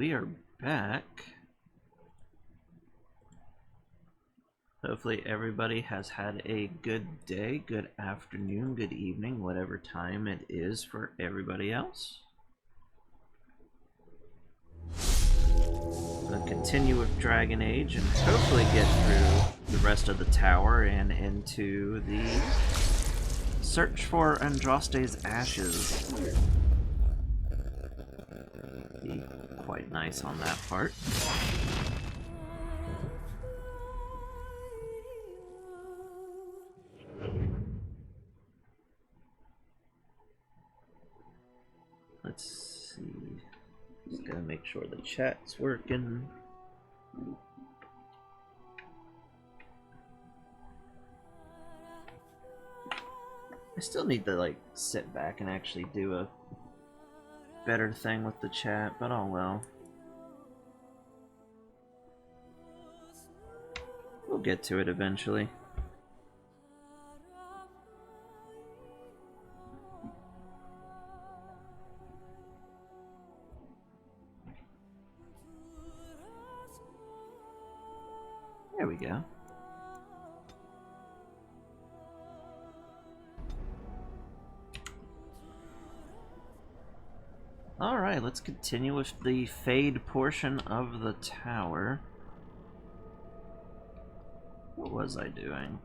We are back. Hopefully everybody has had a good day, good afternoon, good evening, whatever time it is for everybody else. We'll continue with Dragon Age and hopefully get through the rest of the tower and into the search for Andraste's ashes. Be quite nice on that part. Let's see. Just gotta make sure the chat's working. I still need to like sit back and actually do a better thing with the chat, but oh well. We'll get to it eventually. There we go. Alright, let's continue with the Fade portion of the tower. What was I doing?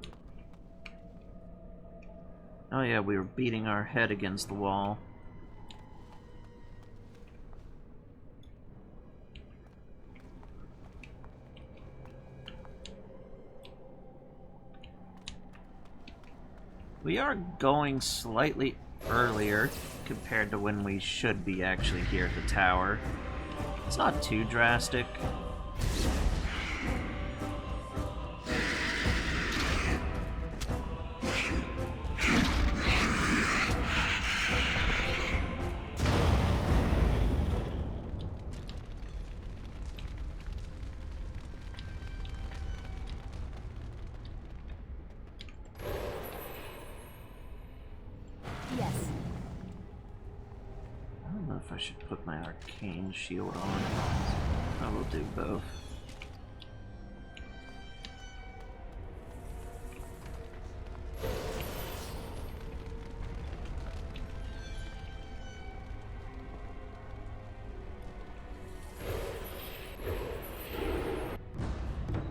Oh yeah, we were beating our head against the wall. We are going slightly earlier compared to when we should be actually here at the tower. It's not too drastic. I should put my arcane shield on. I will do both.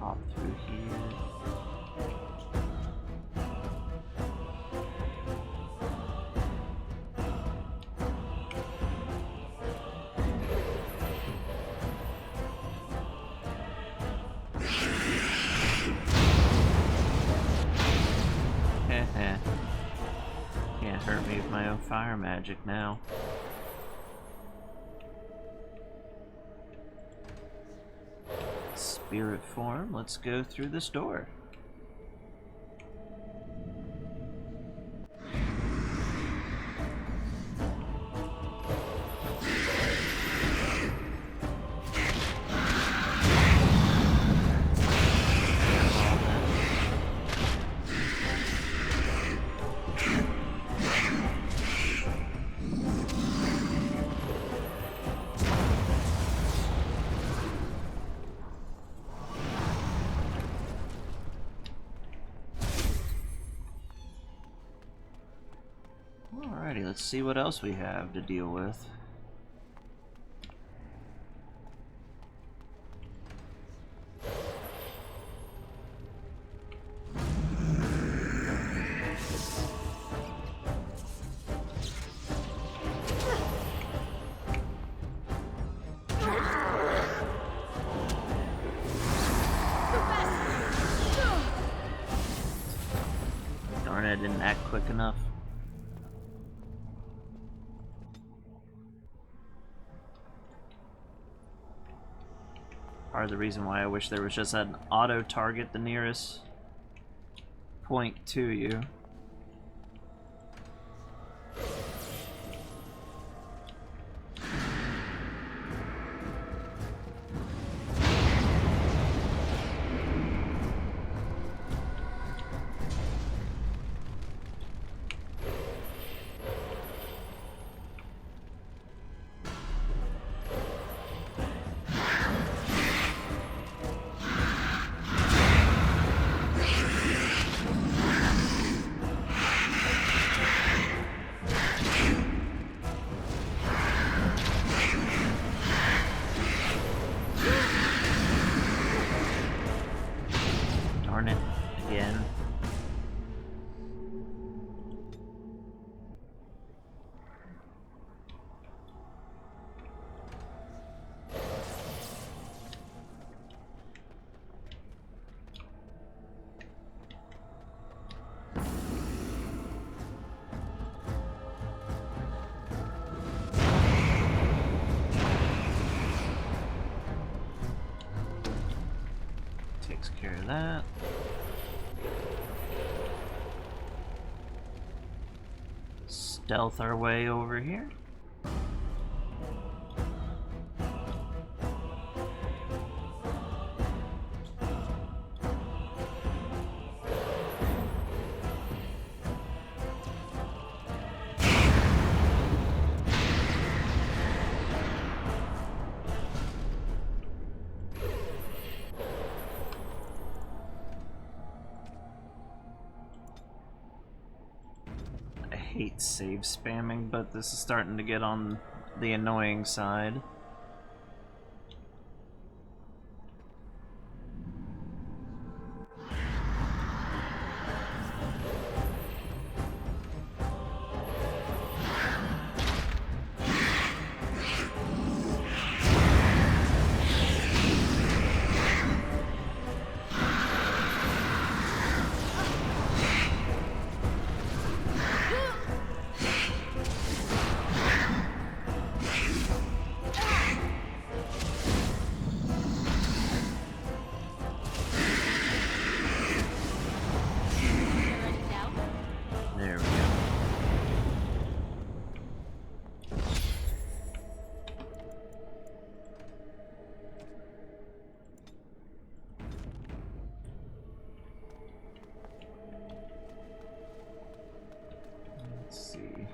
Hop through here. Can't hurt me with my own fire magic now. Spirit form, let's go through this door. Alrighty, let's see what else we have to deal with. Darn it, I didn't act quick enough. Part of the reason why I wish there was just an auto target the nearest point to you. Takes care of that. Stealth our way over here. I hate save spamming, but this is starting to get on the annoying side. There we go. Let's see.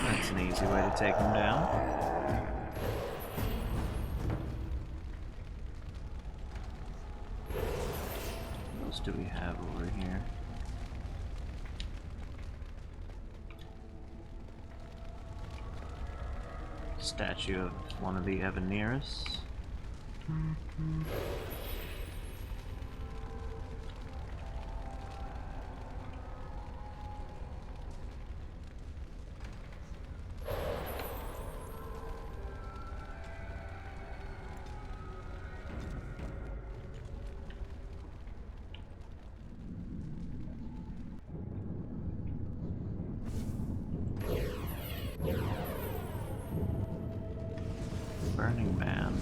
That's an easy way to take him down. What else do we have over here? Statue of one of the Evaniris. Burning Man.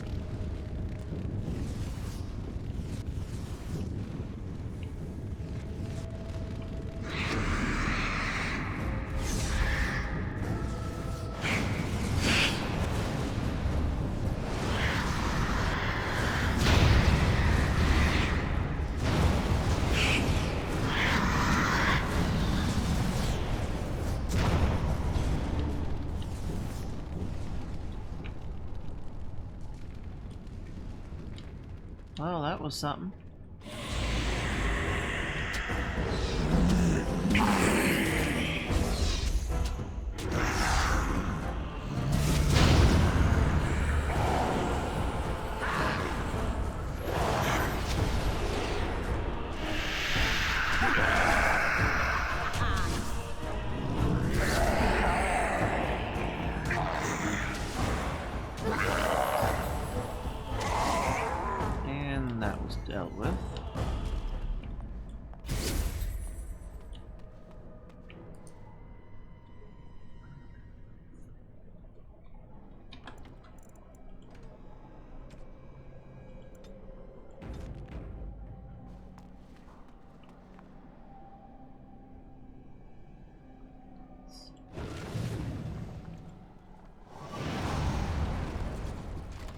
Well, that was something. Dealt with.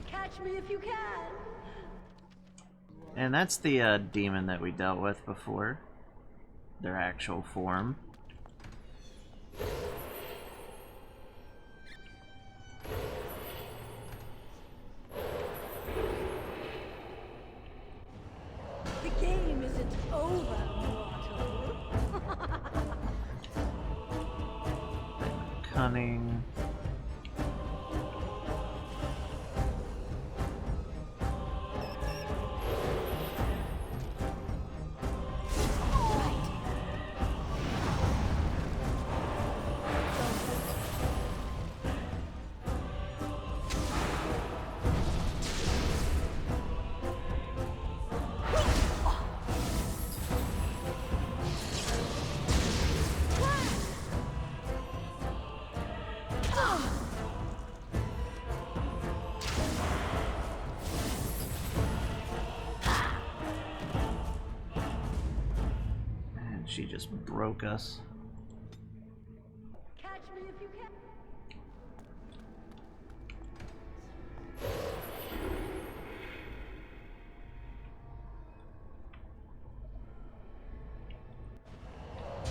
Catch me if you can. And that's the demon that we dealt with before. Their actual form. The game isn't over, mortal. Cunning. She just broke us. Catch me if you can.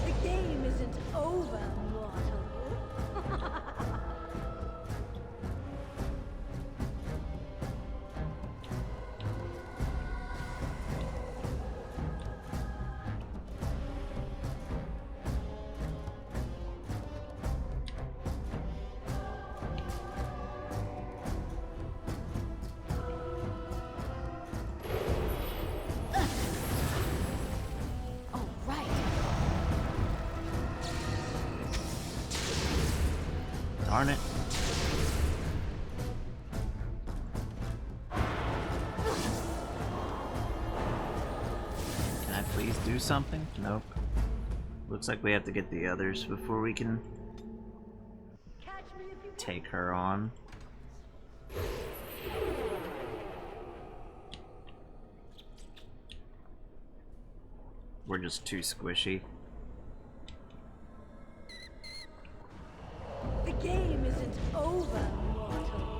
The game isn't over, mortal. All right. Darn it. Can I please do something? Nope. Looks like we have to get the others before we can Catch me if you can. take her on. We're just too squishy. The game isn't over, mortal.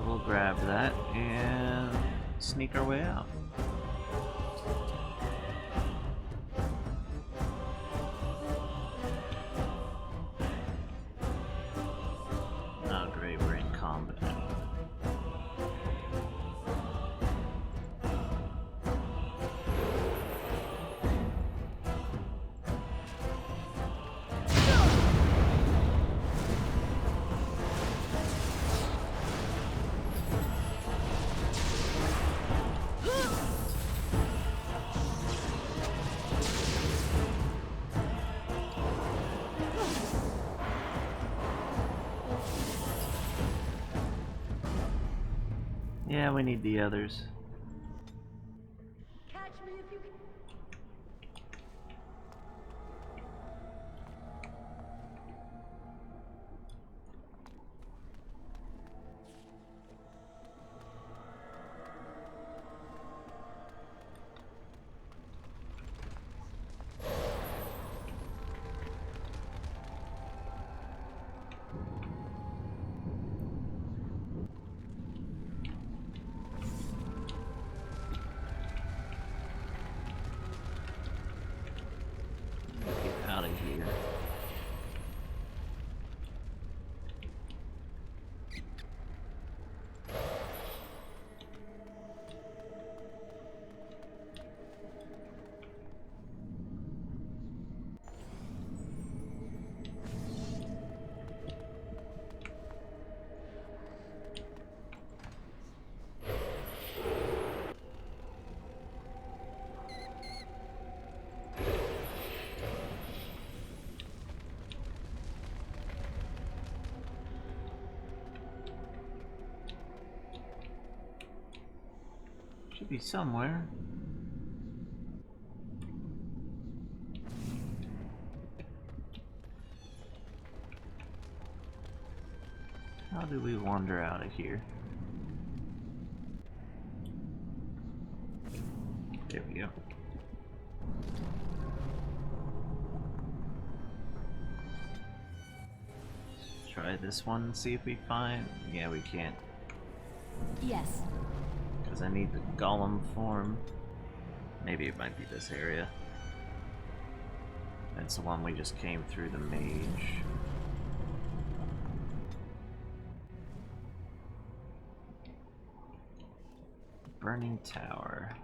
We'll grab that and sneak our way out. Oh great, we're in combat. Yeah, we need the others. Catch me if you can. Get out of here. Should be somewhere. How do we wander out of here? There we go. Try this one and see if we find... Yeah, we can't. Yes. Because I need the golem form. Maybe it might be this area. That's the one we just came through the mage. Burning Tower.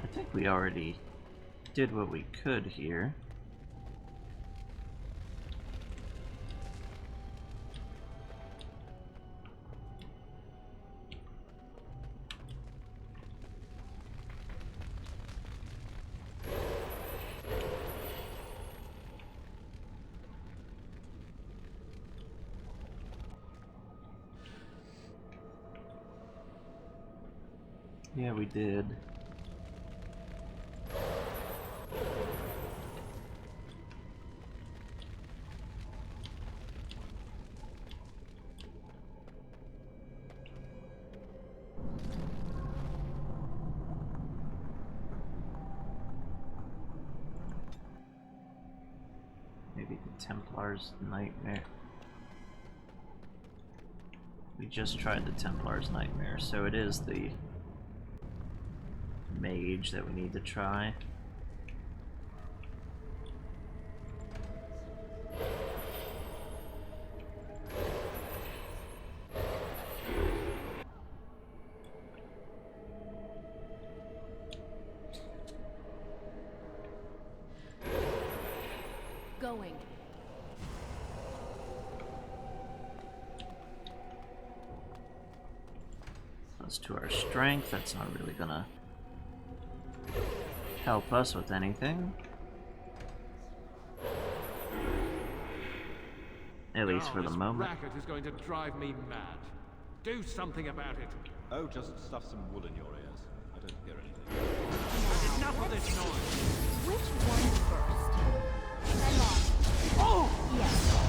I think we already did what we could here. Yeah, we did. Maybe the Templar's Nightmare. We just tried the Templar's Nightmare, so it is the mage that we need to try. Going. Plus to our strength, that's not really gonna help us with anything. At least for the this moment. racket is going to drive me mad. Do something about it. Oh, just stuff some wool in your ears. I don't hear anything. Enough of this noise. Which one first? I'm on. Oh! Yes.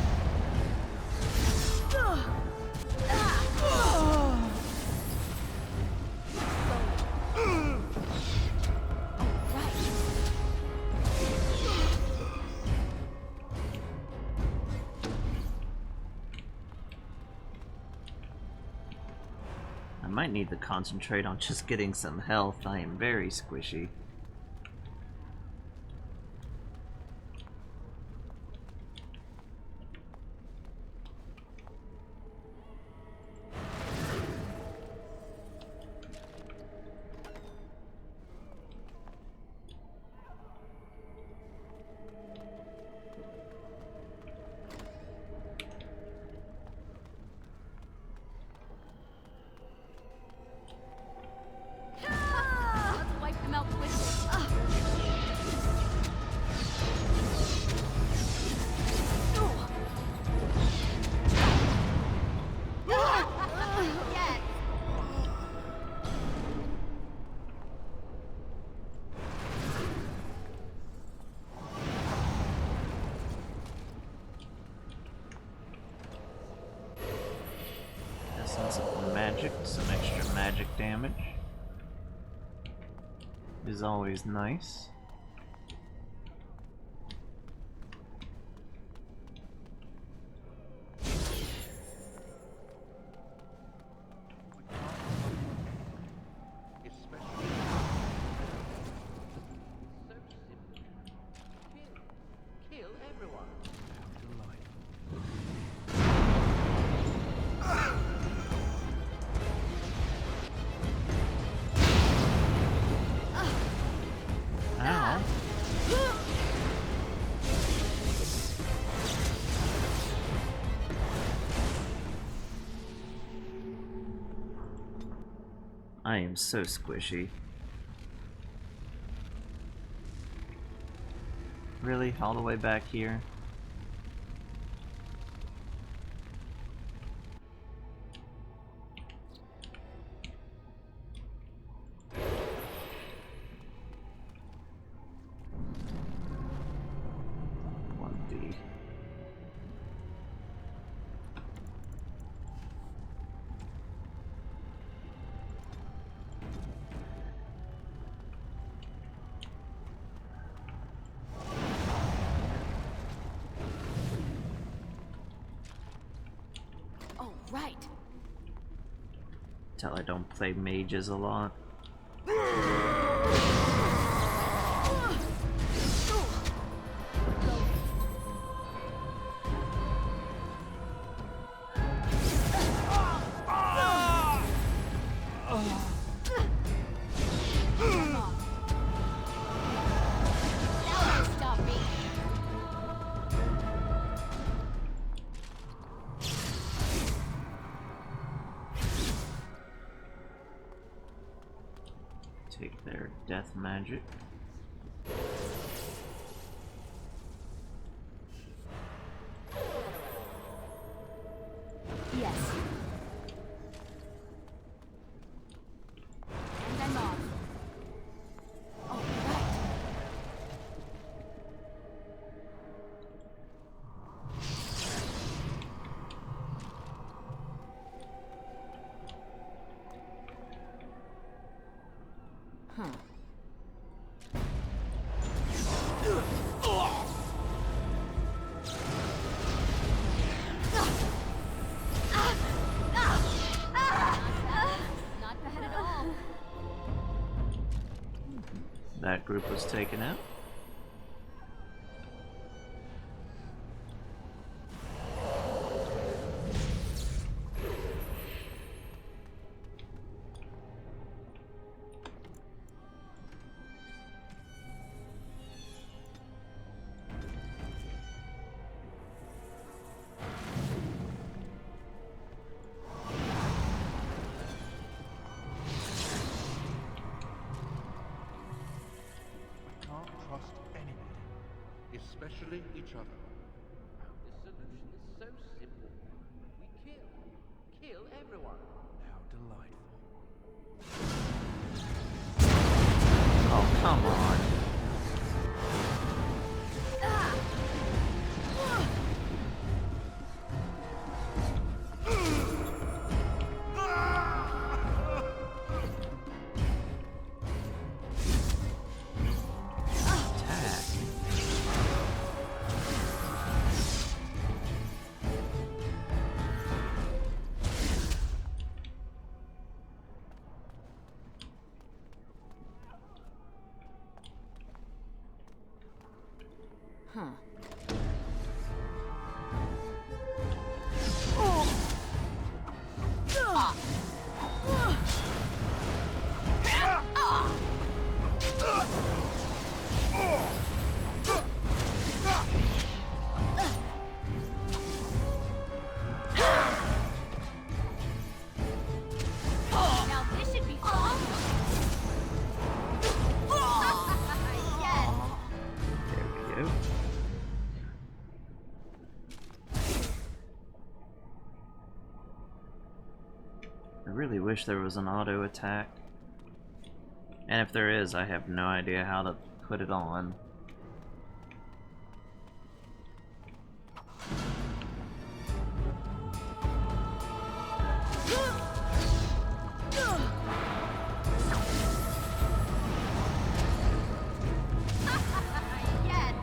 I might need to concentrate on just getting some health. I am very squishy. Let's wipe them out quickly. Yes. Essence of magic, some extra magic damage is always nice. Especially so simple. Kill everyone. Ow. I am so squishy. Really? All the way back here? One D. Oh, right. Tell I don't play mages a lot. Stop me. Take their death magic. Yes. And I'm Not bad at all. That group was taken out. Can't trust anybody, especially each other. The solution is so simple. We kill. Kill everyone. How delightful. Oh, come on. Attack. Huh. Now this should be fun. Yes. There we go. I really wish there was an auto attack. And if there is, I have no idea how to put it on. Yes.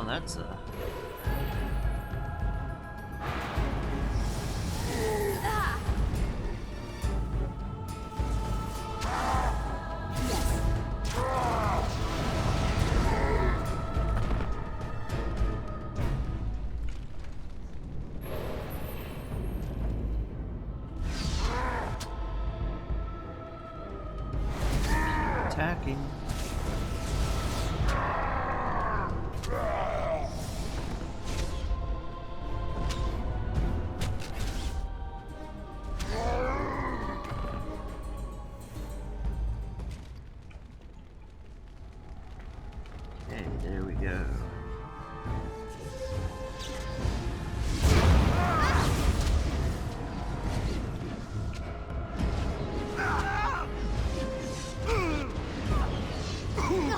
Oh, that's attacking. Okay, there we go. Yes.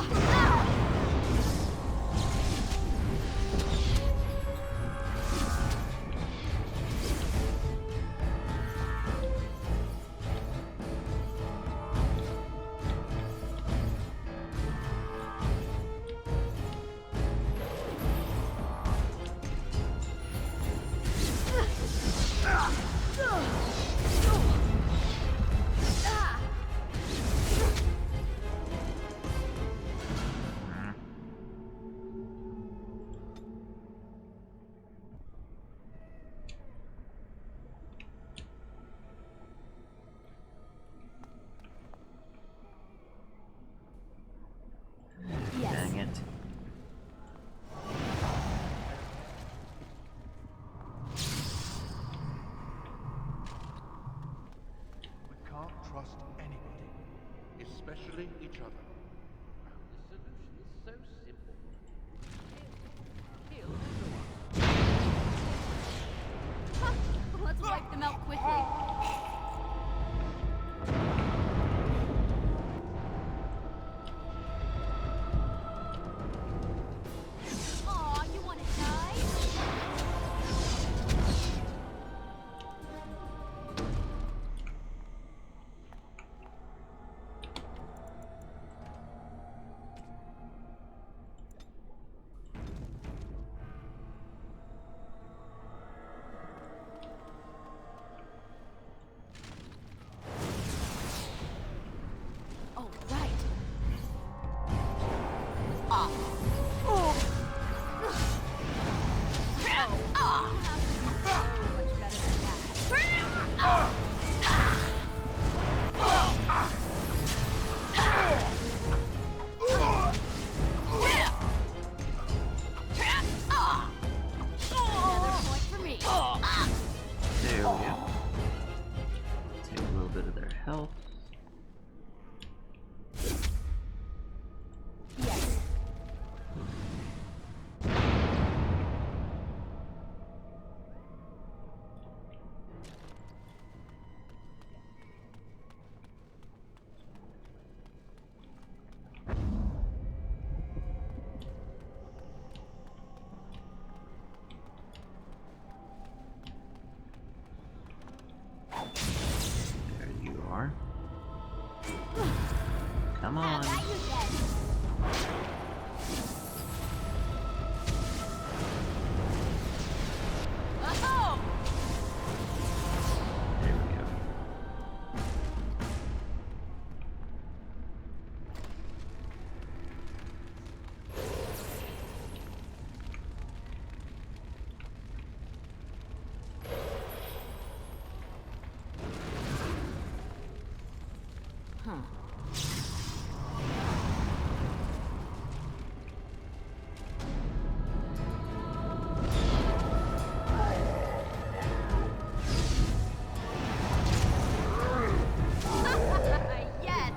Dang it. We can't trust anybody, especially each other. The solution is so simple. Kill. Kill everyone. Let's wipe them There we go. Take a little bit of their health. Yes. There you are. Come on. Got you dead. Oh! There we go. Yes!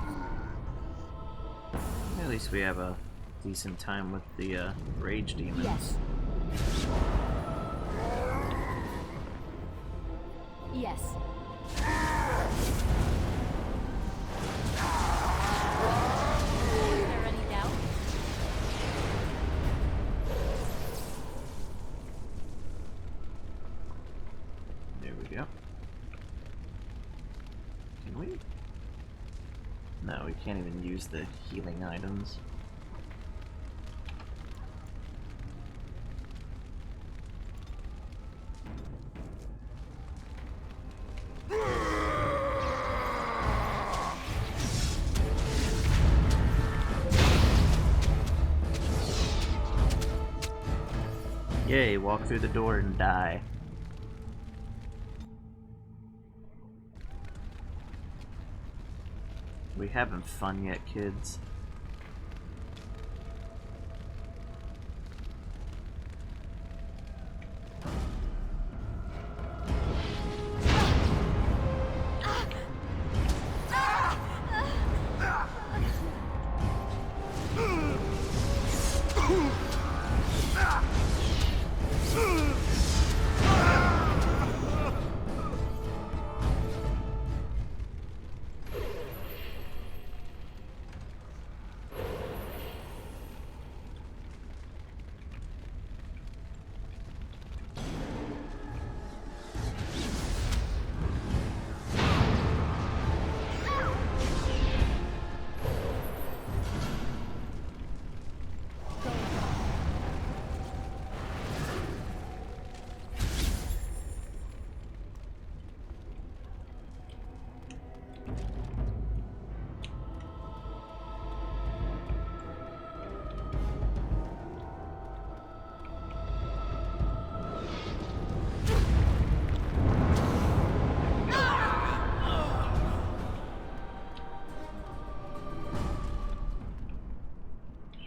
At least we have a decent time with the rage demons. Yes. Yes. Is there any doubt? There we go. Can we? No, we can't even use the healing items. Yay, walk through the door and die. We having fun yet, kids?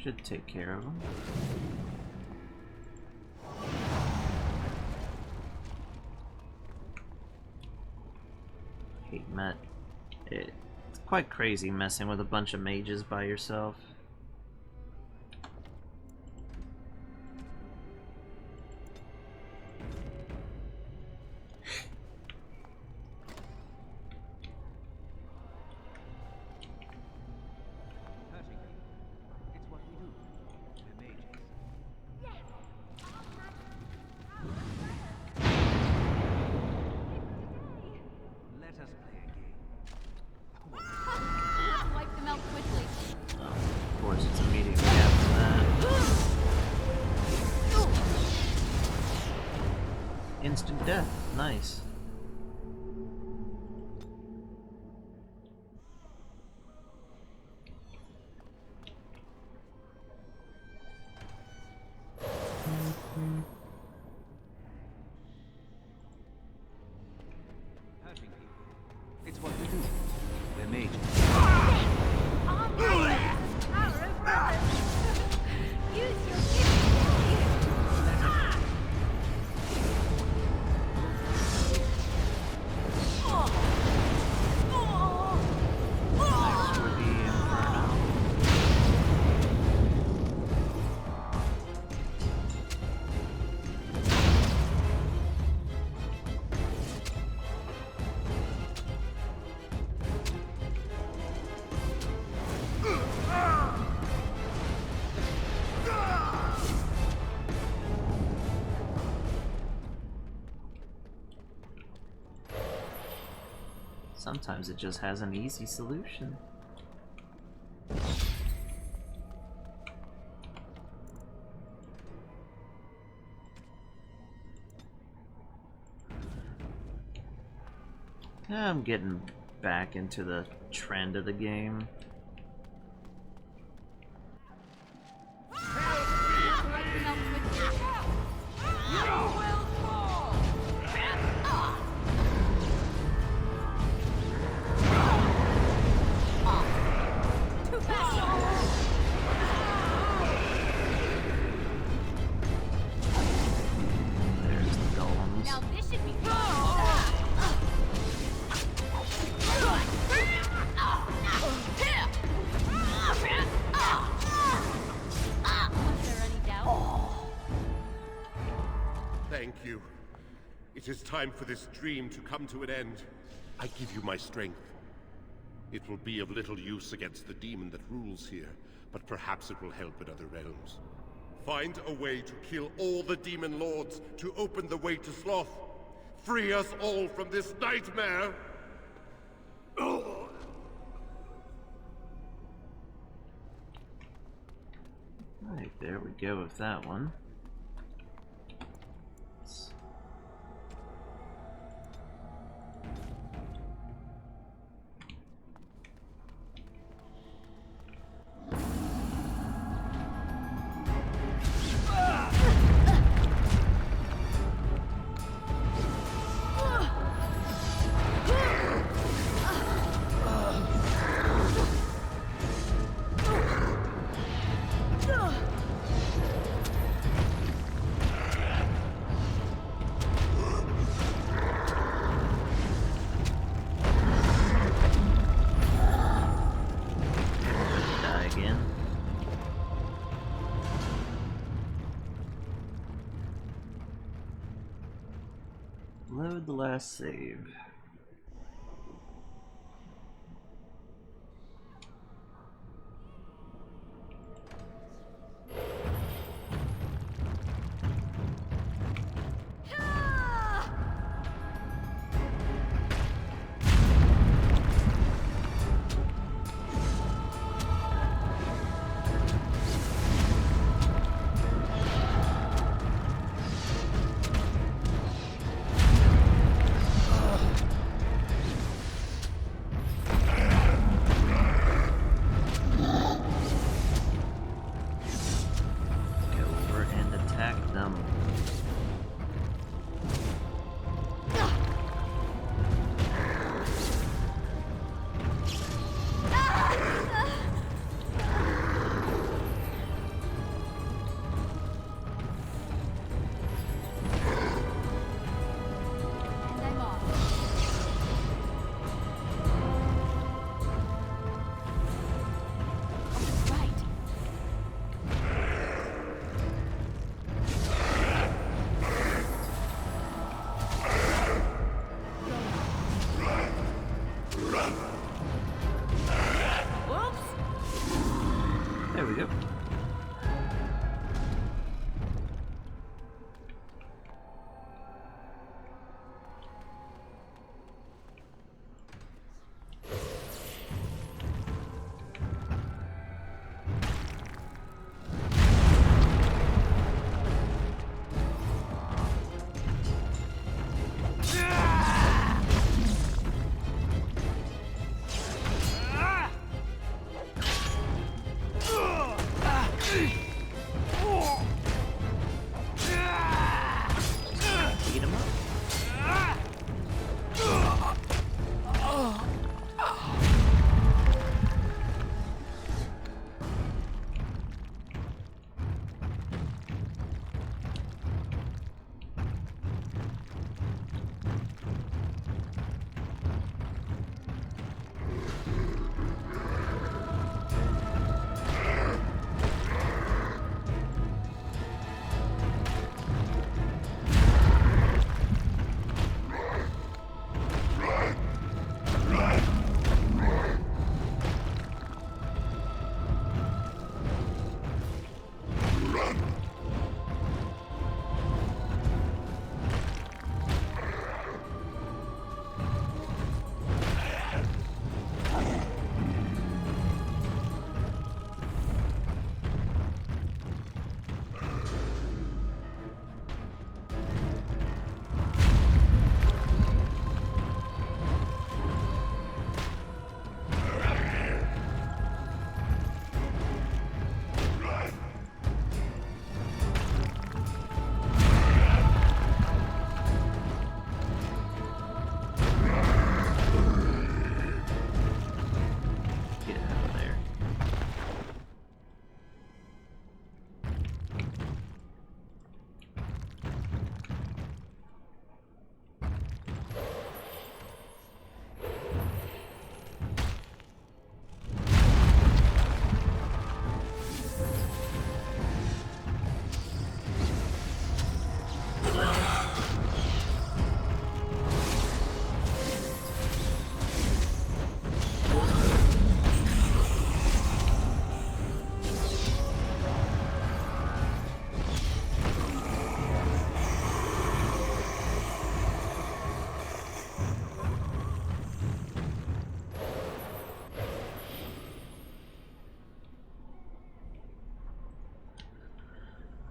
Should take care of them. Hate Met. It's quite crazy messing with a bunch of mages by yourself. Hurting me. It's what we do. We're mages. Let us play a game. Wipe them out quickly. Of course, it's immediately after that. Instant death. Nice. Sometimes it just has an easy solution. I'm getting back into the trend of the game. There's the golems. Now this should be fun. Was there any doubt? Thank you. It is time for this dream to come to an end. I give you my strength. It will be of little use against the demon that rules here, but perhaps it will help in other realms. Find a way to kill all the demon lords to open the way to Sloth. Free us all from this nightmare! Right, there we go with that one. Die again. Load the last save. Go over and attack them. And I'm off. Right.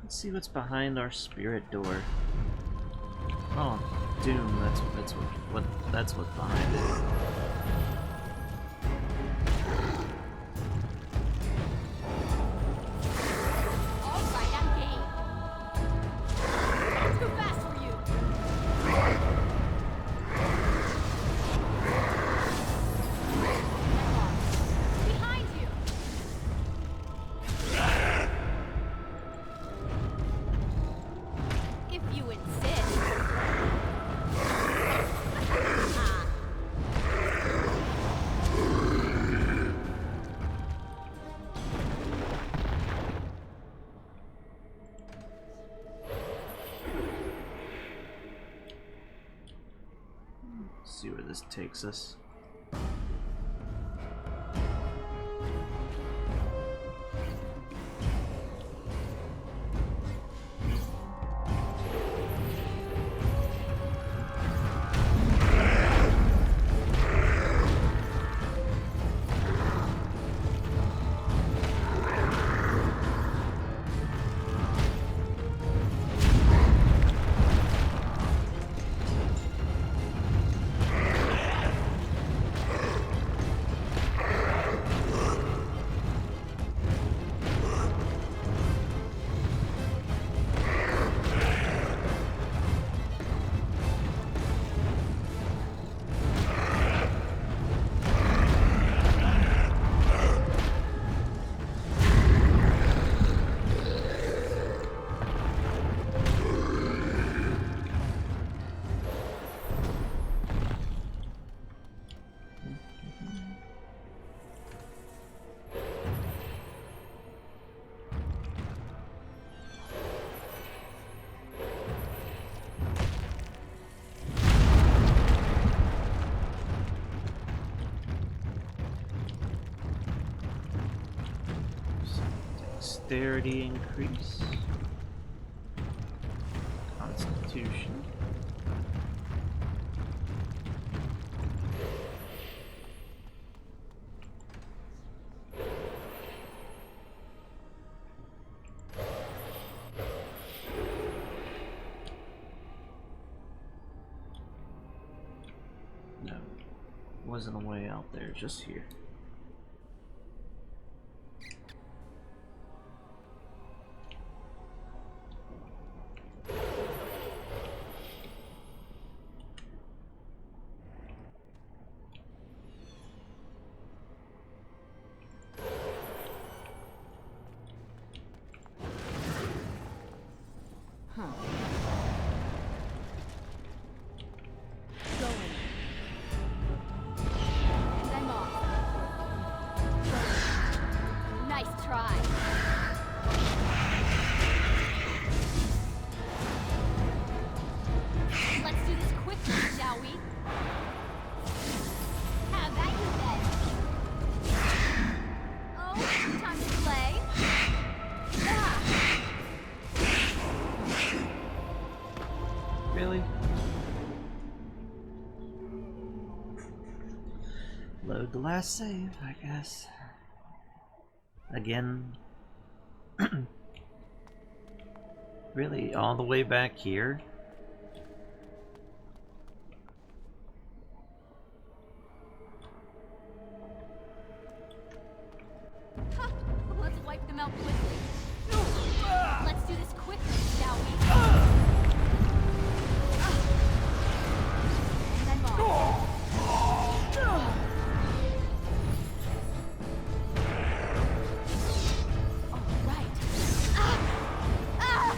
Let's see what's behind our spirit door. Oh, Doom. That's what's behind it. All right, I'm game. Too fast for you. Behind you. If you insist. See where this takes us. Dexterity increase. Constitution. No, wasn't a way out there, just here. Going. And I'm off. Going. Nice try. Let's do this quickly, shall we? Have that you then. Oh, time to play. Ah. Really? Load the last save, I guess. Again. Really? All the way back here? Ha! Let's wipe them out quickly. Let's do this quickly, shall we? And I'm off. All right. Ah! Ah!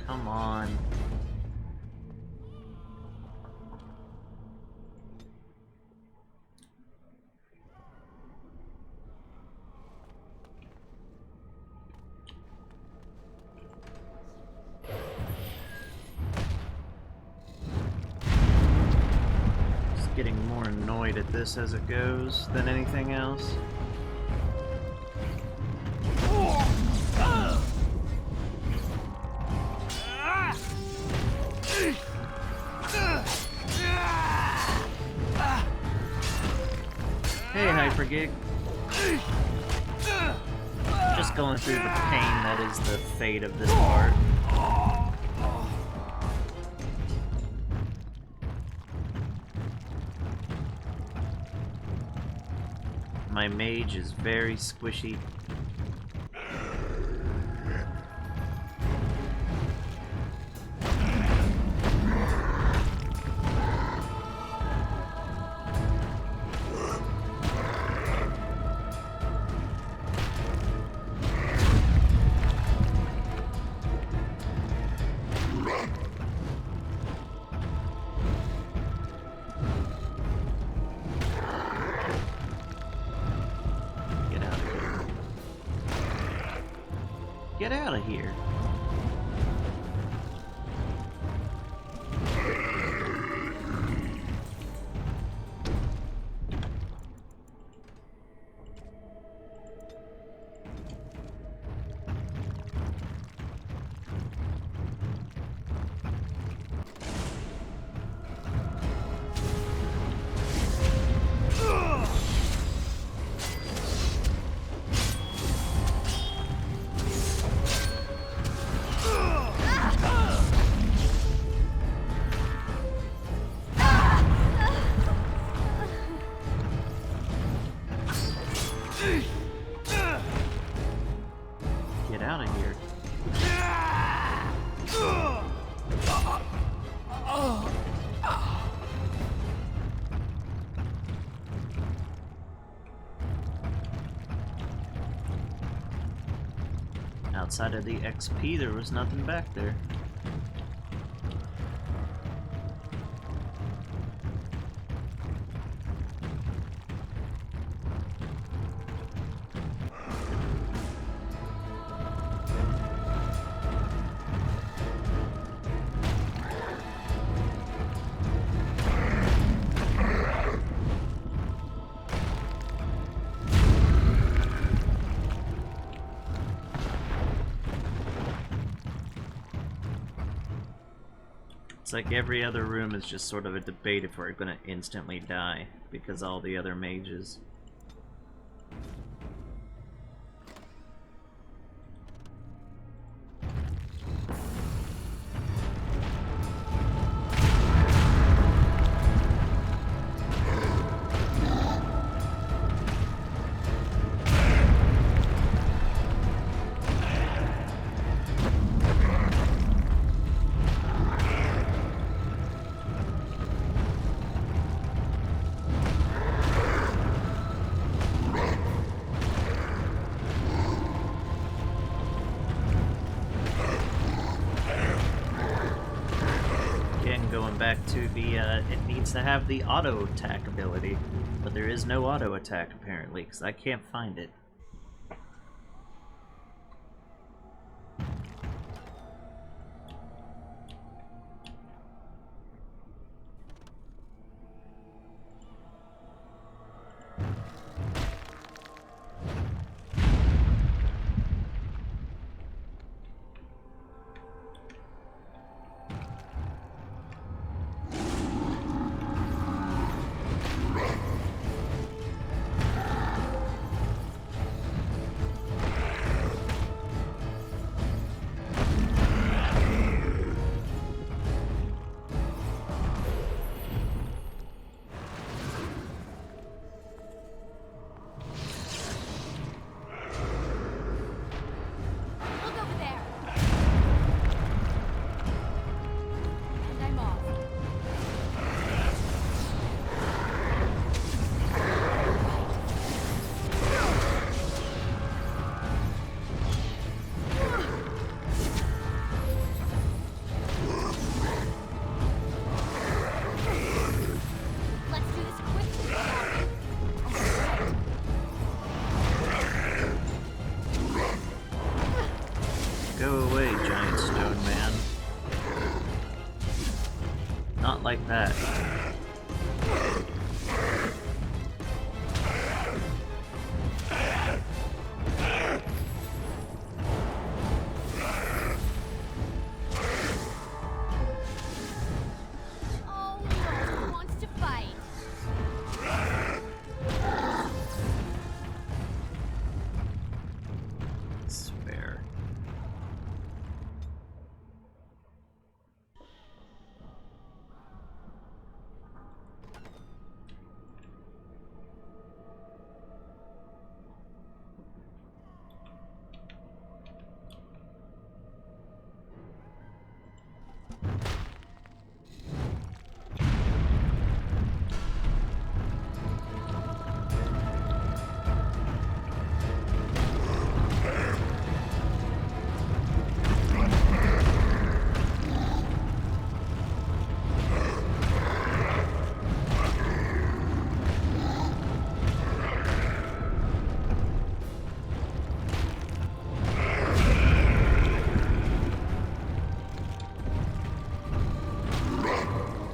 Come on. Just getting more annoyed at this as it goes than anything else. Hey, Hypergig. Just going through the pain that is the fate of this part. My mage is very squishy. Get out of here. Get out of here. Outside of the XP, there was nothing back there. It's like every other room is just sort of a debate if we're gonna instantly die, because all the other mages. Going back to the, it needs to have the auto attack ability, but there is no auto attack apparently, because I can't find it. like that. Oh no, he wants to fight. Spare.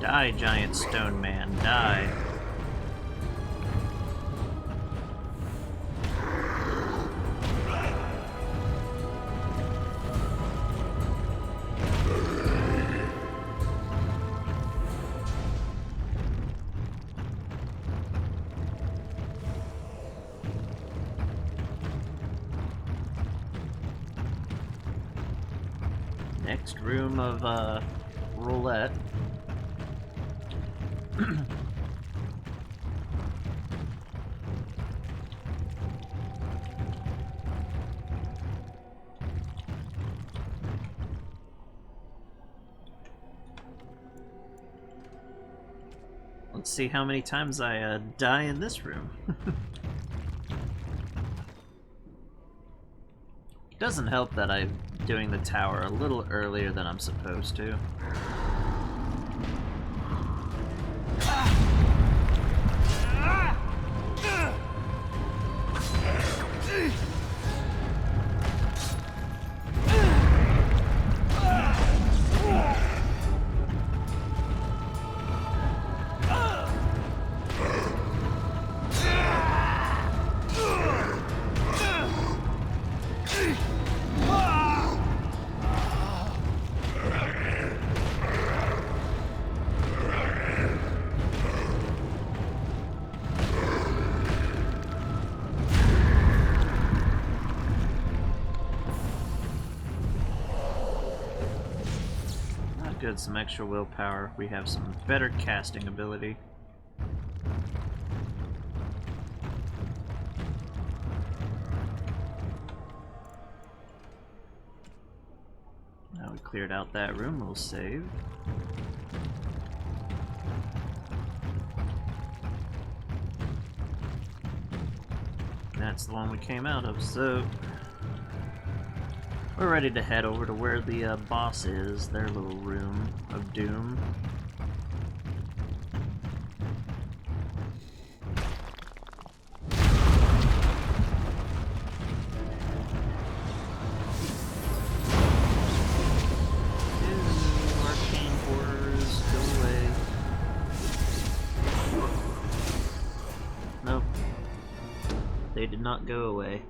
Die, giant stone man, die. Next room of roulette. Let's see how many times I die in this room. Doesn't help that I'm doing the tower a little earlier than I'm supposed to. Good, some extra willpower. We have some better casting ability. Now we cleared out that room, we'll save. That's the one we came out of, so we're ready to head over to where the boss is, their little room of doom. Ew, arcane horrors, go away. Nope. They did not go away.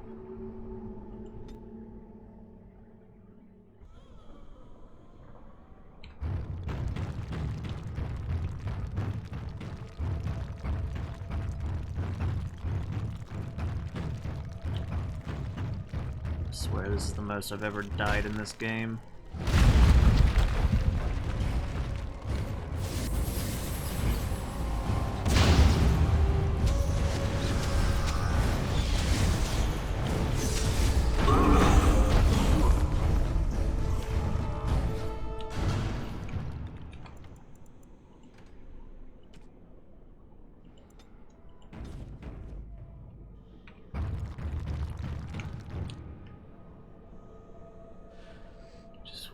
I swear this is the most I've ever died in this game.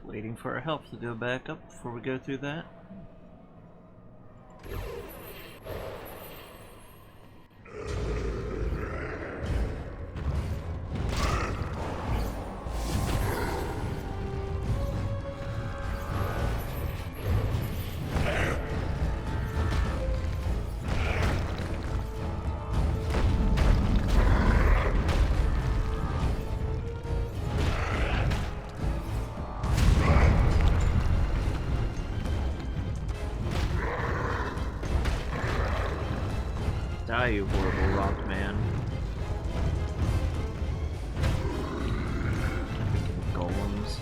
Waiting for our health to go back up before we go through that. die, you horrible rock man. Freaking golems.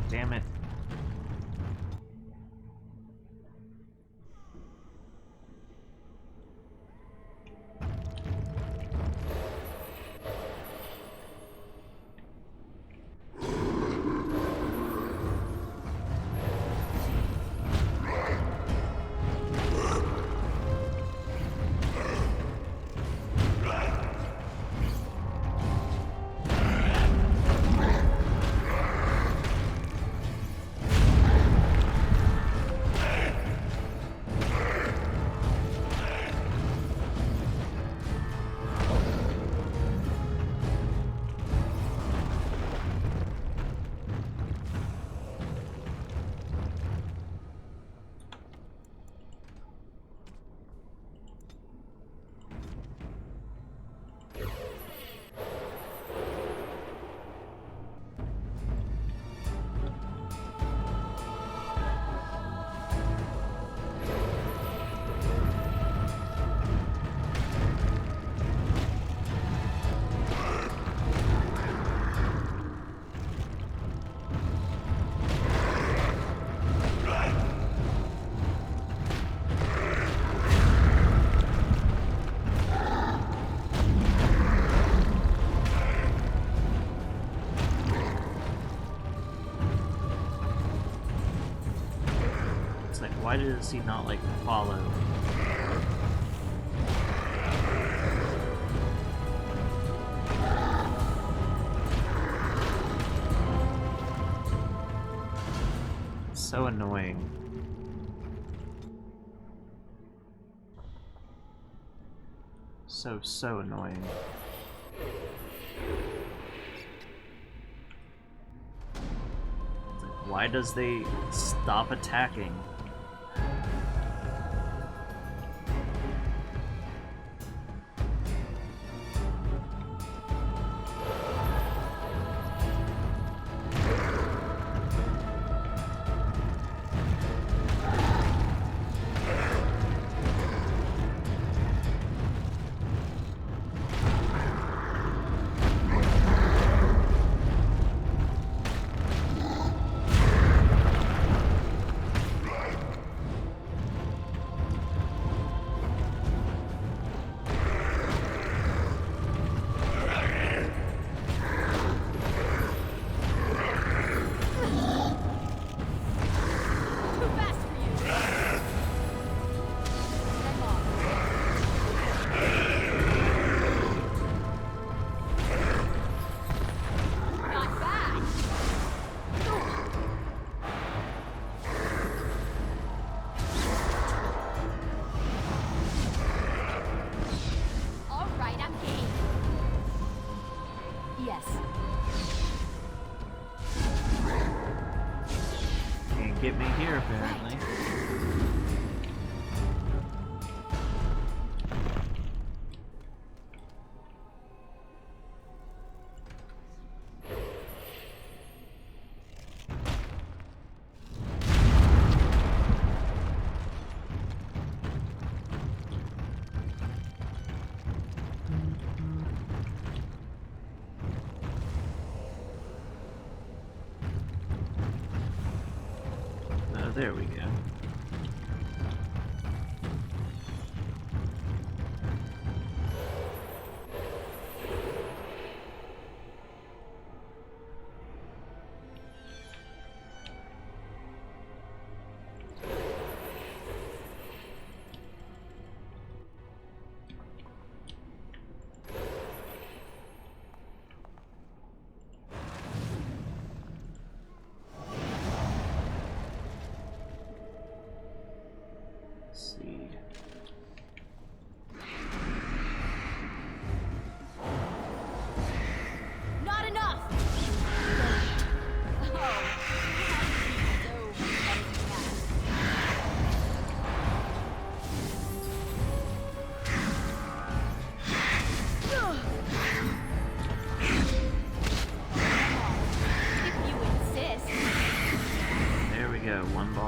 Damn it. It's like, why does he not, like, follow? It's so annoying. So annoying. It's like, why does they stop attacking? Too fast for you. I'm off. Not bad. All right, I'm game. Yes. Can't get me here, apparently. Oh, there we go.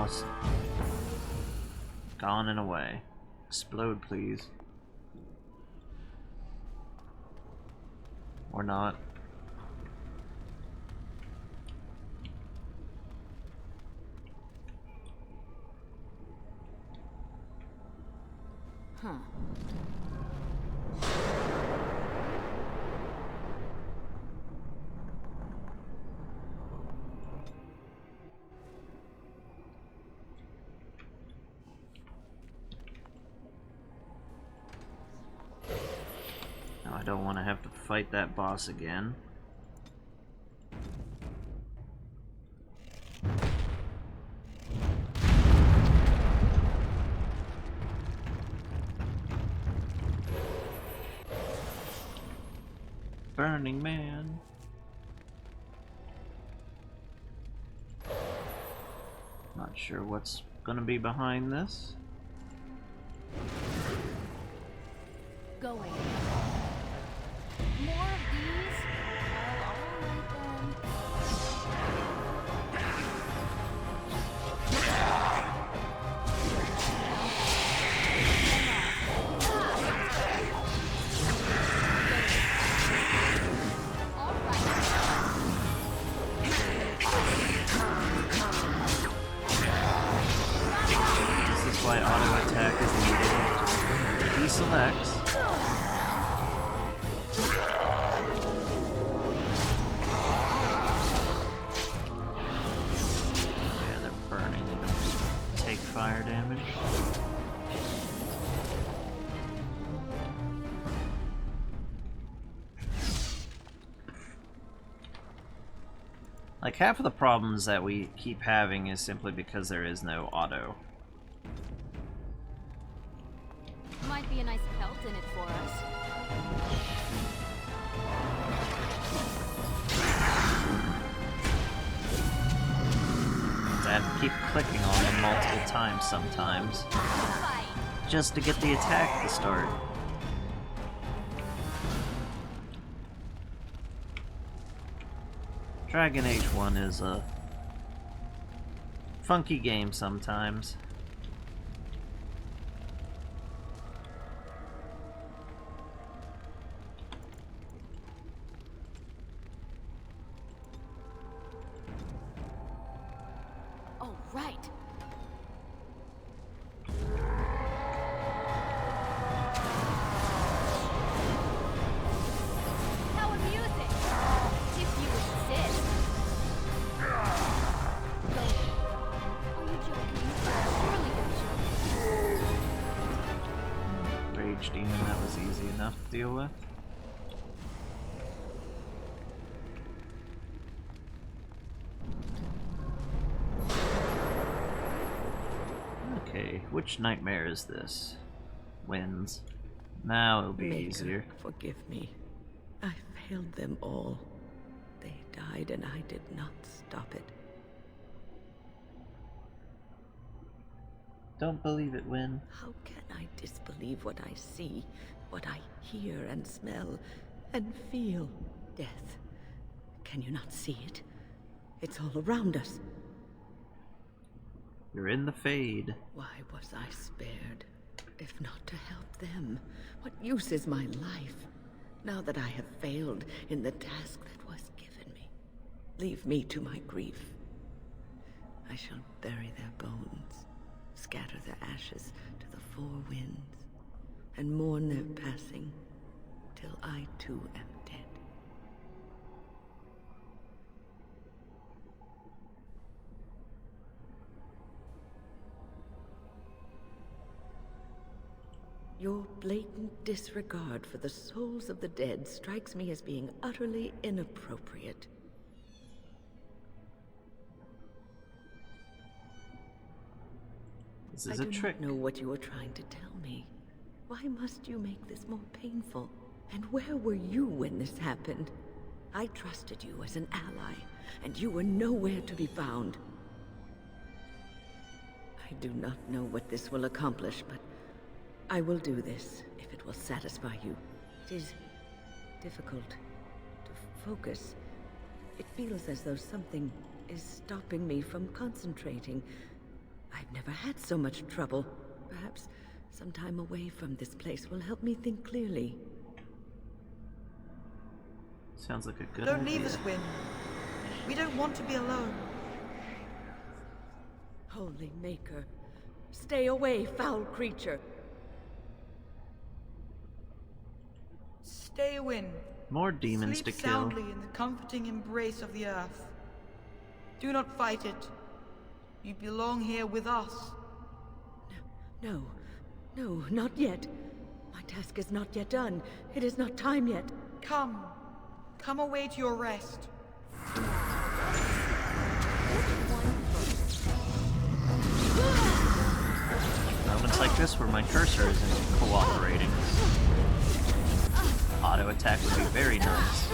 boss. Gone and away. Explode, please. Or not. Huh. Now I don't want to have to fight that boss again. Burning Man. Not sure what's gonna be behind this. Going. More of these? Well, alright then. This is why auto attack is needed. Just deselects. Yeah, they're burning. They don't just take fire damage. Like, half of the problems that we keep having is simply because there is no auto. Might be a nice pelt in it for us. I have to keep clicking on them multiple times sometimes, Fight! just to get the attack to start. Dragon Age 1 is a funky game sometimes. Oh, right. How amusing! If you insist. Go. Are you joking? Surely you're joking. Rage Demon, that was easy enough to deal with. Okay, which nightmare is this? Wins. Now it'll be Maker, easier. forgive me. I failed them all. They died and I did not stop it. Don't believe it, Win. How can I disbelieve what I see, what I hear and smell and feel? Death. Can you not see it? It's all around us. You're in the Fade. Why was I spared? If not to help them, what use is my life? Now that I have failed in the task that was given me. Leave me to my grief. I shall bury their bones, scatter their ashes to the four winds, and mourn their passing till I too am dead. Your blatant disregard for the souls of the dead strikes me as being utterly inappropriate. This is I a do trick. not know what you were trying to tell me. Why must you make this more painful? And where were you when this happened? I trusted you as an ally, and you were nowhere to be found. I do not know what this will accomplish, but I will do this if it will satisfy you. It is difficult to focus. It feels as though something is stopping me from concentrating. I've never had so much trouble. Perhaps some time away from this place will help me think clearly. Sounds like a good Don't idea. leave us, Wynne. We don't want to be alone. Holy Maker, stay away, foul creature. Stay, Wynne. More demons Sleep to kill. soundly in the comforting embrace of the earth. Do not fight it. You belong here with us. No, no, not yet. My task is not yet done. It is not time yet. Come. Come away to your rest. Moments like this where my cursor isn't cooperating. Auto attack would be very nice.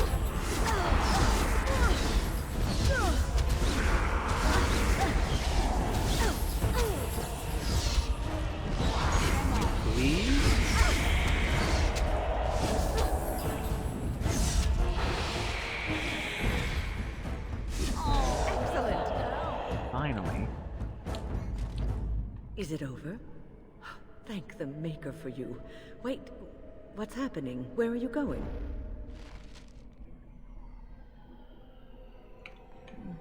Please? Excellent. Finally. Is it over? Thank the Maker for you. Wait, what's happening? Where are you going?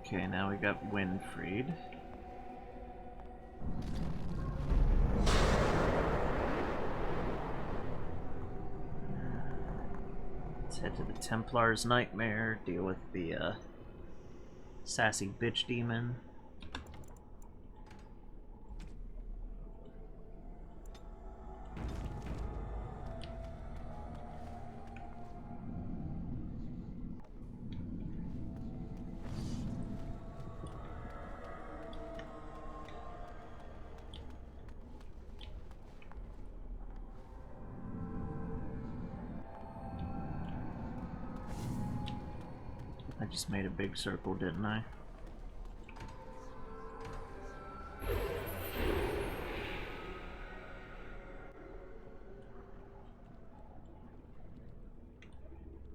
Okay, now we got Winfried. Let's head to the Templar's Nightmare, deal with the sassy bitch demon. I just made a big circle, didn't I?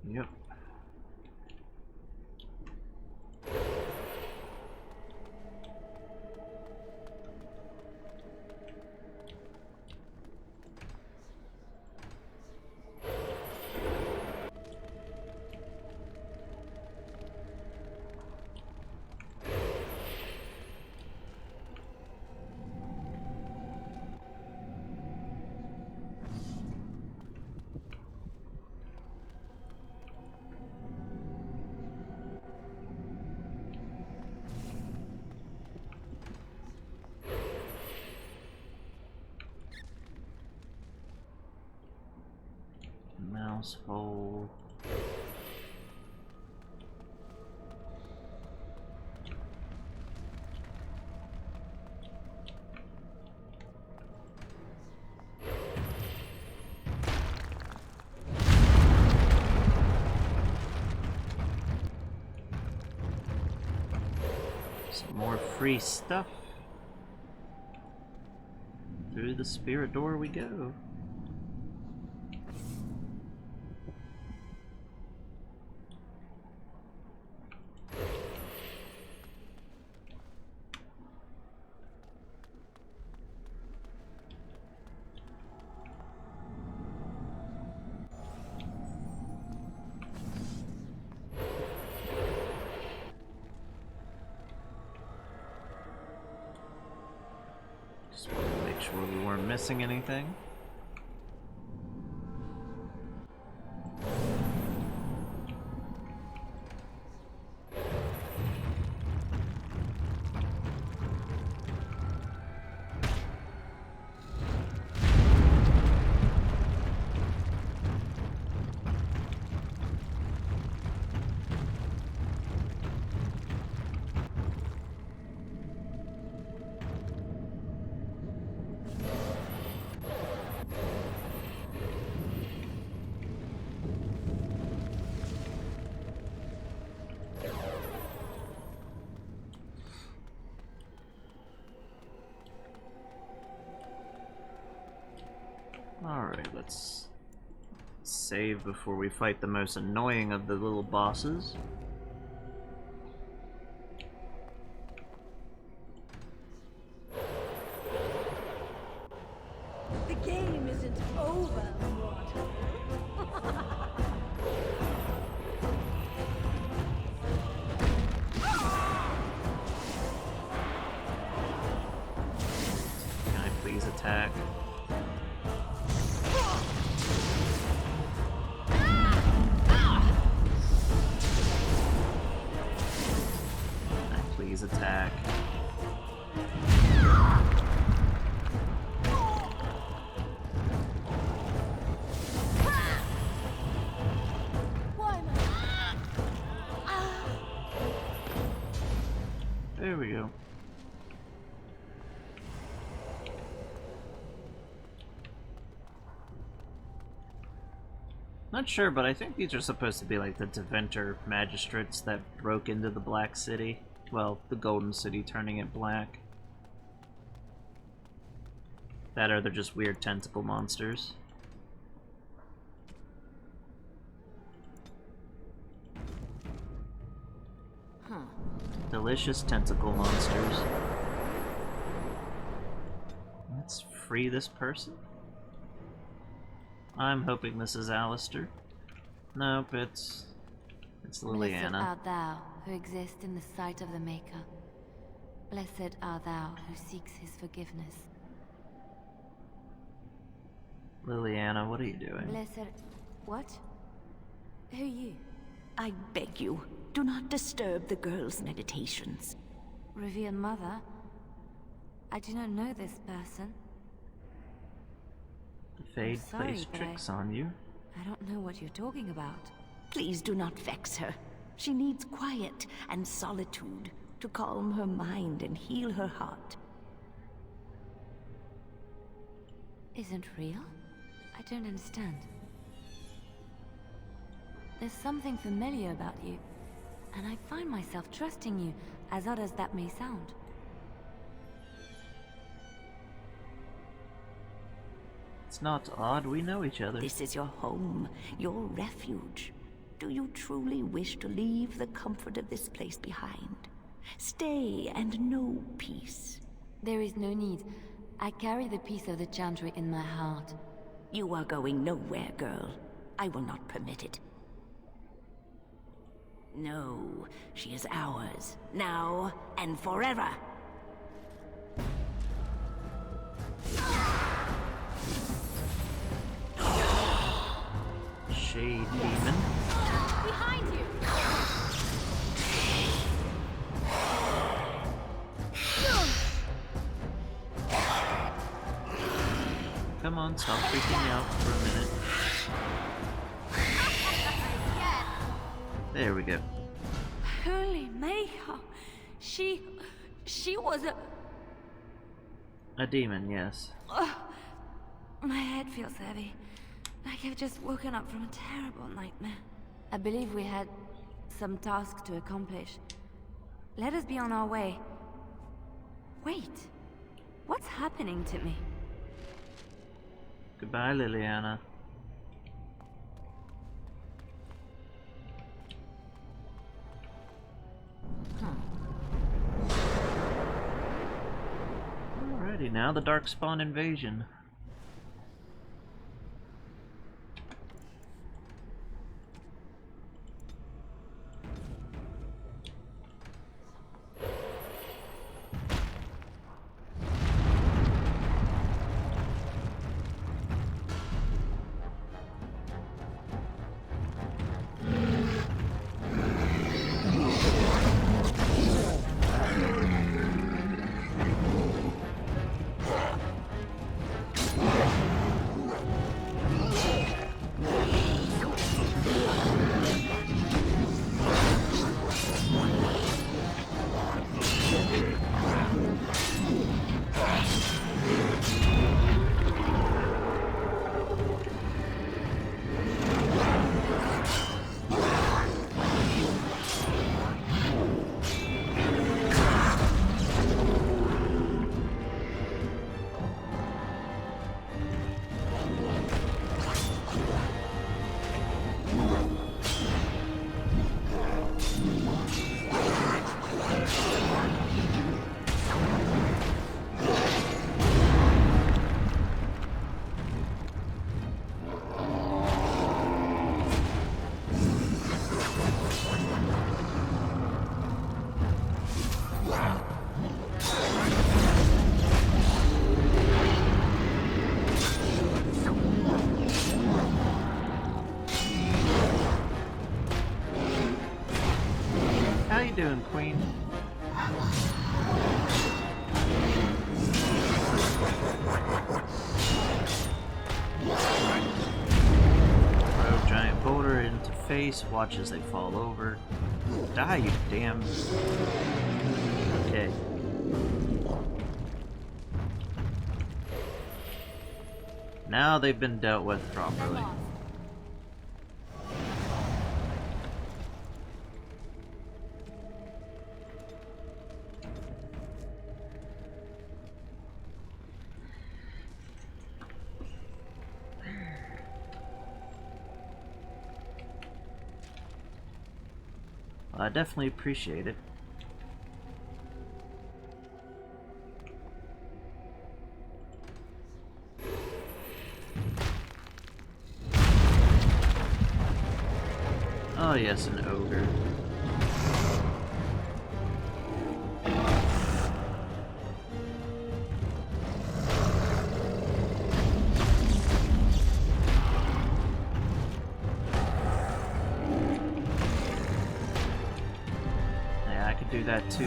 Yep. Mouse hole. Some more free stuff. Through the spirit door we go. Just want to make sure we weren't missing anything. Alright, let's save before we fight the most annoying of the little bosses. we go. Not sure, but I think these are supposed to be like the Deventer magistrates that broke into the Black City. Well, the Golden City, turning it black. That or they're just weird tentacle monsters. Huh. Delicious tentacle monsters. Let's free this person. I'm hoping this is Alistair. Nope, it's Blessed Liliana. art thou who exist in the sight of the Maker. Blessed art thou who seeks his forgiveness. Liliana, what are you doing? Blessed... What? Who are you? I beg you, do not disturb the girl's meditations. Revered Mother? I do not know this person. The Fade sorry, plays but tricks on you. I don't know what you're talking about. Please do not vex her. She needs quiet and solitude to calm her mind and heal her heart. Isn't real? I don't understand. There's something familiar about you, and I find myself trusting you, as odd as that may sound. It's not odd, we know each other. This is your home, your refuge. Do you truly wish to leave the comfort of this place behind? Stay and know peace. There is no need. I carry the peace of the Chantry in my heart. You are going nowhere, girl. I will not permit it. No, she is ours, now and forever. Shade demon. Behind you! Come on, stop freaking out for a minute. There we go. Holy Maker! She was A demon, yes. My head feels heavy. Like I've just woken up from a terrible nightmare. I believe we had some task to accomplish. Let us be on our way. Wait. What's happening to me? Goodbye, Liliana. Alrighty, now the Darkspawn invasion. How you doing, Queen? Throw giant boulder into face, watch as they fall over. Die, you damn... Okay. Now they've been dealt with properly. Well, I definitely appreciate it. Oh yes, an ogre. Yeah, I could do that too.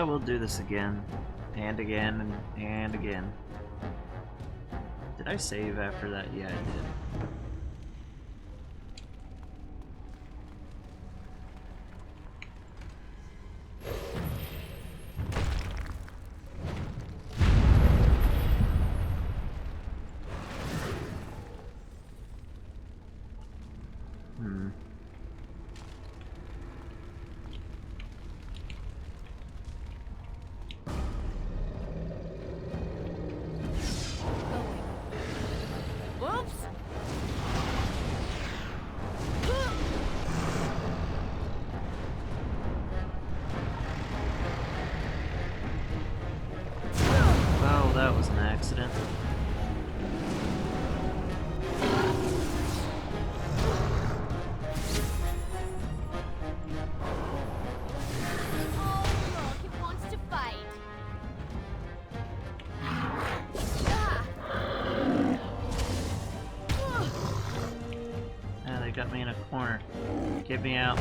We'll do this again, and again, and again. Did I save after that? Yeah, I did. Well, that was an accident. Got me in a corner. Get me out.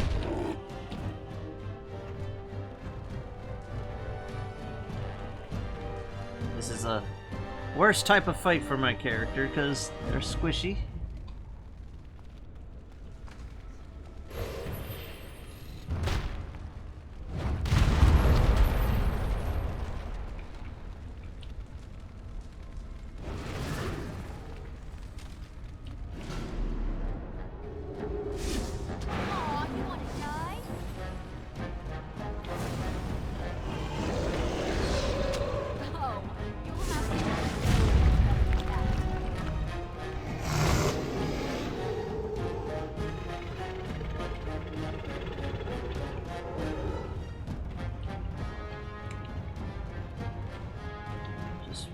This is a worst type of fight for my character because they're squishy.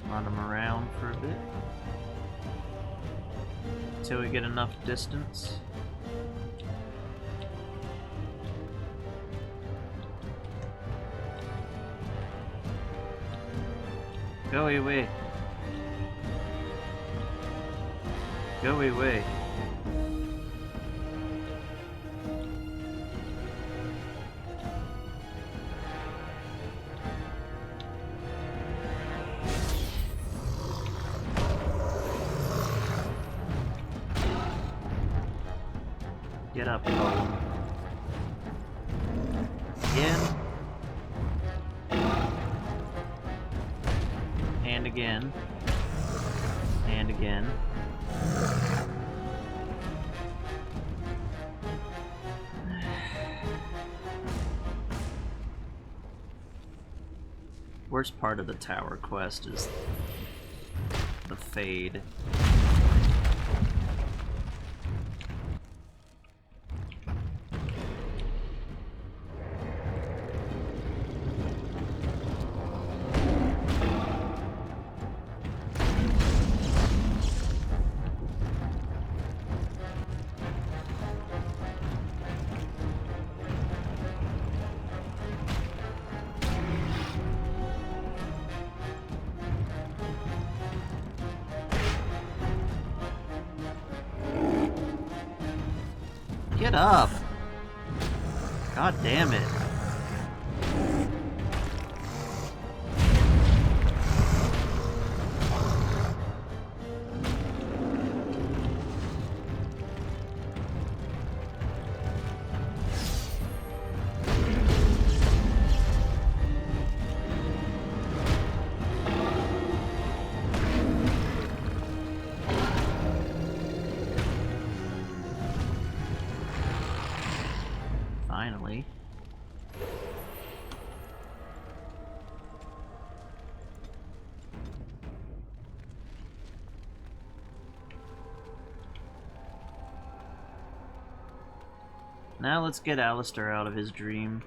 Run them around for a bit until we get enough distance. Go away. Go away. Get up, Cole. Again. And again. And again. Worst part of the tower quest is the fade. Get up! God damn it. apparently. Now let's get Alistair out of his dream.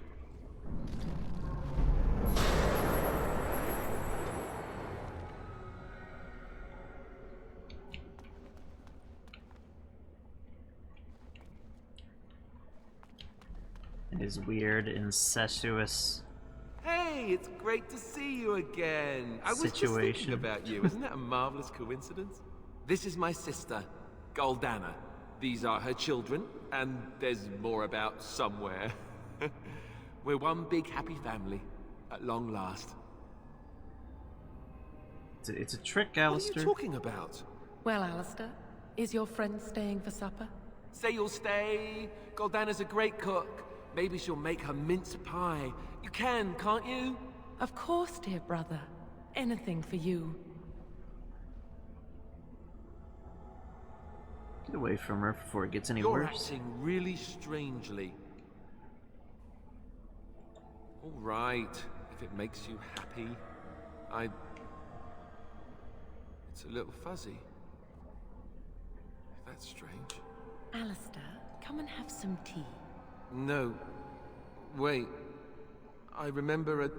His weird, incestuous Hey, it's great to see you again. I was just situation. thinking about you. Isn't that a marvelous coincidence? This is my sister, Goldana. These are her children, and there's more about somewhere. We're one big happy family, at long last. It's a trick, What are Alistair. you talking about? Well, Alistair, is your friend staying for supper? Say you'll stay. Goldana's a great cook. Maybe she'll make her mince pie. You can, can't you? Of course, dear brother. Anything for you. Get away from her before it gets any You're worse. acting really strangely. All right, if it makes you happy. It's a little fuzzy. That's strange. Alistair, come and have some tea. No. Wait. I remember a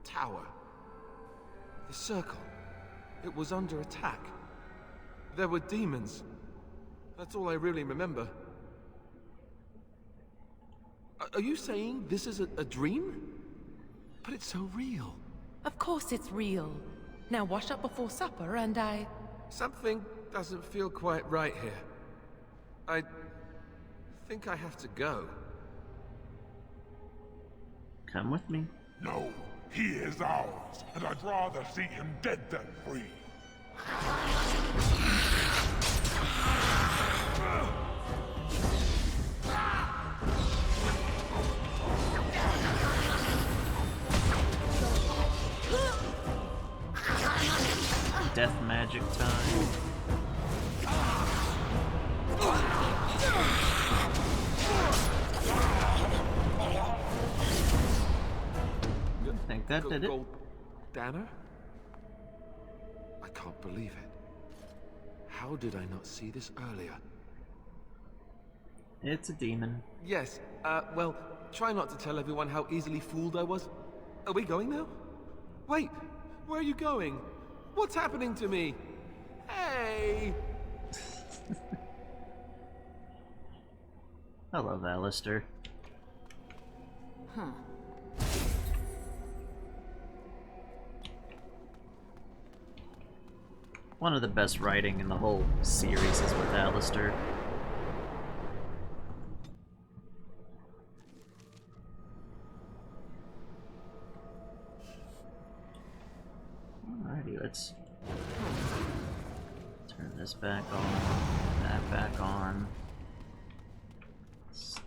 tower. The circle. It was under attack. There were demons. That's all I really remember. Are you saying this is a dream? But it's so real. Of course it's real. Now wash up before supper and Something doesn't feel quite right here. I think I have to go. Come with me. No, he is ours, and I'd rather see him dead than free. Death magic time. I think that did it. Goldana? I can't believe it. How did I not see this earlier? It's a demon. Yes, well, try not to tell everyone how easily fooled I was. Are we going now? Wait, where are you going? What's happening to me? Hey! I love Alistair. Huh. One of the best writing in the whole series is with Alistair. Alrighty, let's turn this back on, that back on.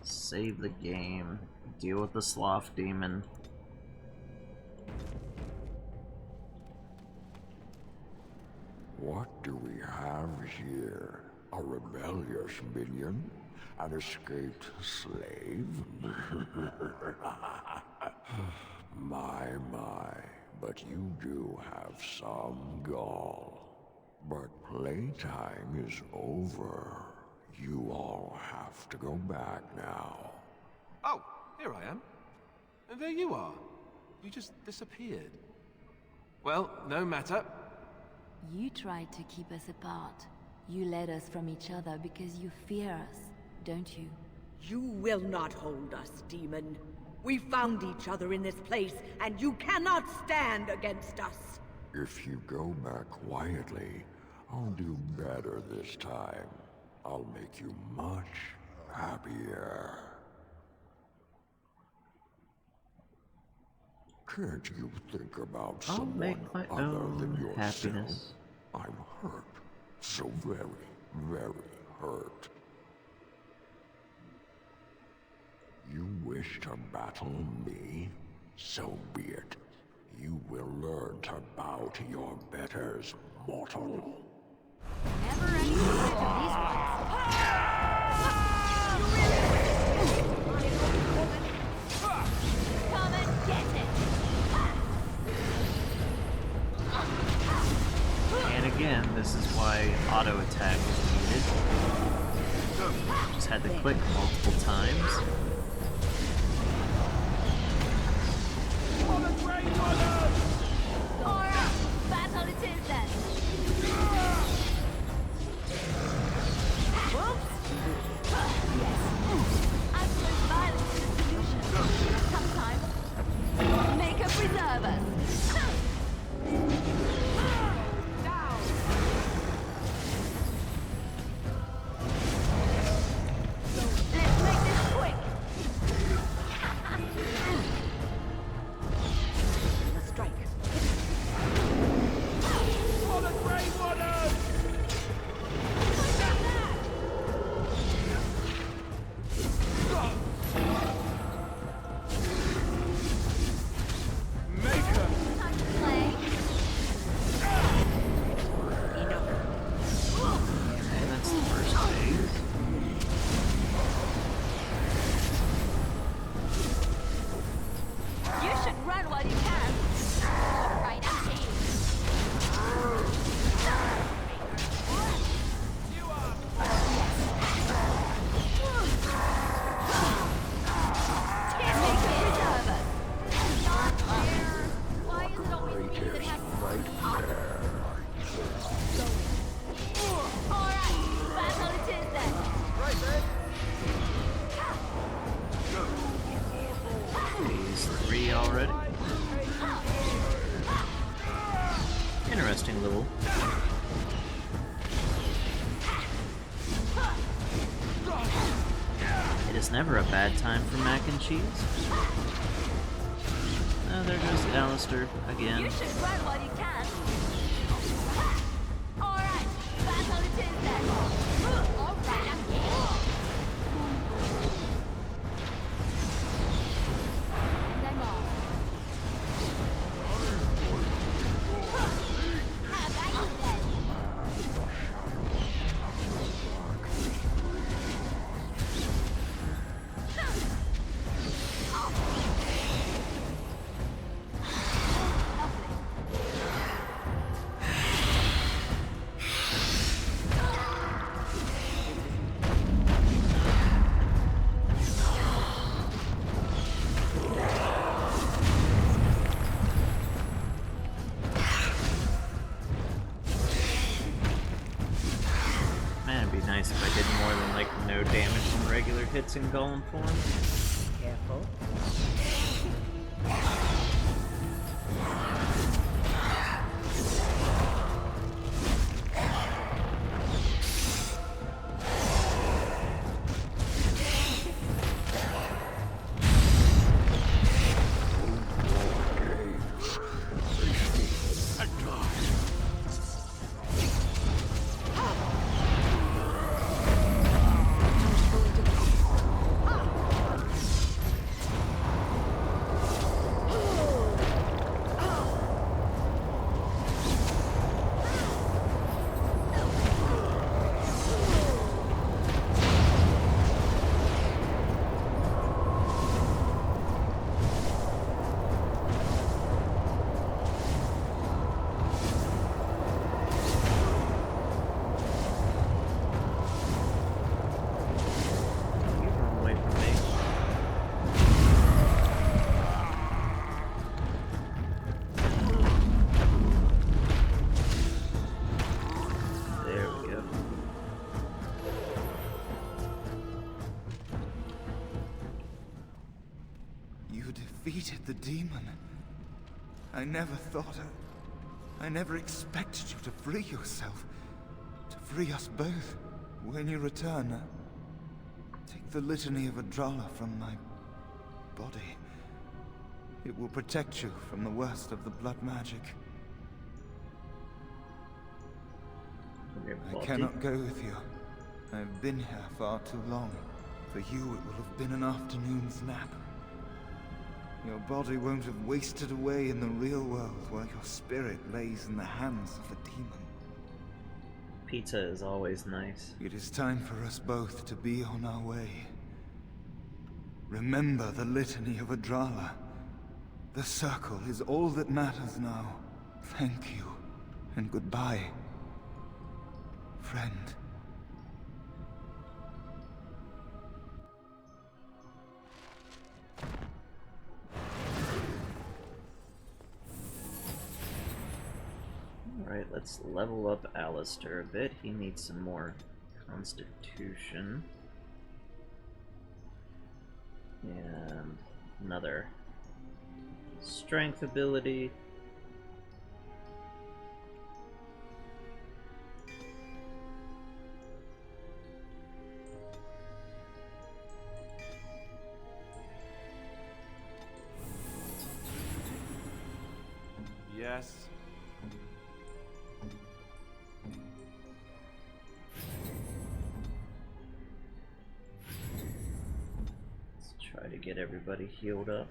Save the game. Deal with the sloth demon. What do we have here? A rebellious minion? An escaped slave? My, but you do have some gall. But playtime is over. You all have to go back now. Oh, here I am. And there you are. You just disappeared. Well, no matter. You tried to keep us apart. You led us from each other because you fear us, don't you? You will not hold us, demon. We found each other in this place, and you cannot stand against us. If you go back quietly, I'll do better this time. I'll make you much happier. Can't you think about I'll someone make my other than own yourself? happiness. I'm hurt. So very, very hurt. You wish to battle me? So be it. You will learn to bow to your betters, mortal. Never any of these ones. auto attack is needed. Just had to click multiple times. Alright, battle it is then. Whoops! Yes. Absolute violence is the solution. Sometimes. Make a preserve us. Down. Let's make this quick. The strike. Time to play. And that's the first phase. You should run while you can. Right, I'm aiming. Make a preserve us. Why is it always me that has to Alright, battle it is then. Phase 3 already. Interesting little. It is never a bad time for mac and cheese. Oh, there goes Alistair again. You should run while you can. Alright, battle it is then. Alright, I'm game. And I'm off. How about you then? Man, it'd be nice if I did more than like no damage from regular hits in golem form. Careful. You run away from me. There we go. You defeated the demon. I never thought I never expected you to free yourself. To free us both. When you return, take the litany of Adrala from my body. It will protect you from the worst of the blood magic. I cannot go with you. I've been here far too long. For you, it will have been an afternoon's nap. Your body won't have wasted away in the real world while your spirit lays in the hands of the demon. Pizza is always nice. It is time for us both to be on our way. Remember the litany of Adrala. The circle is all that matters now. Thank you, and goodbye. friend. Alright, let's level up Alistair a bit. He needs some more constitution. And another strength ability. Yes. Let's try to get everybody healed up.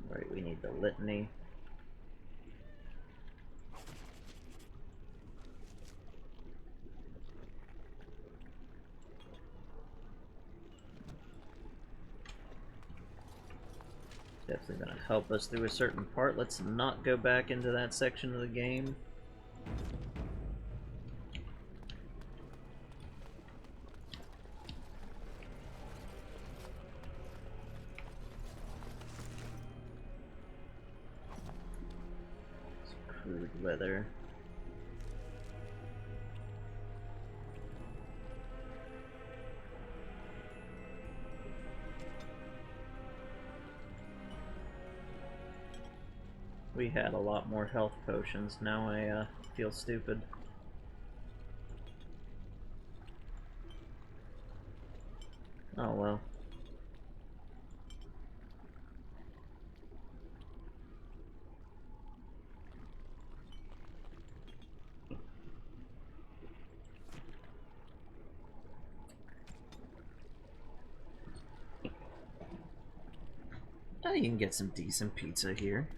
Right, we need the litany. Definitely gonna help us through a certain part. Let's not go back into that section of the game. It's crude weather. We had a lot more health potions. Now I feel stupid. Oh well. Oh, you can get some decent pizza here.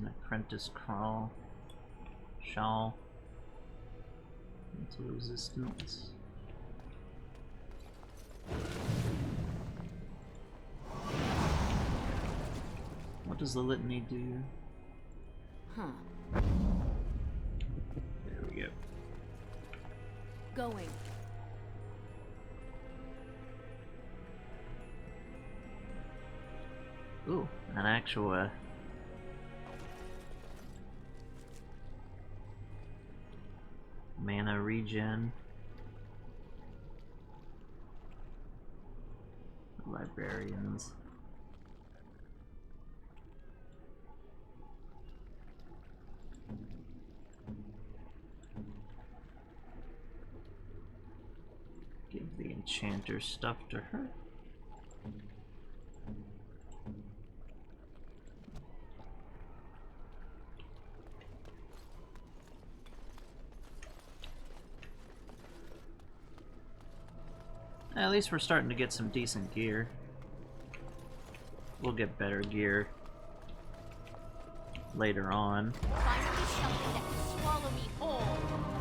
An apprentice crawl. Shawl. Mental resistance. What does the litany do? There we go. Going. Ooh, an actual mana regen. Librarians. Give the enchanter stuff to her. At least we're starting to get some decent gear. We'll get better gear later on. Finally something that can swallow me whole.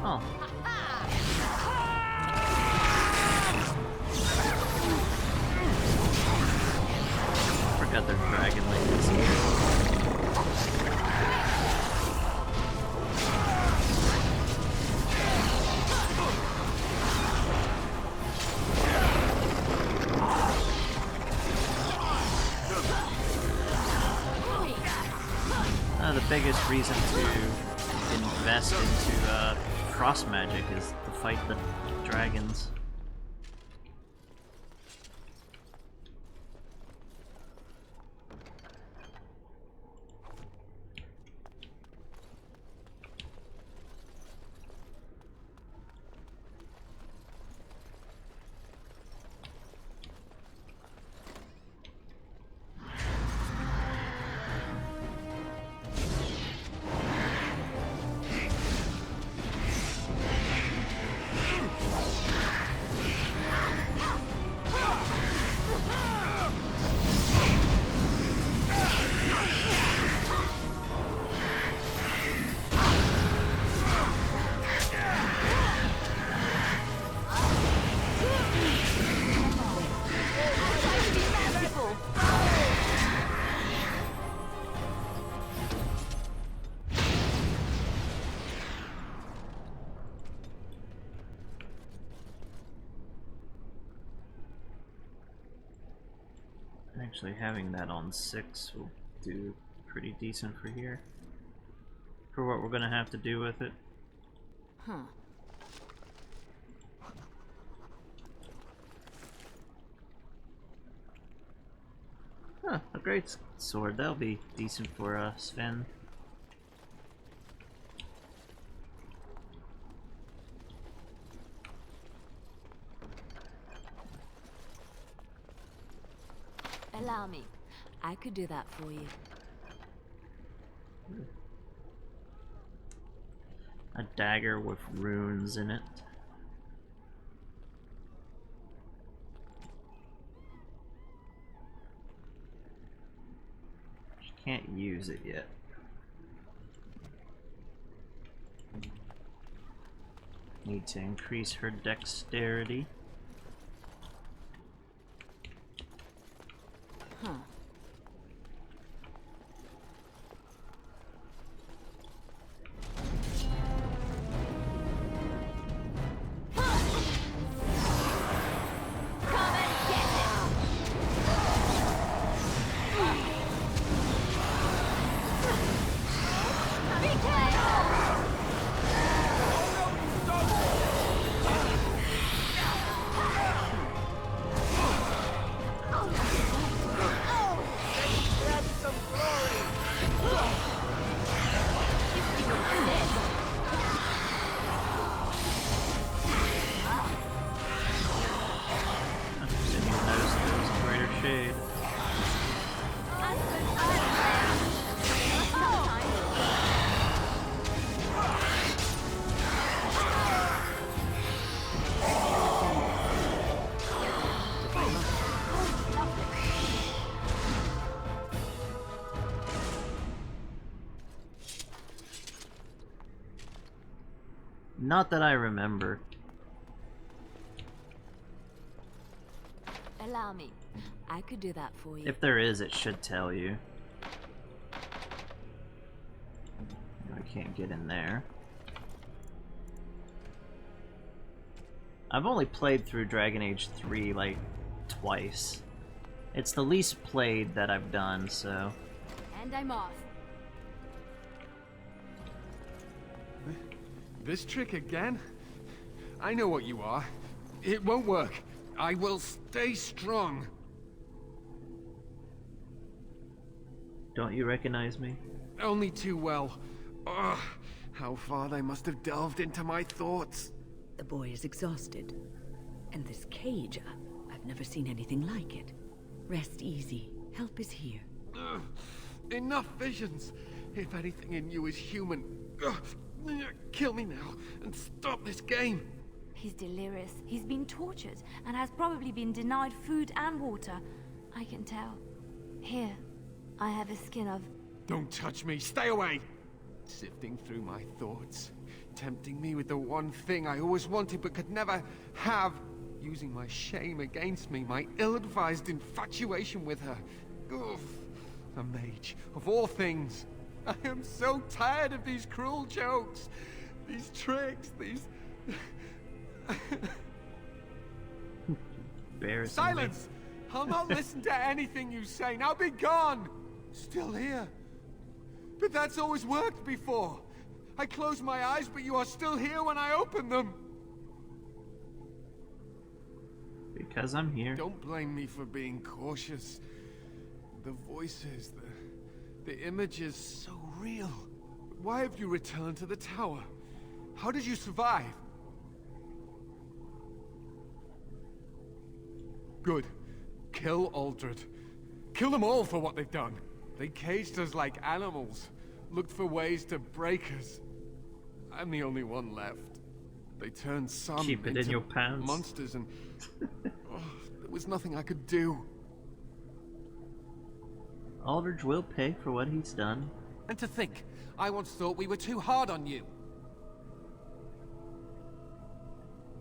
Oh. Forgot their dragon ladies here. The biggest reason to invest into cross magic is to fight the dragons. Actually, having that on 6 will do pretty decent for here. For what we're gonna have to do with it. Huh. Huh, a great sword. That'll be decent for Sven. Allow me. I could do that for you. A dagger with runes in it. She can't use it yet. Need to increase her dexterity. Huh. Not that I remember. Allow me. I could do that for you. If there is, it should tell you. I can't get in there. I've only played through Dragon Age 3 like twice. It's the least played that I've done, so. And I'm off. This trick again? I know what you are. It won't work. I will stay strong. Don't you recognize me? Only too well. Ugh, how far they must have delved into my thoughts. The boy is exhausted. And this cage, I've never seen anything like it. Rest easy. Help is here. Ugh, enough visions. If anything in you is human, kill me now and stop this game. He's delirious. He's been tortured and has probably been denied food and water. I can tell. Here, I have a skin of... Don't touch me. Stay away. Sifting through my thoughts. Tempting me with the one thing I always wanted but could never have. Using my shame against me. My ill-advised infatuation with her. Ugh. A mage, of all things. I am so tired of these cruel jokes. These tricks, these... Silence! I'll not listen to anything you say. Now be gone! Still here. But that's always worked before. I close my eyes, but you are still here when I open them. Because I'm here. Don't blame me for being cautious. The voices, the images, so real. Why have you returned to the tower? How did you survive? Good. Kill Aldred. Kill them all for what they've done. They caged us like animals. Looked for ways to break us. I'm the only one left. They turned some Keep it in your pants. Monsters and... there was nothing I could do. Aldridge will pay for what he's done. And to think, I once thought we were too hard on you.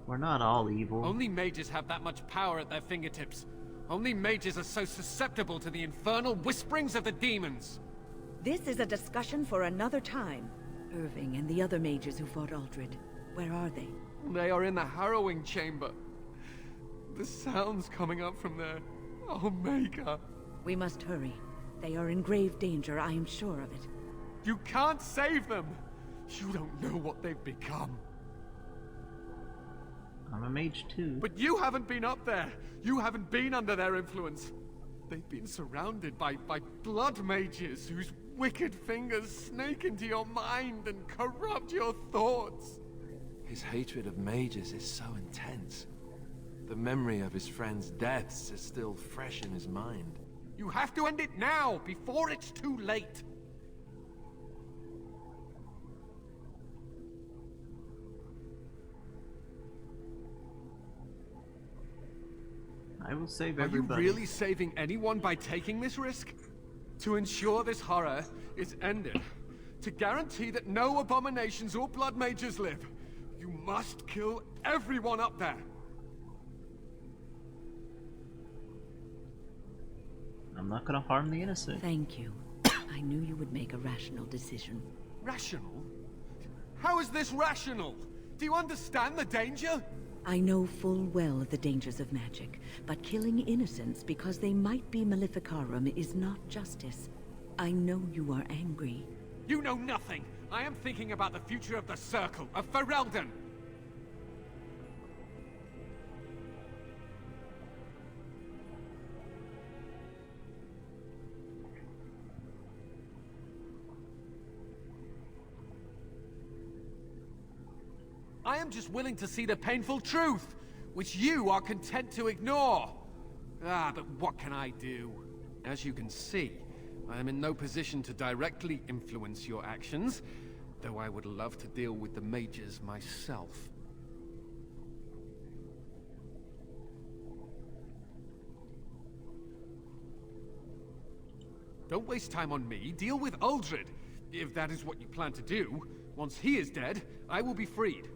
We're not all evil. Only mages have that much power at their fingertips. Only mages are so susceptible to the infernal whisperings of the demons. This is a discussion for another time. Irving and the other mages who fought Aldred, where are they? They are in the harrowing chamber. The sounds coming up from there. Omega. We must hurry. They are in grave danger, I am sure of it. You can't save them! You don't know what they've become. I'm a mage too. But you haven't been up there! You haven't been under their influence! They've been surrounded by blood mages whose wicked fingers snake into your mind and corrupt your thoughts. His hatred of mages is so intense. The memory of his friends' deaths is still fresh in his mind. You have to end it now, before it's too late! I will save Are everybody. you really saving anyone by taking this risk? To ensure this horror is ended. To guarantee that no abominations or blood mages live. You must kill everyone up there. I'm not gonna harm the innocent. Thank you. I knew you would make a rational decision. Rational? How is this rational? Do you understand the danger? I know full well the dangers of magic, but killing innocents because they might be Maleficarum is not justice. I know you are angry. You know nothing! I am thinking about the future of the Circle, of Ferelden! I am just willing to see the painful truth, which you are content to ignore. Ah, but what can I do? As you can see, I am in no position to directly influence your actions, though I would love to deal with the mages myself. Don't waste time on me, deal with Uldred, if that is what you plan to do. Once he is dead, I will be freed.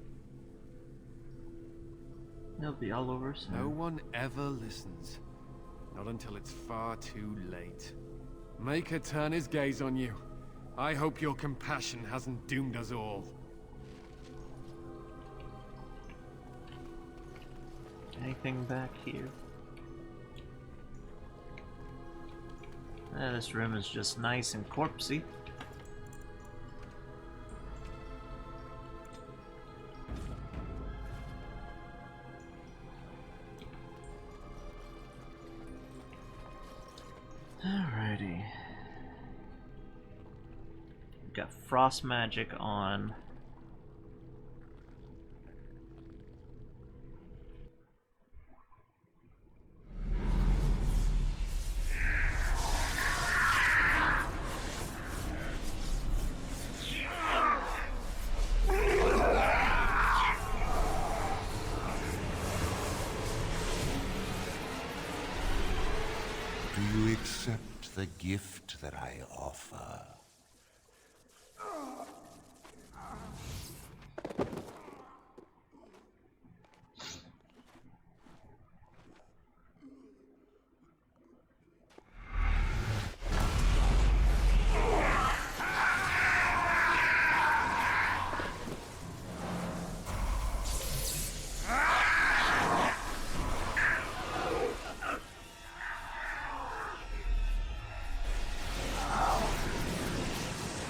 They'll be all over soon. No one ever listens. Not until it's far too late. Maker turn his gaze on you. I hope your compassion hasn't doomed us all. Anything back here? This room is just nice and corpsey. Alrighty. We've got frost magic on. Do you accept the gift that I offer?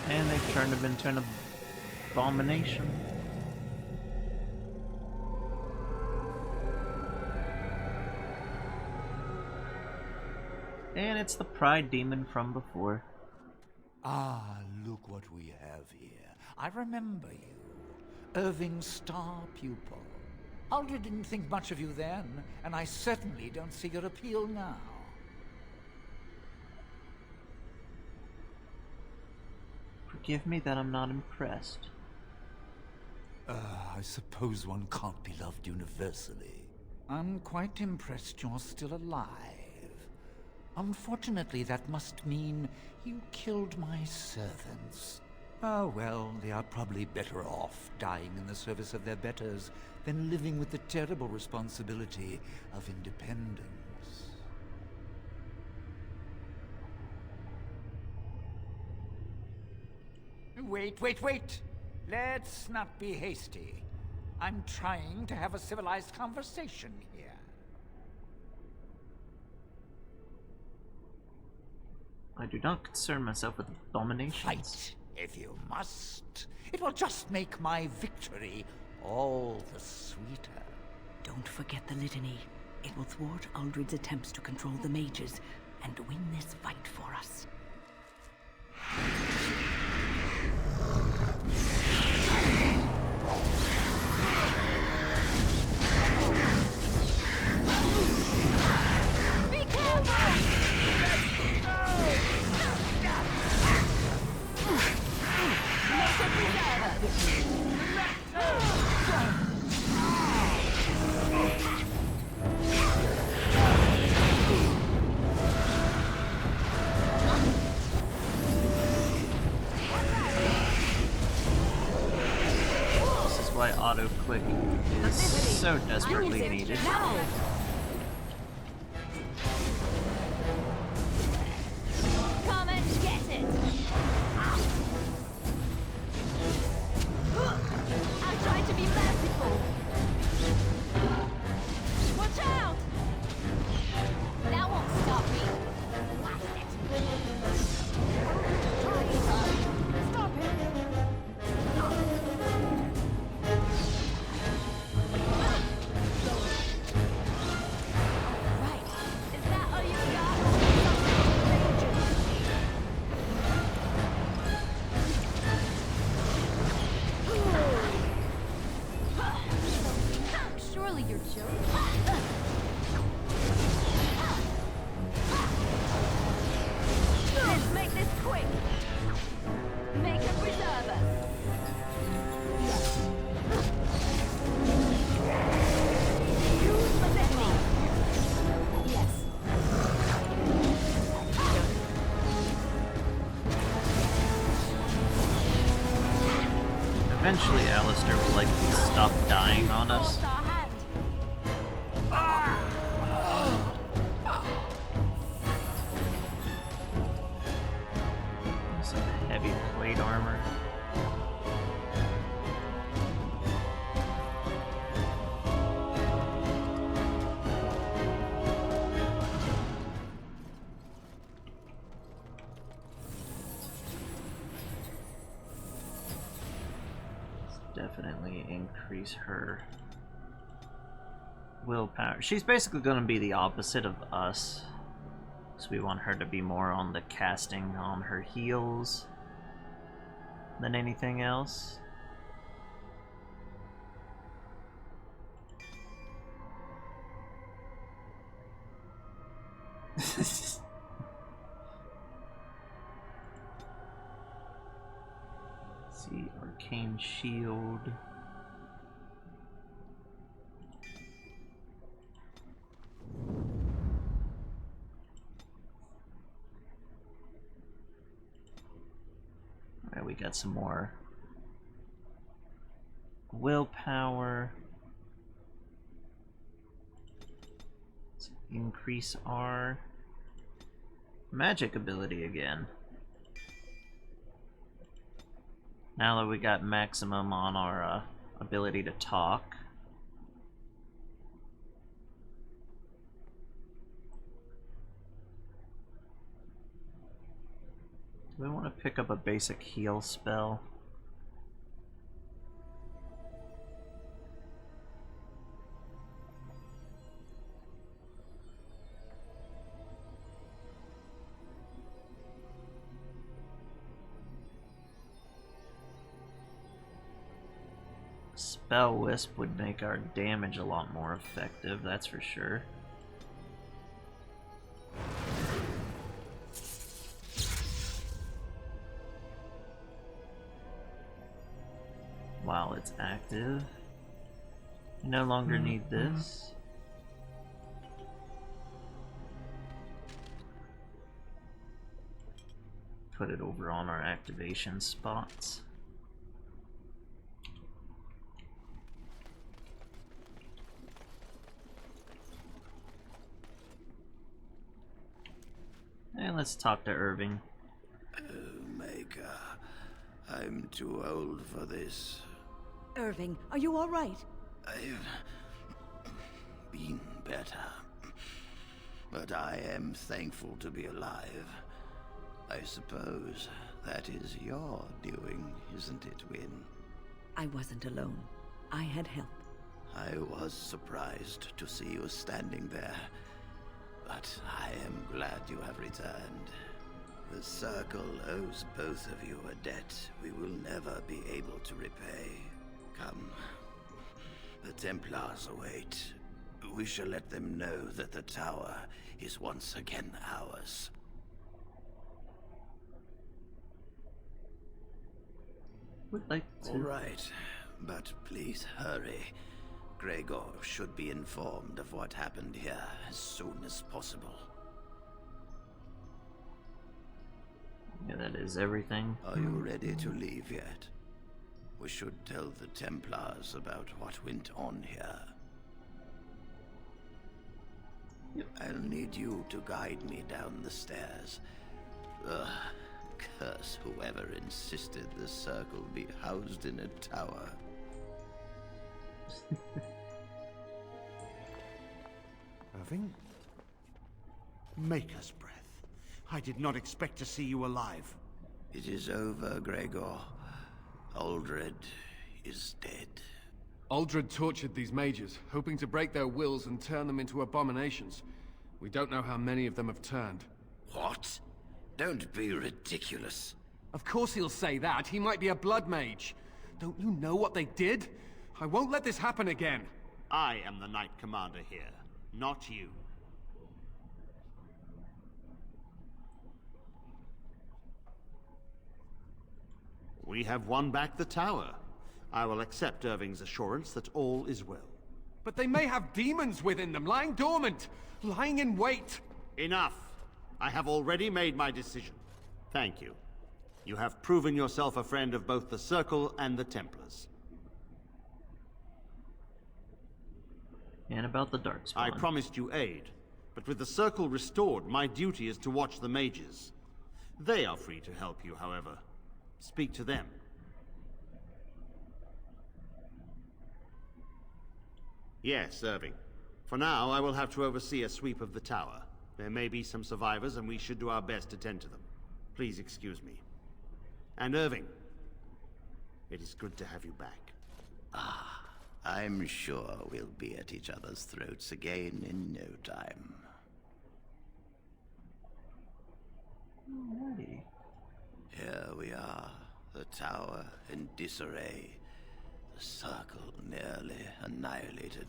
And they've turned him into an abomination. And it's the pride demon from before. Ah, look what we have here. I remember you. Irving's star pupil. Aldred didn't think much of you then, and I certainly don't see your appeal now. Forgive me that I'm not impressed. I suppose one can't be loved universally. I'm quite impressed you're still alive. Unfortunately, that must mean you killed my servants. Oh well, they are probably better off dying in the service of their betters than living with the terrible responsibility of independence. Wait! Let's not be hasty. I'm trying to have a civilized conversation here. I do not concern myself with abominations. Fight, if you must. It will just make my victory all the sweeter. Don't forget the litany. It will thwart Aldred's attempts to control the mages and win this fight for us. Be careful! This is why auto-click is so desperately needed. Come and get it! I tried to be merciful. Watch out! That won't stop me. Blast it! Stop it! Right. Is that all you got? Surely you're joking. Let's make this quick. Make a preserve us. Yes. Use the technique. Yes. Eventually, Alistair will like stop dying on us. Force our hand. Some heavy plate armor. Definitely increase her willpower. She's basically going to be the opposite of us. So we want her to be more on the casting on her heals than anything else. See, arcane shield. Alright, we got some more willpower. Let's increase our magic ability again. Now that we got maximum on our ability to talk. Do we want to pick up a basic heal spell? Spell Wisp would make our damage a lot more effective, that's for sure. While it's active, you no longer need this. Put it over on our activation spots. And let's talk to Irving. Maker, I'm too old for this. Irving, are you all right? I've been better, but I am thankful to be alive. I suppose that is your doing, isn't it, Win? I wasn't alone. I had help. I was surprised to see you standing there, but I am glad you have returned. The Circle owes both of you a debt we will never be able to repay. Come. The Templars await. We shall let them know that the tower is once again ours. Would like to. All right, but please hurry. Gregor should be informed of what happened here as soon as possible. Yeah, that is everything. Are you ready to leave yet? We should tell the Templars about what went on here. Yep. I'll need you to guide me down the stairs. Ugh, curse whoever insisted the Circle be housed in a tower. Irving? Maker's breath. I did not expect to see you alive. It is over, Gregor. Aldred is dead. Aldred tortured these mages, hoping to break their wills and turn them into abominations. We don't know how many of them have turned. What? Don't be ridiculous. Of course he'll say that. He might be a blood mage. Don't you know what they did? I won't let this happen again. I am the Knight Commander here, not you. We have won back the tower. I will accept Irving's assurance that all is well. But they may have demons within them, lying dormant, lying in wait. Enough. I have already made my decision. Thank you. You have proven yourself a friend of both the Circle and the Templars. And about the Darkspawn. I promised you aid, but with the Circle restored, my duty is to watch the mages. They are free to help you, however. Speak to them. Yes, Irving. For now, I will have to oversee a sweep of the tower. There may be some survivors, and we should do our best to tend to them. Please excuse me. And Irving, it is good to have you back. Ah, I'm sure we'll be at each other's throats again in no time. Alrighty. Here we are, the tower in disarray, the Circle nearly annihilated.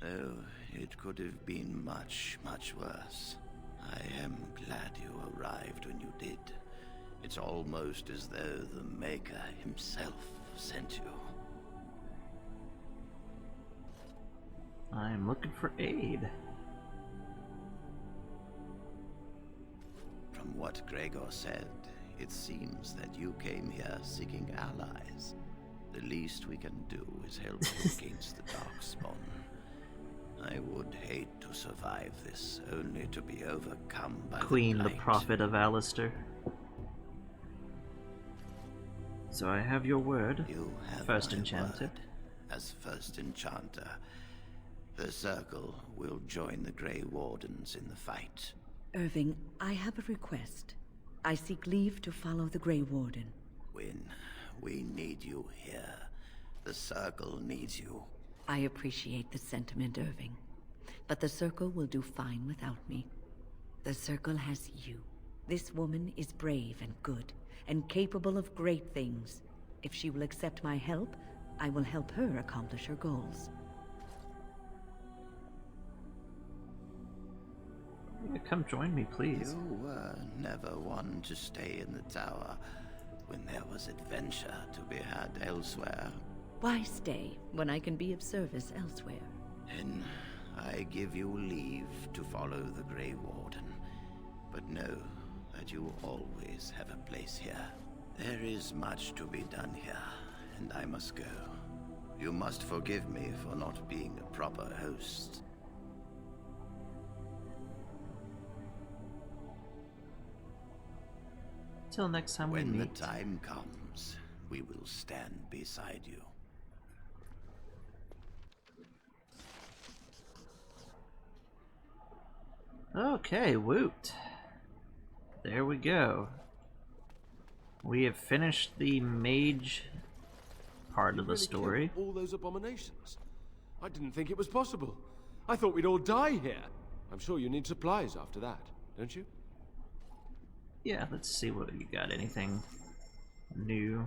Oh, it could have been much, much worse. I am glad you arrived when you did. It's almost as though the Maker himself sent you. I'm looking for aid. From what Gregor said, it seems that you came here seeking allies. The least we can do is help you against the Darkspawn. I would hate to survive this, only to be overcome by Queen, the blight. prophet of Alistair. So I have your word. You have First my Enchanted. word. As First Enchanter, the Circle will join the Grey Wardens in the fight. Irving, I have a request. I seek leave to follow the Grey Warden. Win, we need you here. The Circle needs you. I appreciate the sentiment, Irving. But the Circle will do fine without me. The Circle has you. This woman is brave and good, and capable of great things. If she will accept my help, I will help her accomplish her goals. Yeah, come join me, please. You were never one to stay in the tower when there was adventure to be had elsewhere. Why stay when I can be of service elsewhere? Then I give you leave to follow the Grey Warden. But know that you always have a place here. There is much to be done here, and I must go. You must forgive me for not being a proper host. Till next time we meet. When the time comes, we will stand beside you. Okay, woot. there we go. We have finished the mage part of the story. All those abominations. I didn't think it was possible. I thought we'd all die here. I'm sure you need supplies after that, don't you? Yeah, let's see what you got. Anything new?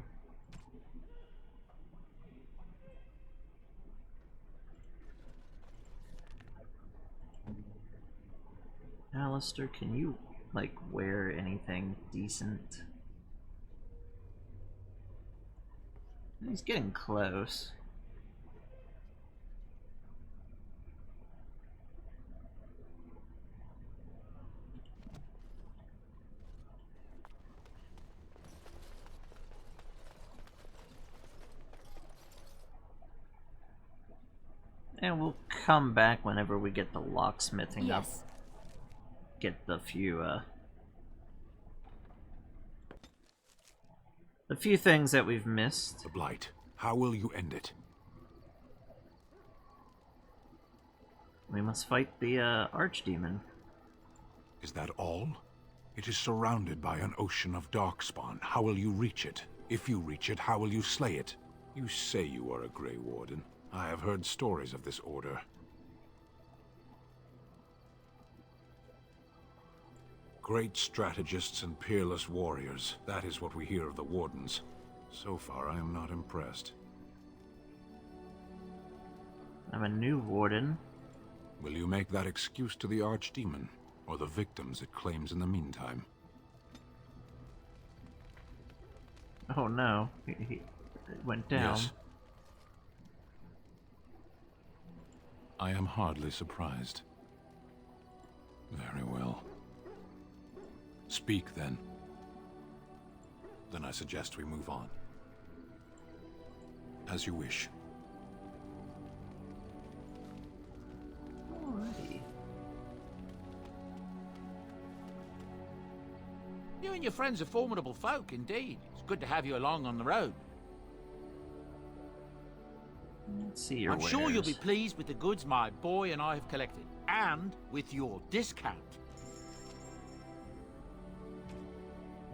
Alistair, can you, like, wear anything decent? He's getting close. And we'll come back whenever we get the locksmithing up. Get the few things that we've missed. The Blight. How will you end it? We must fight the archdemon. Is that all? It is surrounded by an ocean of darkspawn. How will you reach it? If you reach it, how will you slay it? You say you are a Grey Warden. I have heard stories of this order. Great strategists and peerless warriors. That is what we hear of the Wardens. So far, I am not impressed. I'm a new Warden. Will you make that excuse to the Archdemon, or the victims it claims in the meantime? Oh no, it went down. Yes. I am hardly surprised. Very well. Speak, then. Then I suggest we move on. As you wish. Alrighty. You and your friends are formidable folk, indeed. It's good to have you along on the road. Let's see your I'm wares. sure you'll be pleased with the goods my boy and I have collected, and with your discount.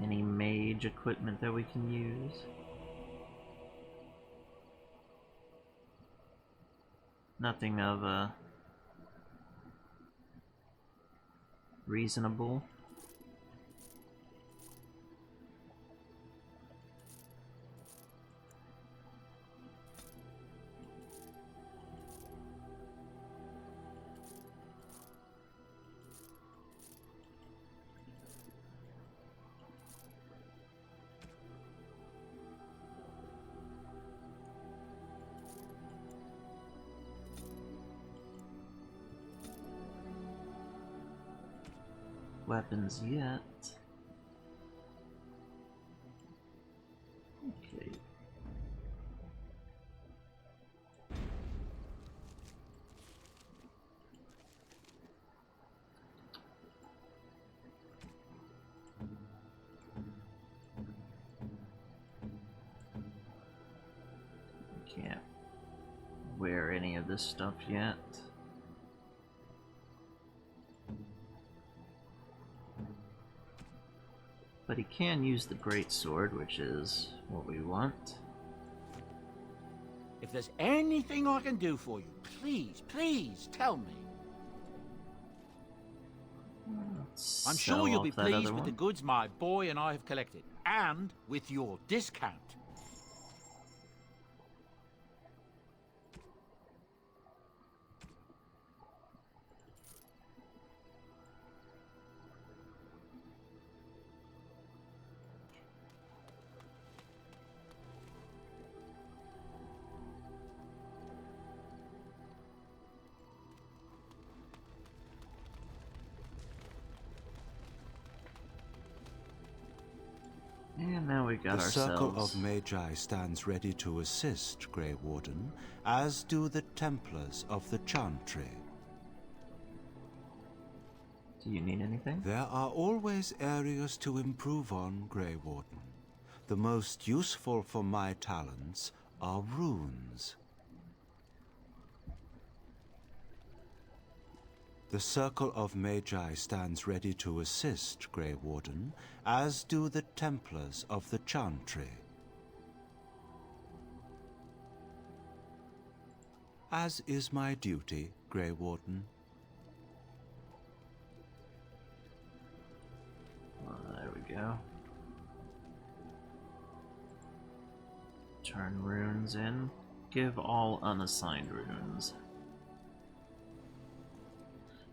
Any mage equipment that we can use? Nothing of reasonable. Weapons yet. Okay. Can't wear any of this stuff yet. But he can use the great sword, which is what we want. If there's anything I can do for you, please, please tell me. I'm sure you'll be pleased with the goods my boy and I have collected, and with your discount. And now we got the ourselves... Circle of Magi stands ready to assist, Grey Warden, as do the Templars of the Chantry. Do you need anything? There are always areas to improve on, Grey Warden. The most useful for my talents are runes. The Circle of Magi stands ready to assist, Grey Warden, as do the Templars of the Chantry. As is my duty, Grey Warden. There we go. Turn runes in. Give all unassigned runes.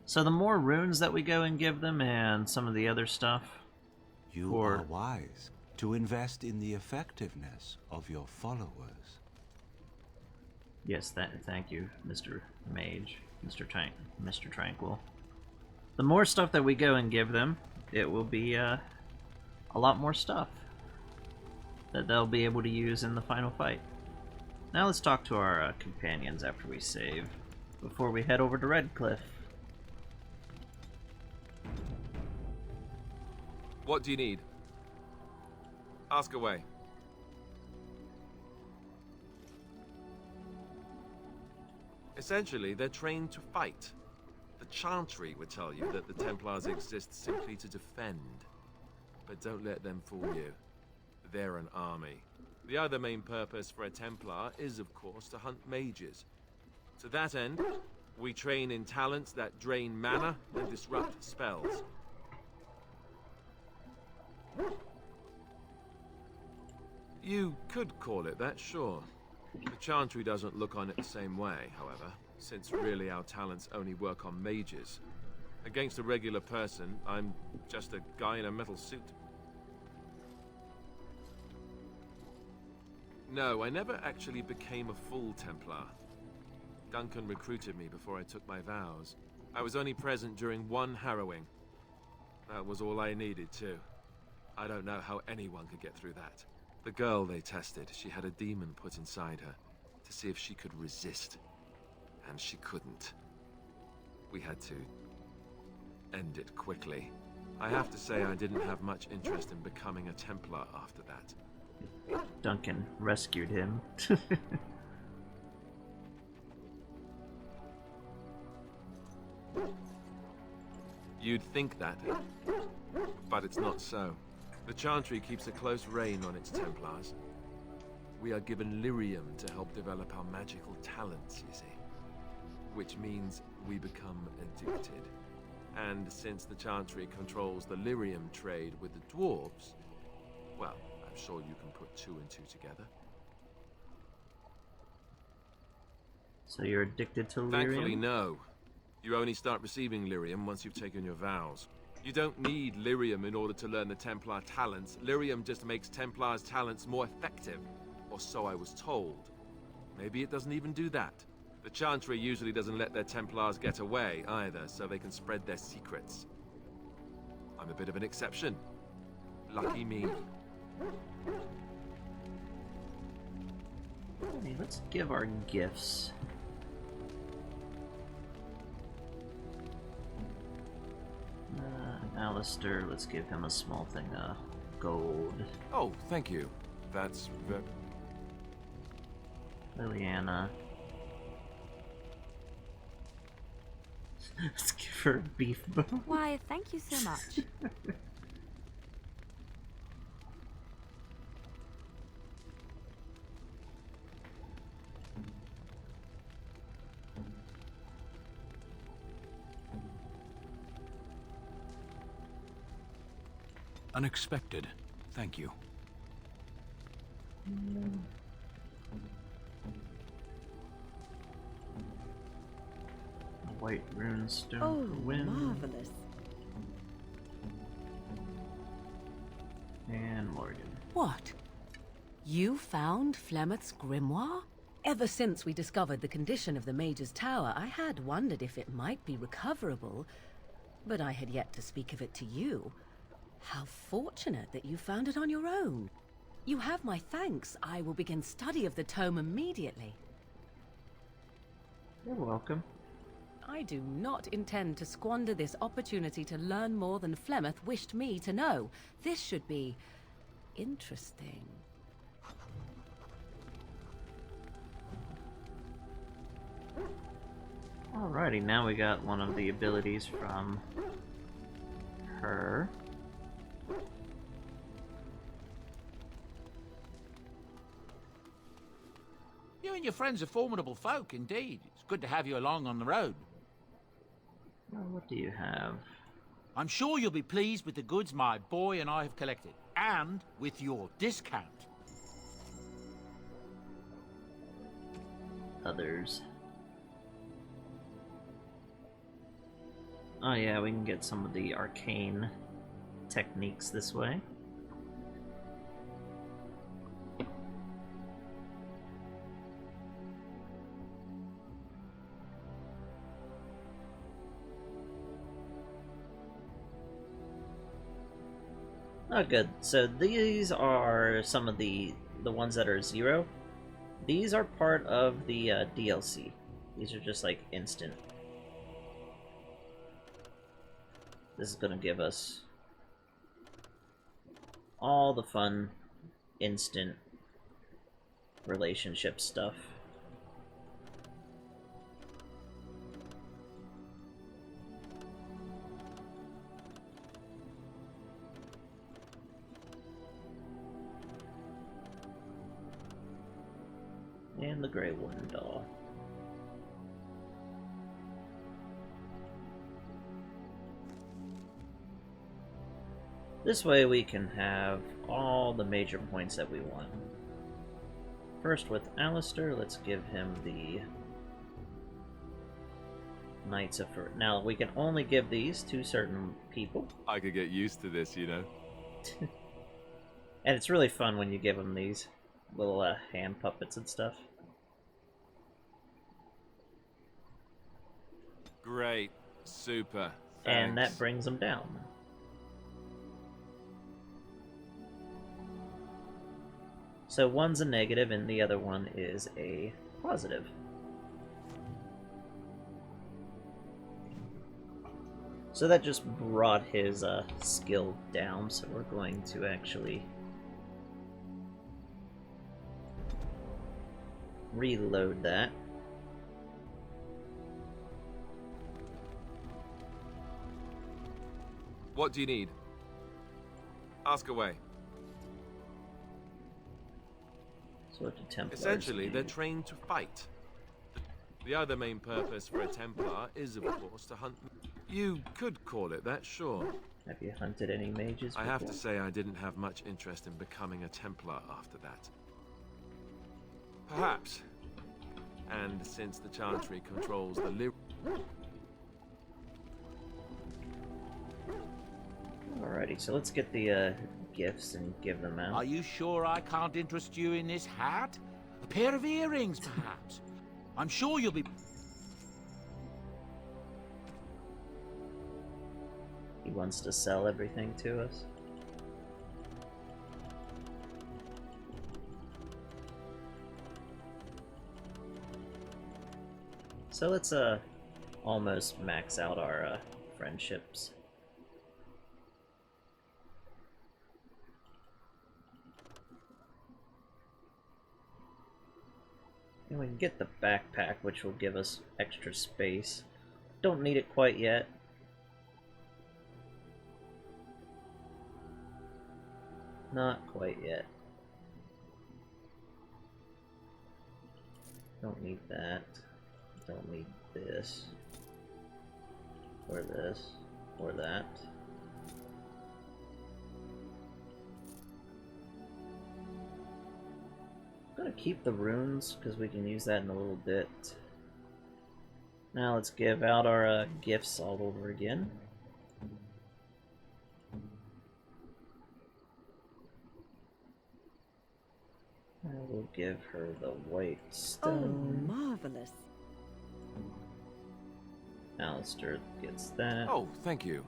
So the more runes that we go and give them and some of the other stuff... You are wise to invest in the effectiveness of your followers. Yes, thank you, Mr. Mage, Mr. Tranquil. The more stuff that we go and give them, it will be a lot more stuff that they'll be able to use in the final fight. Now let's talk to our companions after we save, before we head over to Redcliffe. What do you need? Ask away. Essentially, they're trained to fight. The Chantry would tell you that the Templars exist simply to defend. But don't let them fool you. They're an army. The other main purpose for a Templar is, of course, to hunt mages. To that end, we train in talents that drain mana and disrupt spells. You could call it that, sure. The Chantry doesn't look on it the same way, however, since really our talents only work on mages. Against a regular person, I'm just a guy in a metal suit. No, I never actually became a full Templar. Duncan recruited me before I took my vows. I was only present during one harrowing. That was all I needed, too. I don't know how anyone could get through that. The girl they tested, she had a demon put inside her to see if she could resist. And she couldn't. We had to end it quickly. I have to say I didn't have much interest in becoming a Templar after that. Duncan rescued him. You'd think that, but it's not so. The Chantry keeps a close rein on its Templars. We are given lyrium to help develop our magical talents, you see. Which means we become addicted. And since the Chantry controls the lyrium trade with the dwarves, well, I'm sure you can put 2 and 2 together. So you're addicted to lyrium? Thankfully, no. You only start receiving lyrium once you've taken your vows. You don't need lyrium in order to learn the Templar talents. Lyrium just makes Templars' talents more effective. Or so I was told. Maybe it doesn't even do that. The Chantry usually doesn't let their Templars get away either, so they can spread their secrets. I'm a bit of an exception. Lucky me. Okay, let's give our gifts. Alistair, let's give him a small thing of gold. Oh, thank you. That's Liliana. Let's give her a beef bone. Why, thank you so much. Unexpected. Thank you. White runestone Oh, for win. marvelous. And Morgan. What? You found Flemeth's grimoire? Ever since we discovered the condition of the Mage's Tower, I had wondered if it might be recoverable, but I had yet to speak of it to you. How fortunate that you found it on your own. You have my thanks. I will begin study of the tome immediately. You're welcome. I do not intend to squander this opportunity to learn more than Flemeth wished me to know. This should be interesting. All Alrighty, now we got one of the abilities from her. You and your friends are formidable folk, indeed. It's good to have you along on the road. Well, what do you have? I'm sure you'll be pleased with the goods my boy and I have collected, and with your discount. Others. Oh yeah, we can get some of the arcane techniques this way. Oh, good. So these are some of the ones that are 0. These are part of the DLC. These are just like instant. This is gonna give us all the fun, instant relationship stuff. And the Grey Warden doll. This way we can have all the major points that we want. First with Alistair, let's give him the Knights of Fur. Now we can only give these to certain people. I could get used to this, you know. And it's really fun when you give them these little hand puppets and stuff. Great. Super. Thanks. And that brings them down. So one's a negative and the other one is a positive. So that just brought his skill down, so we're going to actually reload that. What do you need? Ask away. So what do Templars Essentially, do? they're trained to fight. The other main purpose for a Templar is, of course, to hunt. You could call it that, sure. Have you hunted any mages before? I have to say I didn't have much interest in becoming a Templar after that. Perhaps. And since the Chantry controls the Alrighty, so let's get the gifts and give them out. Are you sure I can't interest you in this hat? A pair of earrings, perhaps? I'm sure you'll be... He wants to sell everything to us. So let's almost max out our friendships. And we can get the backpack, which will give us extra space. Don't need it quite yet. Not quite yet. Don't need that. Don't need this. Or this. Or that. I'm gonna keep the runes, because we can use that in a little bit. Now let's give out our gifts all over again. I will give her the white stone. Oh, marvelous. Alistair gets that. Oh, thank you.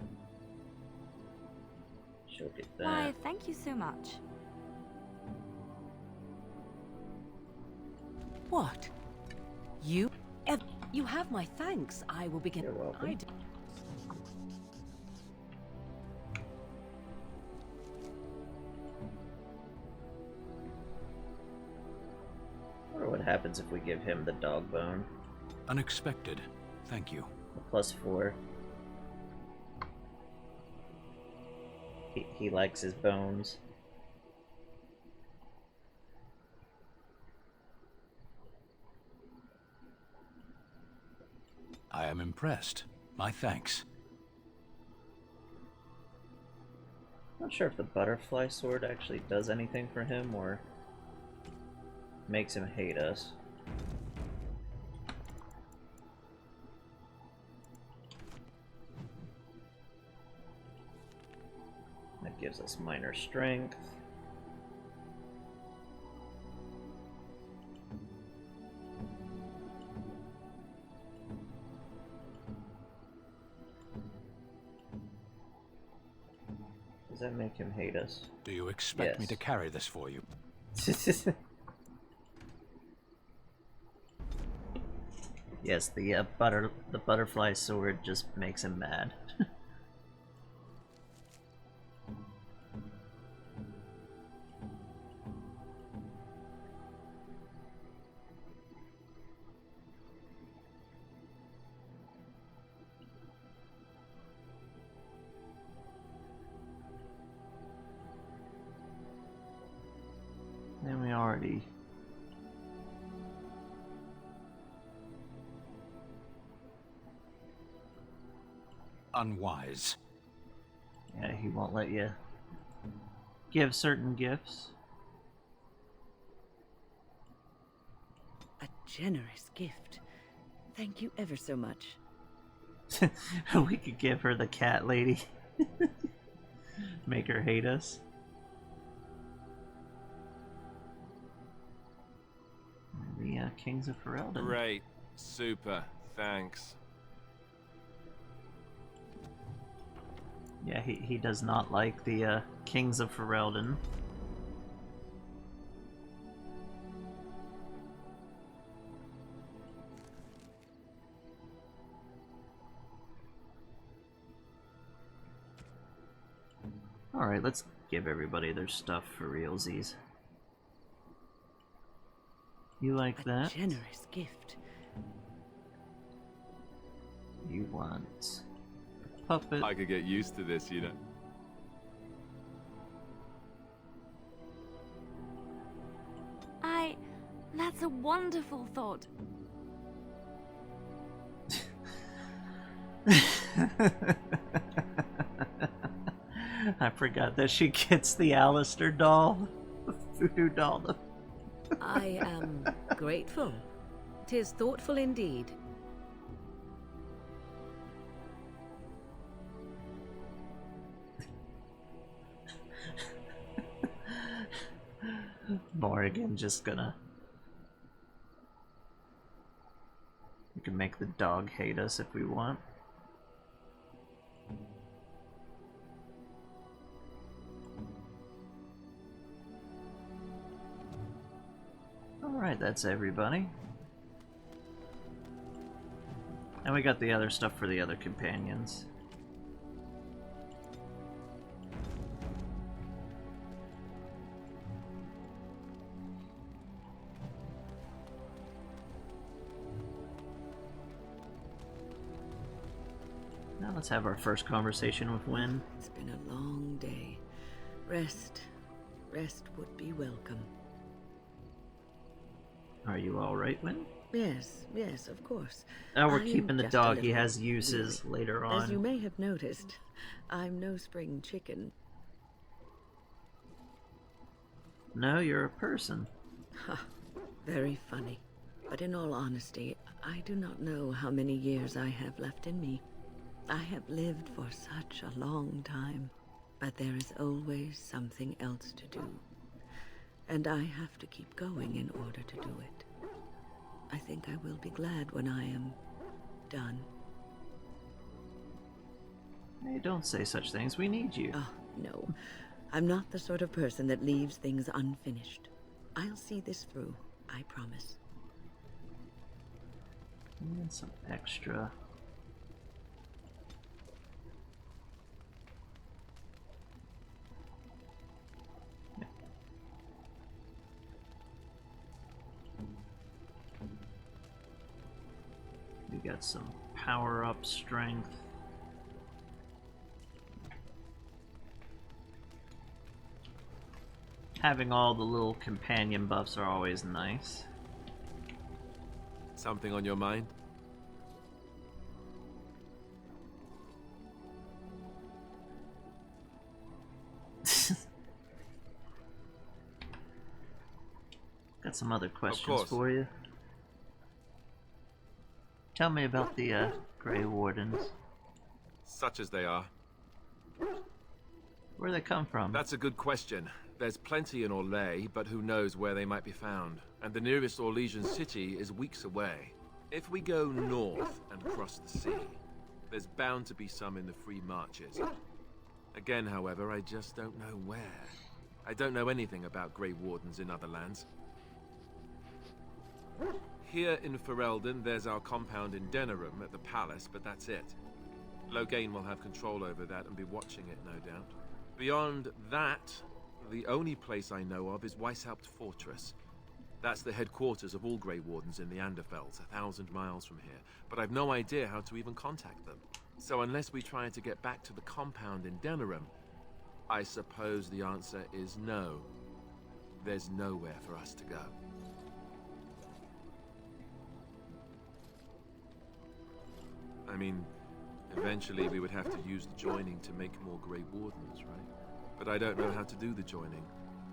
She'll get that. Why, thank you so much. What? You? You have my thanks. I will begin. You're welcome. I wonder what happens if we give him the dog bone. Unexpected. Thank you. +4. He likes his bones. I am impressed. My thanks. Not sure if the butterfly sword actually does anything for him or makes him hate us. That gives us minor strength. Does that make him hate us? Do you expect me to carry this for you? Yes, the butterfly sword just makes him mad. And we already... Unwise. Yeah, he won't let you give certain gifts. A generous gift. Thank you ever so much. We could give her the cat lady. Make her hate us. The Kings of Ferelden. Great. Super. Thanks. Yeah, he does not like the Kings of Ferelden. Alright, let's give everybody their stuff for realsies. You like that? A generous gift. You want a puppet. I could get used to this, you know. That's a wonderful thought. I forgot that she gets the Alistair doll. Voodoo doll. I am grateful. 'Tis thoughtful indeed. Morrigan just gonna... We can make the dog hate us if we want. Alright, that's everybody. And we got the other stuff for the other companions. Now let's have our first conversation with Wynne. It's been a long day. Rest would be welcome. Are you alright, Wynne? Yes, of course. Oh, we're I keeping am the just a dog. He little has uses weary. later on. As you may have noticed, I'm no spring chicken. No, you're a person. Ha, very funny. But in all honesty, I do not know how many years I have left in me. I have lived for such a long time, but there is always something else to do. And I have to keep going in order to do it. I think I will be glad when I am done. Hey, don't say such things. We need you. Oh, no. I'm not the sort of person that leaves things unfinished. I'll see this through, I promise. And some extra. got some power-up strength. Having all the little companion buffs are always nice. Something on your mind? Got some other questions for you. Tell me about the Grey Wardens. Such as they are. Where they come from? That's a good question. There's plenty in Orlais, but who knows where they might be found. And the nearest Orlesian city is weeks away. If we go north and cross the sea, there's bound to be some in the Free Marches. Again, however, I just don't know where. I don't know anything about Grey Wardens in other lands. Here in Ferelden, there's our compound in Denerim at the palace, but that's it. Loghain will have control over that and be watching it, no doubt. Beyond that, the only place I know of is Weishaupt Fortress. That's the headquarters of all Grey Wardens in the Anderfells, 1,000 miles from here. But I've no idea how to even contact them. So unless we try to get back to the compound in Denerim, I suppose the answer is no. There's nowhere for us to go. I mean, eventually we would have to use the joining to make more Grey Wardens, right? But I don't know how to do the joining,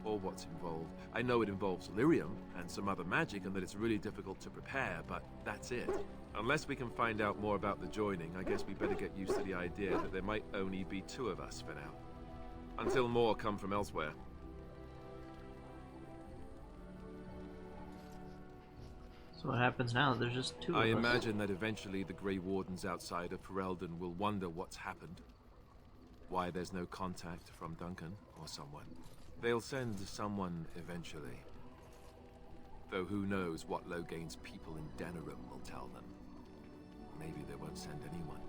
or what's involved. I know it involves lyrium and some other magic, and that it's really difficult to prepare, but that's it. Unless we can find out more about the joining, I guess we better get used to the idea that there might only be 2 of us for now. Until more come from elsewhere. So what happens now? There's just 2 of us. I imagine that eventually the Grey Wardens outside of Ferelden will wonder what's happened. Why there's no contact from Duncan or someone. They'll send someone eventually. Though who knows what Loghain's people in Denerim will tell them. Maybe they won't send anyone.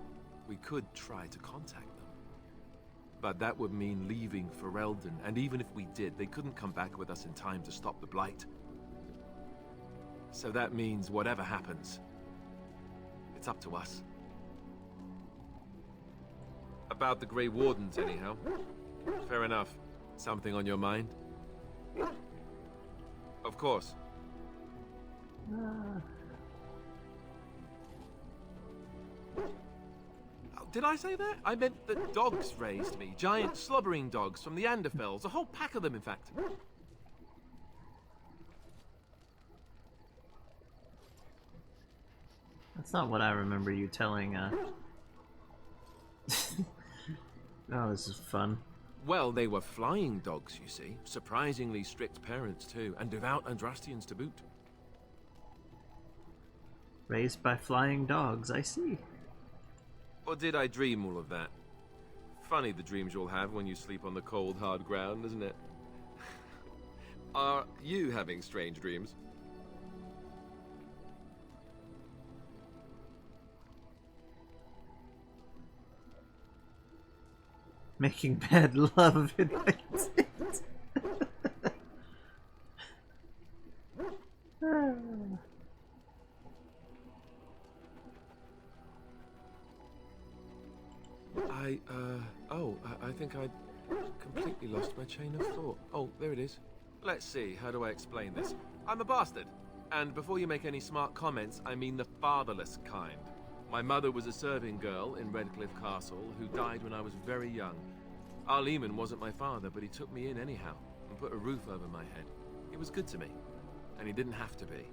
We could try to contact them. But that would mean leaving Ferelden, and even if we did, they couldn't come back with us in time to stop the Blight. So that means whatever happens, it's up to us. About the Grey Wardens, anyhow. Fair enough. Something on your mind? Of course. Did I say that? I meant that dogs raised me. Giant slobbering dogs from the Anderfells. A whole pack of them, in fact. That's not what I remember you telling, Oh, this is fun. Well, they were flying dogs, you see. Surprisingly strict parents, too. And devout Andrastians to boot. Raised by flying dogs, I see. Or did I dream all of that? Funny the dreams you'll have when you sleep on the cold, hard ground, isn't it? Are you having strange dreams? Making bad love in my tent. I think I completely lost my chain of thought. Oh, there it is. Let's see, how do I explain this? I'm a bastard. And before you make any smart comments, I mean the fatherless kind. My mother was a serving girl in Redcliffe Castle who died when I was very young. Arleman wasn't my father, but he took me in anyhow and put a roof over my head. He was good to me, and he didn't have to be.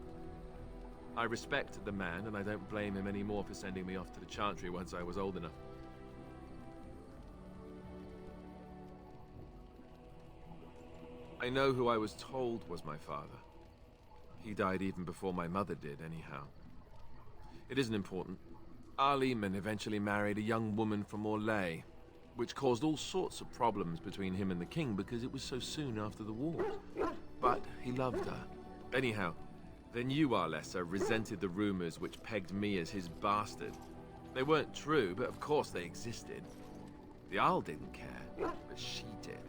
I respect the man, and I don't blame him anymore for sending me off to the Chantry once I was old enough. I know who I was told was my father. He died even before my mother did, anyhow. It isn't important. Arleman eventually married a young woman from Orlais, which caused all sorts of problems between him and the king because it was so soon after the war. But he loved her. Anyhow, the new Arlessa resented the rumors which pegged me as his bastard. They weren't true, but of course they existed. The Arl didn't care, but she did.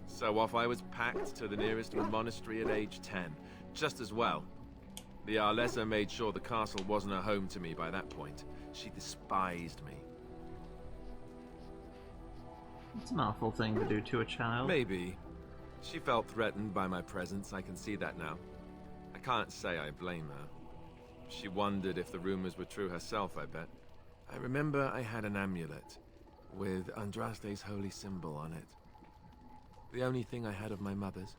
So off I was packed to the nearest monastery at age 10. Just as well. The Arlessa made sure the castle wasn't a home to me by that point. She despised me. It's an awful thing to do to a child. Maybe. She felt threatened by my presence, I can see that now. I can't say I blame her. She wondered if the rumors were true herself, I bet. I remember I had an amulet with Andraste's holy symbol on it. The only thing I had of my mother's.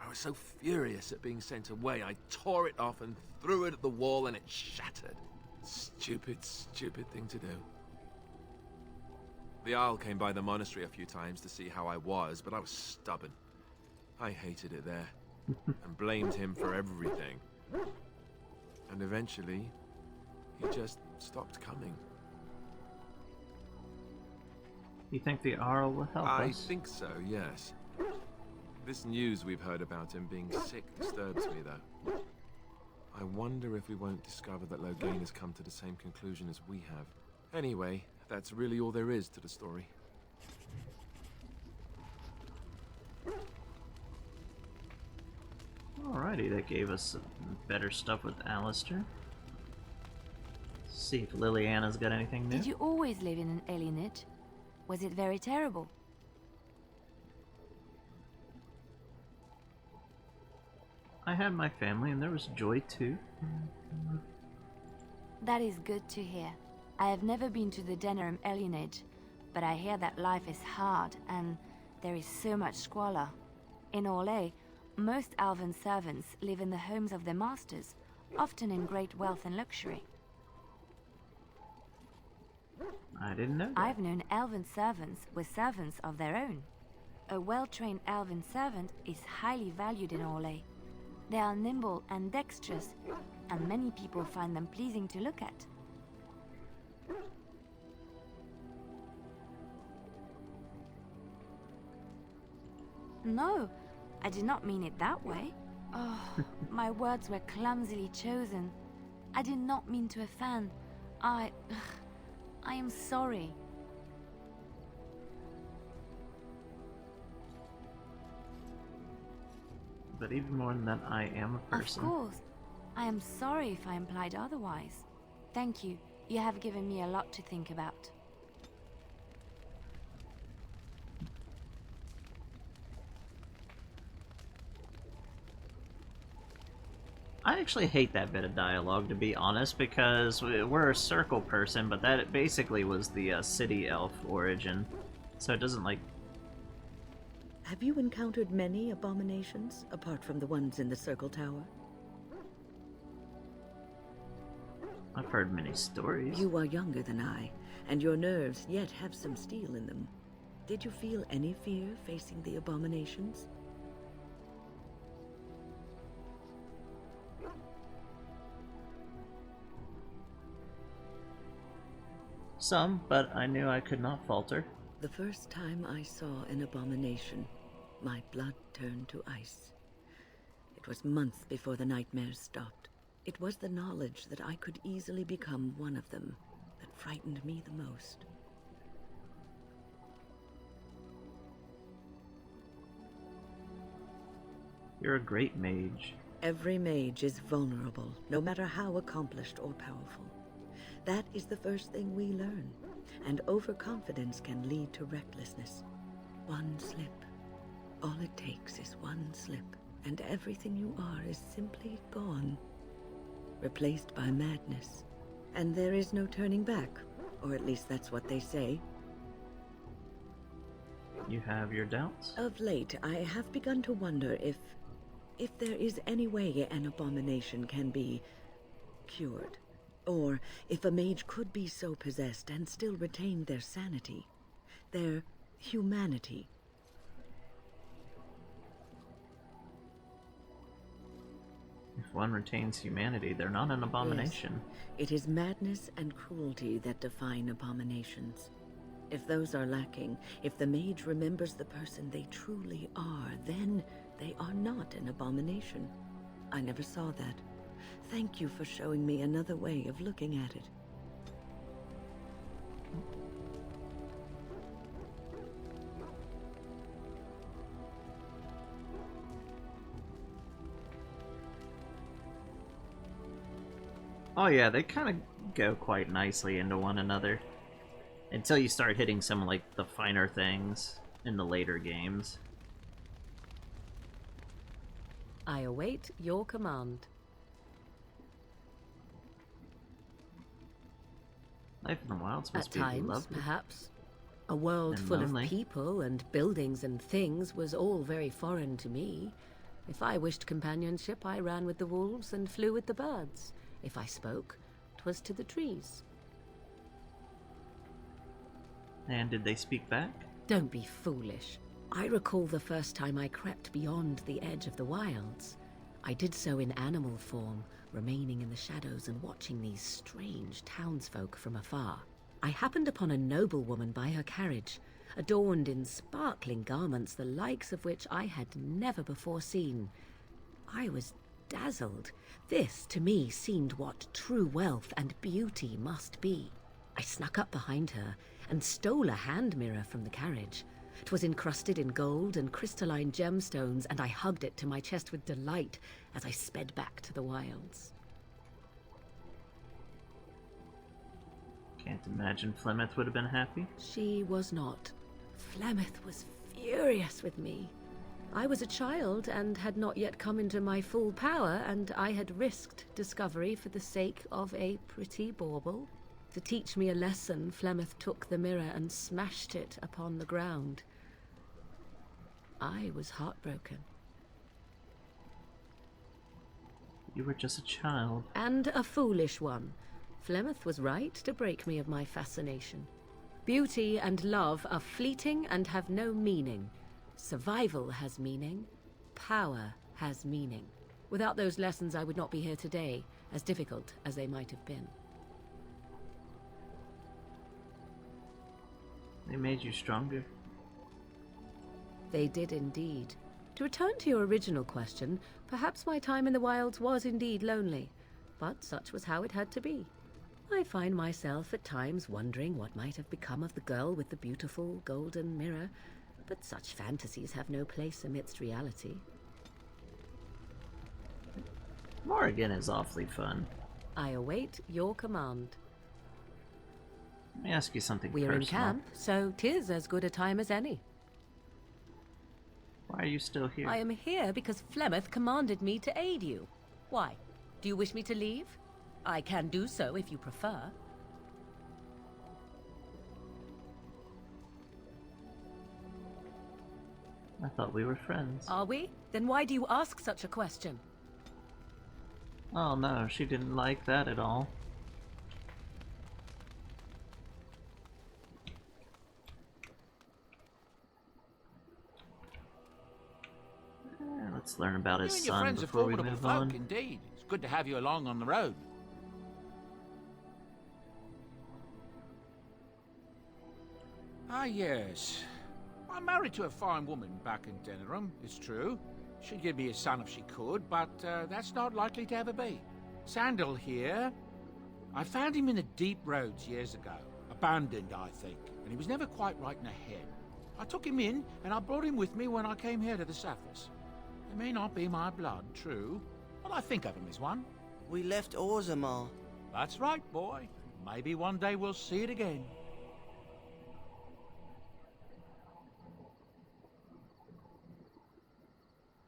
I was so furious at being sent away, I tore it off and threw it at the wall and it shattered. Stupid, stupid thing to do. The Isle came by the monastery a few times to see how I was, but I was stubborn. I hated it there, and blamed him for everything. And eventually, he just stopped coming. You think the Arl will help us? I think so, yes. This news we've heard about him being sick disturbs me, though. I wonder if we won't discover that Loghain has come to the same conclusion as we have. Anyway, that's really all there is to the story. Alrighty, that gave us some better stuff with Alistair. See if Liliana's got anything new. Did you always live in an alienage? Was it very terrible? I had my family and there was joy too. That is good to hear. I have never been to the Denerim alienage, but I hear that life is hard and there is so much squalor. In Orlais, most elven servants live in the homes of their masters, often in great wealth and luxury. I didn't know that. I've known elven servants with servants of their own. A well-trained elven servant is highly valued in Orlais. They are nimble and dexterous, and many people find them pleasing to look at. No, I did not mean it that way. Oh, my words were clumsily chosen. I did not mean to offend. I am sorry. But even more than that, I am a person. Of course. I am sorry if I implied otherwise. Thank you. You have given me a lot to think about. I actually hate that bit of dialogue, to be honest, because we're a circle person, but that basically was the city elf origin. So it doesn't, like... Have you encountered many abominations, apart from the ones in the Circle Tower? I've heard many stories. You are younger than I, and your nerves yet have some steel in them. Did you feel any fear facing the abominations? Some, but I knew I could not falter. The first time I saw an abomination, my blood turned to ice. It was months before the nightmares stopped. It was the knowledge that I could easily become one of them that frightened me the most. You're a great mage. Every mage is vulnerable, no matter how accomplished or powerful. That is the first thing we learn, and overconfidence can lead to recklessness. One slip. All it takes is one slip, and everything you are is simply gone. Replaced by madness. And there is no turning back, or at least that's what they say. You have your doubts? Of late, I have begun to wonder if there is any way an abomination can be cured. Or if a mage could be so possessed and still retain their sanity, their humanity. If one retains humanity, they're not an abomination. Yes. It is madness and cruelty that define abominations. If those are lacking, if the mage remembers the person they truly are, then they are not an abomination. I never saw that. Thank you for showing me another way of looking at it. Oh yeah, they kind of go quite nicely into one another. Until you start hitting some, like, the finer things in the later games. I await your command. Life in the wild supposed At to be times, lovely. perhaps. A world And full lonely. of people and buildings and things was all very foreign to me. If I wished companionship, I ran with the wolves and flew with the birds. If I spoke, 'twas to the trees. And did they speak back? Don't be foolish. I recall the first time I crept beyond the edge of the wilds. I did so in animal form, remaining in the shadows and watching these strange townsfolk from afar. I happened upon a noblewoman by her carriage, adorned in sparkling garments the likes of which I had never before seen. I was dazzled. This, to me, seemed what true wealth and beauty must be. I snuck up behind her and stole a hand mirror from the carriage. 'Twas encrusted in gold and crystalline gemstones, and I hugged it to my chest with delight as I sped back to the wilds. Can't imagine Flemeth would have been happy. She was not. Flemeth was furious with me. I was a child and had not yet come into my full power, and I had risked discovery for the sake of a pretty bauble. To teach me a lesson, Flemeth took the mirror and smashed it upon the ground. I was heartbroken. You were just a child. And a foolish one. Flemeth was right to break me of my fascination. Beauty and love are fleeting and have no meaning. Survival has meaning. Power has meaning. Without those lessons, I would not be here today, as difficult as they might have been. They made you stronger. They did indeed. To return to your original question, perhaps my time in the wilds was indeed lonely, but such was how it had to be. I find myself at times wondering what might have become of the girl with the beautiful golden mirror, but such fantasies have no place amidst reality. Morrigan is awfully fun. I await your command. Let me ask you something We're in personal. camp, so 'tis as good a time as any. Why are you still here? I am here because Flemeth commanded me to aid you. Why? Do you wish me to leave? I can do so if you prefer. I thought we were friends. Are we? Then why do you ask such a question? Oh no, she didn't like that at all. Let's learn about his You and your son friends are before we formidable move folk, on. indeed. It's good to have you along on the road. Ah, yes. I'm married to a fine woman back in Denerim, it's true. She'd give me a son if she could, but that's not likely to ever be. Sandal here. I found him in the deep roads years ago. Abandoned, I think, and he was never quite right in the head. I took him in, and I brought him with me when I came here to the surface. It may not be my blood, true, but I think of him as one. We left Orzammar. That's right, boy. Maybe one day we'll see it again.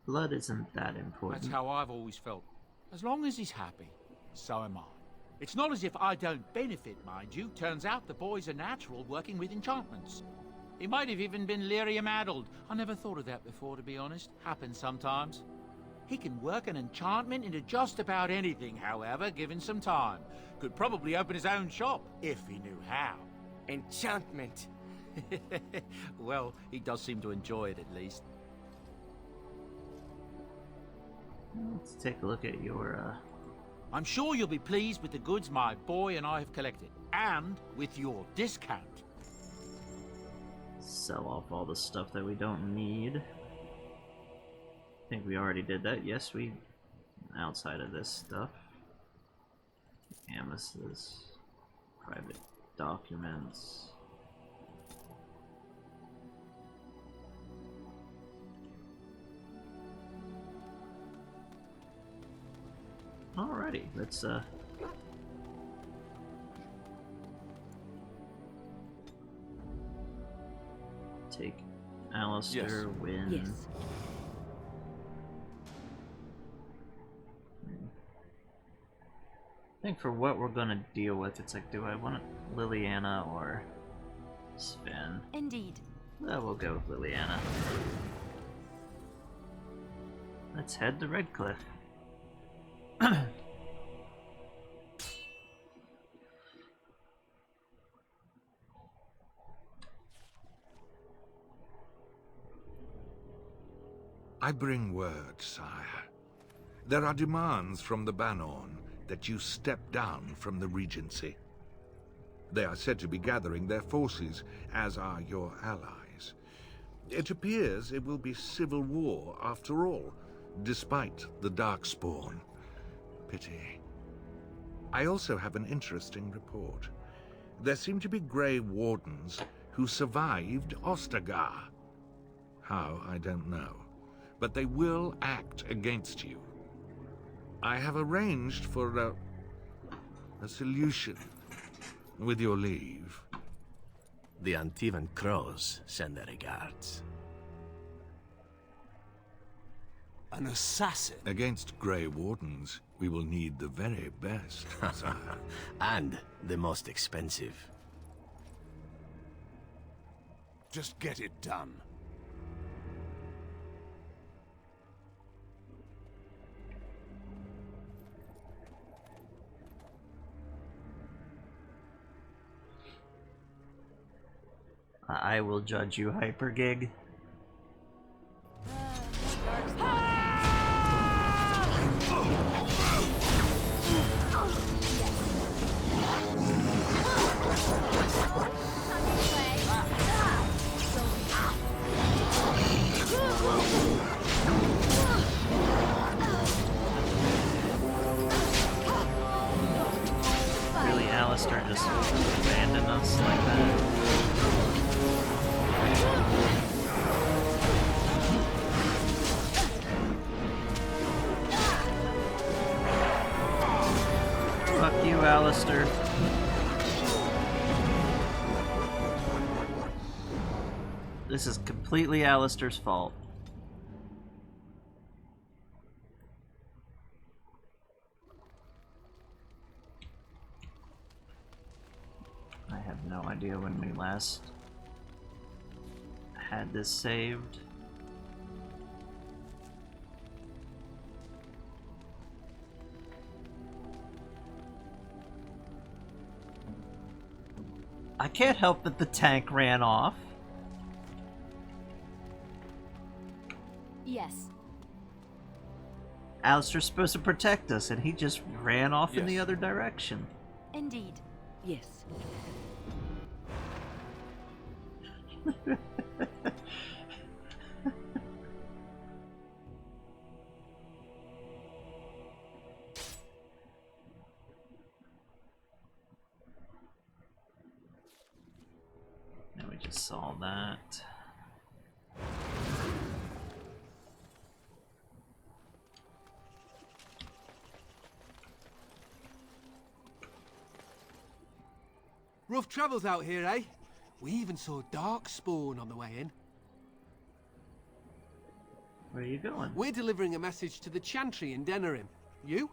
Blood isn't that important. That's how I've always felt. As long as he's happy, so am I. It's not as if I don't benefit, mind you. Turns out the boy's a natural working with enchantments. He might have even been lyrium-addled. I never thought of that before, to be honest. Happens sometimes. He can work an enchantment into just about anything, however, given some time. Could probably open his own shop, if he knew how. Enchantment. Well, he does seem to enjoy it, at least. Let's take a look at your, I'm sure you'll be pleased with the goods my boy and I have collected. And with your discount. Sell off all the stuff that we don't need. I think we already did that. Yes, we... outside of this stuff. Amethyst. Private documents. Alrighty, let's Take Alistair, Yes. win. Yes. I think for what we're gonna deal with, it's like, do I want Liliana or Sven? Indeed. We'll go with Liliana. Let's head to Redcliffe. I bring word, sire. There are demands from the Banorn that you step down from the Regency. They are said to be gathering their forces, as are your allies. It appears it will be civil war after all, despite the Darkspawn. Pity. I also have an interesting report. There seem to be Grey Wardens who survived Ostagar. How, I don't know. But they will act against you. I have arranged for a solution, with your leave. The Antivan Crows send their regards. An assassin? Against Grey Wardens, we will need the very best, sire. And the most expensive. Just get it done. I will judge you, Hypergig. Really, Alistair just abandoned us like that? Fuck you, Alistair. This is completely Alistair's fault. I have no idea when we last had this saved. I can't help that the tank ran off. Yes. Alistair's supposed to protect us, and he just ran off in the other direction. Indeed. Yes. Now we just saw that. Rough travels out here, eh? We even saw Darkspawn on the way in. Where are you going? We're delivering a message to the Chantry in Denerim. You?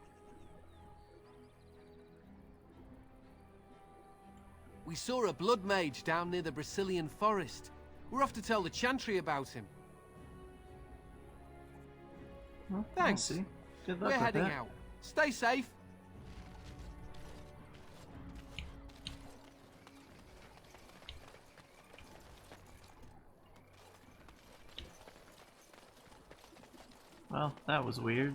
We saw a blood mage down near the Brazilian forest. We're off to tell the Chantry about him. Well, Thanks. I'll see. Good luck We're with heading that. out. Stay safe. Well, that was weird.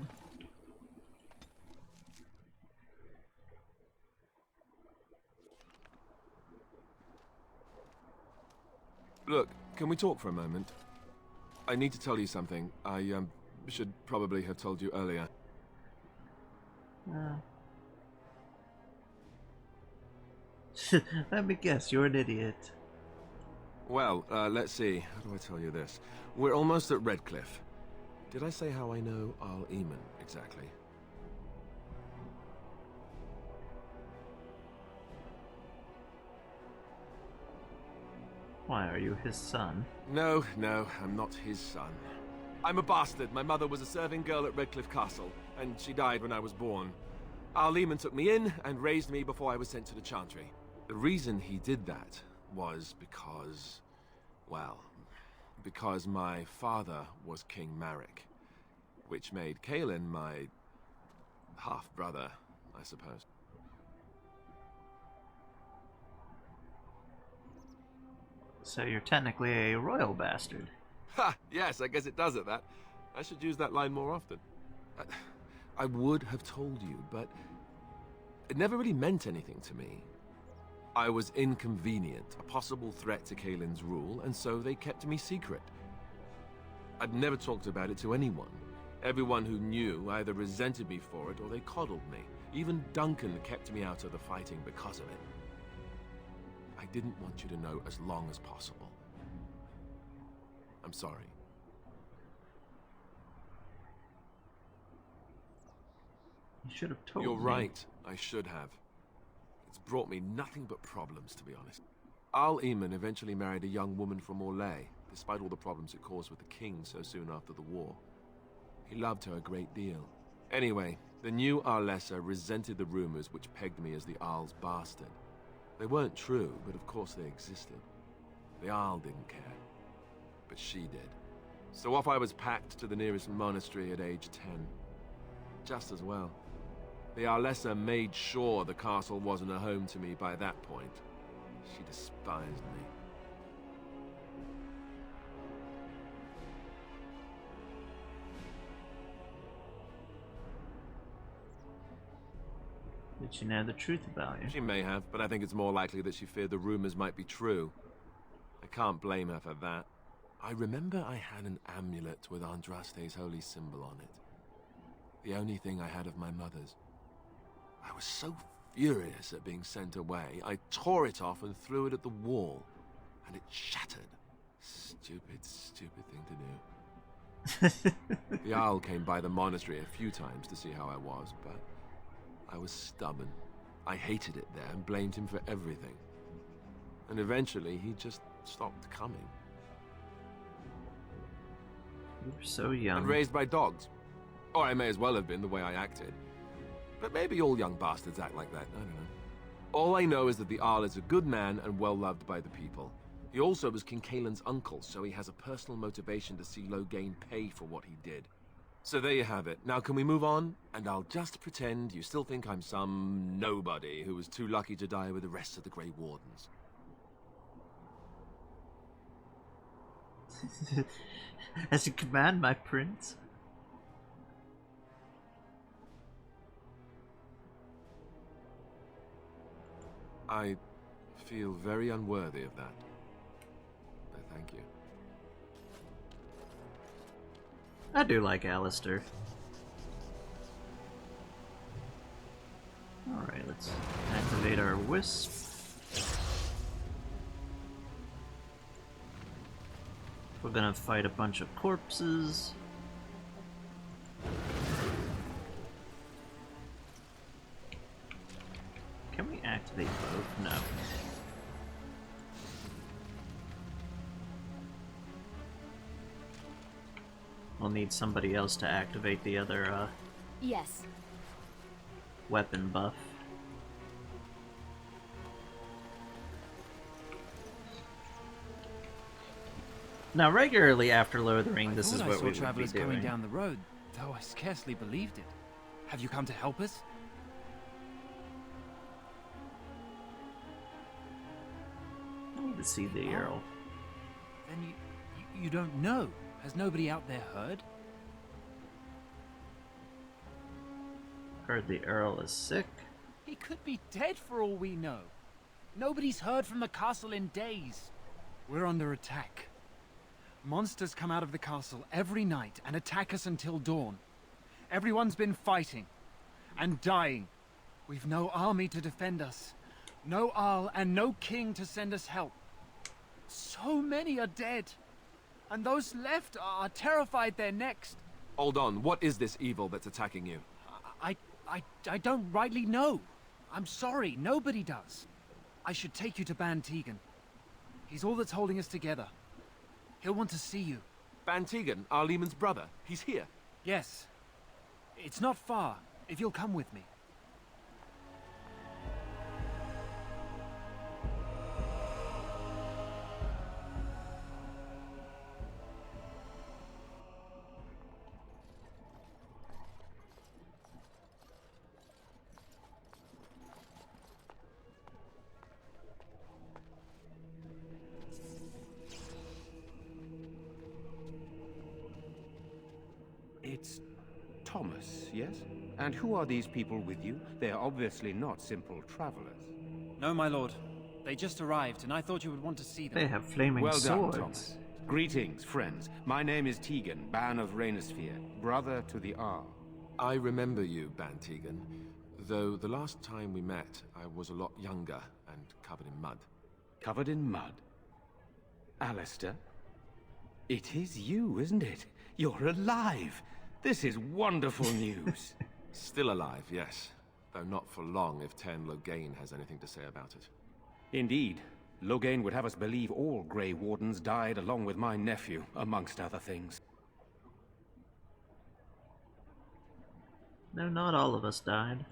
Look, can we talk for a moment? I need to tell you something. I should probably have told you earlier. Let me guess, you're an idiot. Well, let's see. How do I tell you this? We're almost at Redcliffe. Did I say how I know Al Eamon exactly? Why, are you his son? No, I'm not his son. I'm a bastard. My mother was a serving girl at Redcliffe Castle, and she died when I was born. Our Lehman took me in and raised me before I was sent to the Chantry. The reason he did that was because, well, because my father was King Marek, which made Kaelin my half-brother, I suppose. So you're technically a royal bastard. Ha! Yes, I guess it does at that. I should use that line more often. I would have told you, but it never really meant anything to me. I was inconvenient, a possible threat to Kaelin's rule, and so they kept me secret. I'd never talked about it to anyone. Everyone who knew either resented me for it or they coddled me. Even Duncan kept me out of the fighting because of it. I didn't want you to know as long as possible. I'm sorry. You should have told You're me. right. I should have. It's brought me nothing but problems, to be honest. Al Eamon eventually married a young woman from Orlais, despite all the problems it caused with the king so soon after the war. He loved her a great deal. Anyway, the new Arlessa resented the rumors which pegged me as the Arl's bastard. They weren't true, but of course they existed. The Arl didn't care, but she did. So off I was packed to the nearest monastery at age 10. Just as well. The Arlessa made sure the castle wasn't a home to me by that point. She despised me. Did she know the truth about you? She may have, but I think it's more likely that she feared the rumors might be true. I can't blame her for that. I remember I had an amulet with Andraste's holy symbol on it. The only thing I had of my mother's. I was so furious at being sent away, I tore it off and threw it at the wall, and it shattered. Stupid thing to do. The Owl came by the monastery a few times to see how I was, but I was stubborn. I hated it there and blamed him for everything. And eventually, he just stopped coming. You were so young. And raised by dogs. Or I may as well have been the way I acted. But maybe all young bastards act like that, I don't know. All I know is that the Arl is a good man and well-loved by the people. He also was King Kaelin's uncle, so he has a personal motivation to see Loghain pay for what he did. So there you have it. Now can we move on? And I'll just pretend you still think I'm some nobody who was too lucky to die with the rest of the Grey Wardens. As you command, my prince. I feel very unworthy of that. But thank you. I do like Alistair. Alright, let's activate our wisp. We're gonna fight a bunch of corpses. Can we activate both? No. We'll need somebody else to activate the other, Yes. weapon buff. Now, regularly after Lothering, this is what we would be travelers coming doing. down the road, though I scarcely believed it. Have you come to help us? I need to see the Earl. Then you don't know. Has nobody out there heard? Heard the Earl is sick. He could be dead for all we know. Nobody's heard from the castle in days. We're under attack. Monsters come out of the castle every night and attack us until dawn. Everyone's been fighting and dying. We've no army to defend us. No Arl and no king to send us help. So many are dead. And those left are terrified they're next. Hold on, what is this evil that's attacking you? I don't rightly know. I'm sorry, nobody does. I should take you to Ban Tegan. He's all that's holding us together. He'll want to see you. Bantegan, our Lehman's brother. He's here. Yes. It's not far, if you'll come with me. It's Thomas, yes? And who are these people with you? They are obviously not simple travelers. No, my lord. They just arrived, and I thought you would want to see them. They have flaming well swords. done, Thomas. Greetings, friends. My name is Tegan, Ban of Rainersphere, brother to the Arl. I remember you, Bantegan, though the last time we met, I was a lot younger and covered in mud. Covered in mud? Alistair? It is you, isn't it? You're alive! This is wonderful news. Still alive, yes. Though not for long if Ten Loghain has anything to say about it. Indeed. Loghain would have us believe all Grey Wardens died along with my nephew, amongst other things. No, not all of us died.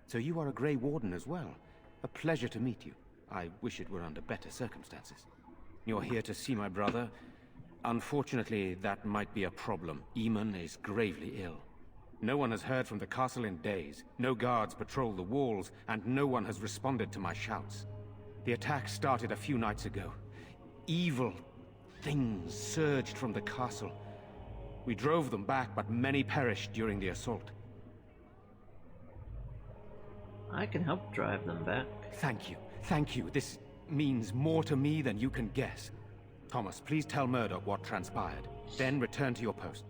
So you are a Grey Warden as well. A pleasure to meet you. I wish it were under better circumstances. You're here to see my brother. Unfortunately, that might be a problem. Eamon is gravely ill. No one has heard from the castle in days. No guards patrol the walls, and no one has responded to my shouts. The attack started a few nights ago. Evil things surged from the castle. We drove them back, but many perished during the assault. I can help drive them back. Thank you. Thank you. This means more to me than you can guess. Thomas, please tell Murdoch what transpired. Then return to your post.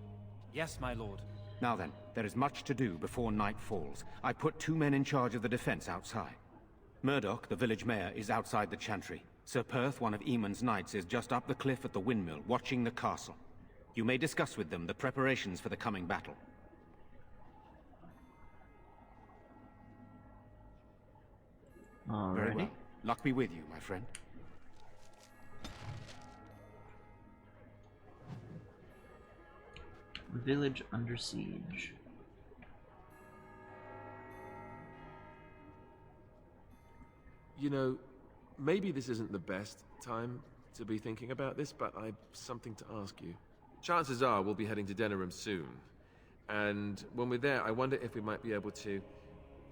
Yes, my lord. Now then, there is much to do before night falls. I put 2 men in charge of the defense outside. Murdoch, the village mayor, is outside the chantry. Sir Perth, one of Eamon's knights, is just up the cliff at the windmill, watching the castle. You may discuss with them the preparations for the coming battle. Very well. Luck be with you, my friend. Village under siege. You know, maybe this isn't the best time to be thinking about this, but I've something to ask you. Chances are we'll be heading to Denerim soon. And when we're there, I wonder if we might be able to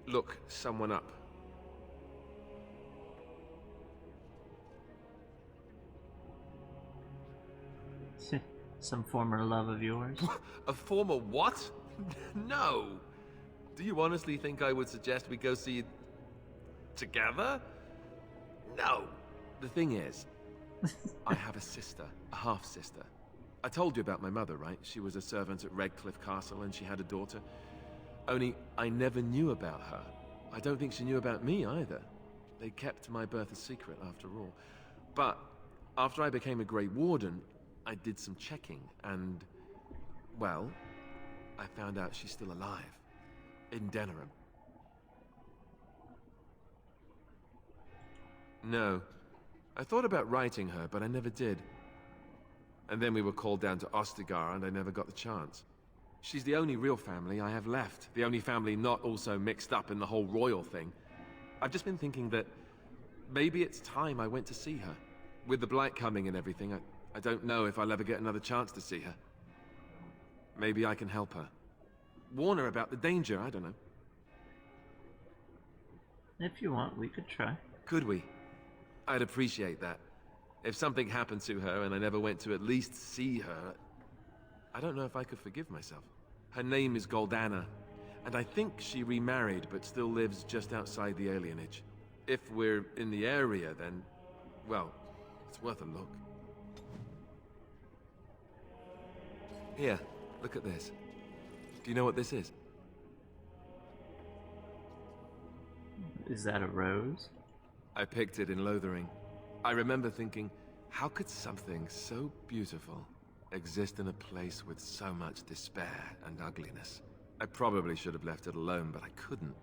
look someone up. Some former love of yours? A former what? No! Do you honestly think I would suggest we go see it together? No! The thing is, I have a sister, a half-sister. I told you about my mother, right? She was a servant at Redcliffe Castle and she had a daughter. Only I never knew about her. I don't think she knew about me either. They kept my birth a secret after all. But after I became a Grey Warden, I did some checking, and, well, I found out she's still alive. In Denerim. No. I thought about writing her, but I never did. And then we were called down to Ostagar, and I never got the chance. She's the only real family I have left. The only family not also mixed up in the whole royal thing. I've just been thinking that maybe it's time I went to see her. With the Blight coming and everything, I don't know if I'll ever get another chance to see her. Maybe I can help her. Warn her about the danger, I don't know. If you want, we could try. Could we? I'd appreciate that. If something happened to her and I never went to at least see her, I don't know if I could forgive myself. Her name is Goldana, and I think she remarried but still lives just outside the alienage. If we're in the area, then, well, it's worth a look. Here, look at this. Do you know what this is? Is that a rose? I picked it in Lothering. I remember thinking, how could something so beautiful exist in a place with so much despair and ugliness? I probably should have left it alone, but I couldn't.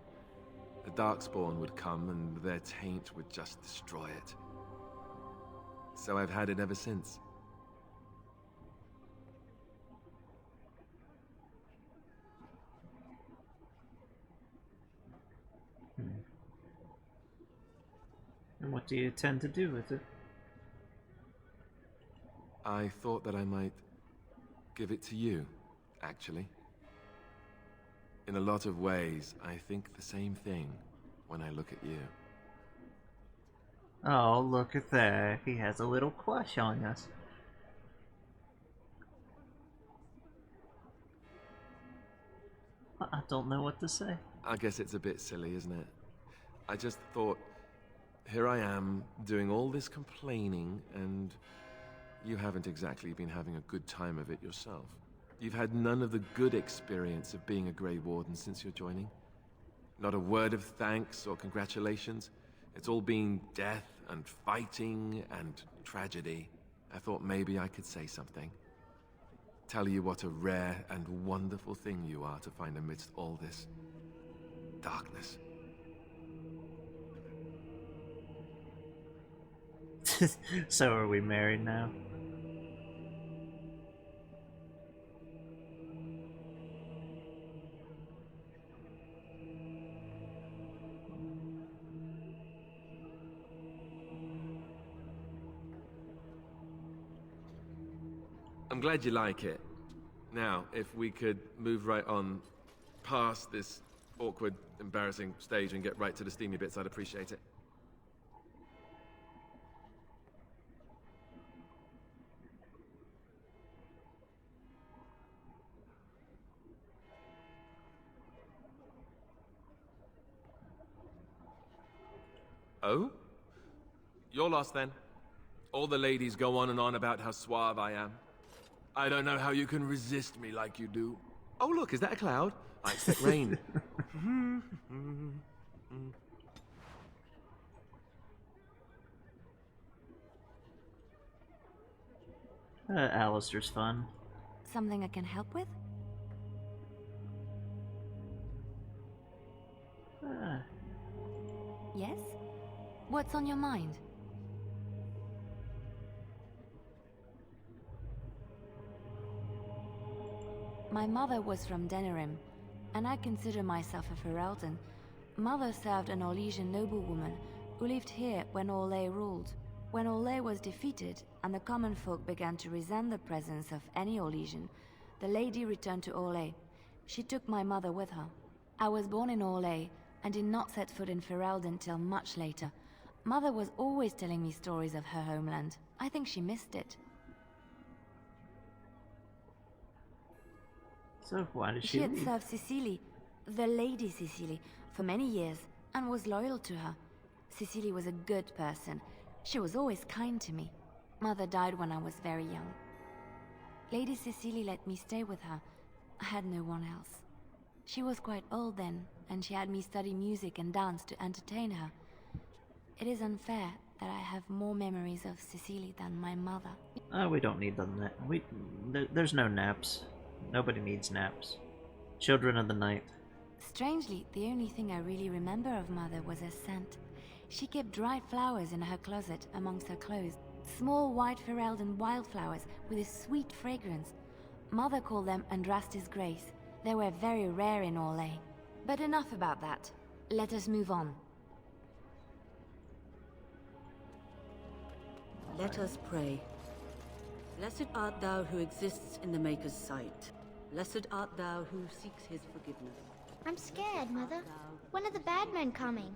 The Darkspawn would come and their taint would just destroy it. so I've had it ever since. And what do you intend to do with it? I thought that I might give it to you, actually. In a lot of ways, I think the same thing when I look at you. Oh, look at that. He has a little crush on us. I don't know what to say. I guess it's a bit silly, isn't it? I just thought, here I am, doing all this complaining, and you haven't exactly been having a good time of it yourself. You've had none of the good experience of being a Grey Warden since your joining. Not a word of thanks or congratulations. It's all been death and fighting and tragedy. I thought maybe I could say something. Tell you what a rare and wonderful thing you are to find amidst all this darkness. So are we married now? I'm glad you like it. Now, if we could move right on past this awkward, embarrassing stage and get right to the steamy bits, I'd appreciate it. Oh? You're lost then. All the ladies go on and on about how suave I am. I don't know how you can resist me like you do. Oh look, is that a cloud? I expect rain. Alistair's fun. Something I can help with? Yes? What's on your mind? My mother was from Denerim, and I consider myself a Ferelden. Mother served an Orlesian noblewoman who lived here when Orlais ruled. When Orlais was defeated and the common folk began to resent the presence of any Orlesian, the lady returned to Orlais. She took my mother with her. I was born in Orlais and did not set foot in Ferelden till much later. Mother was always telling me stories of her homeland. I think she missed it. So why did She had leave? served Cecily, the Lady Cecily, for many years and was loyal to her. Cecily was a good person. She was always kind to me. Mother died when I was very young. Lady Cecily let me stay with her. I had no one else. She was quite old then, and she had me study music and dance to entertain her. It is unfair that I have more memories of Cecily than my mother. We don't need them. There's no naps. Nobody needs naps. Children of the night. Strangely, the only thing I really remember of Mother was her scent. She kept dried flowers in her closet amongst her clothes. Small white Ferelden wildflowers with a sweet fragrance. Mother called them Andrastis Grace. They were very rare in Orlais. But enough about that. Let us move on. Let us pray. Blessed art thou who exists in the Maker's sight. Blessed art thou who seeks his forgiveness. I'm scared, Mother. When are the bad men coming?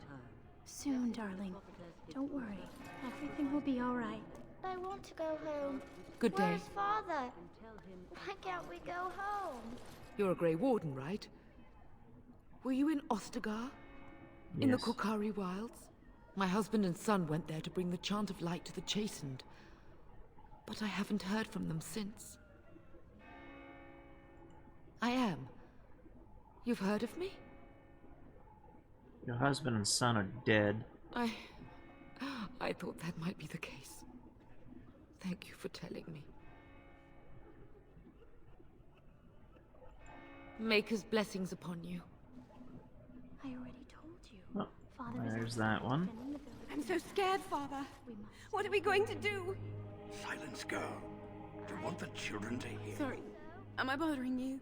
Soon, darling. Don't worry. Everything will be all right. I want to go home. Good day. Where's Father? Why can't we go home? You're a Grey Warden, right? Were you in Ostagar? In the Yes. Korkari Wilds? My husband and son went there to bring the chant of light to the chastened. But I haven't heard from them since. I am. You've heard of me? Your husband and son are dead. I thought that might be the case. Thank you for telling me. Maker's blessings upon you. I already told you. Oh, Father is there's outside that one. defending the village. I'm I'm so scared, Father. What are we going to do? Silence, girl. Do you want the children to hear? Sorry. Am I bothering you?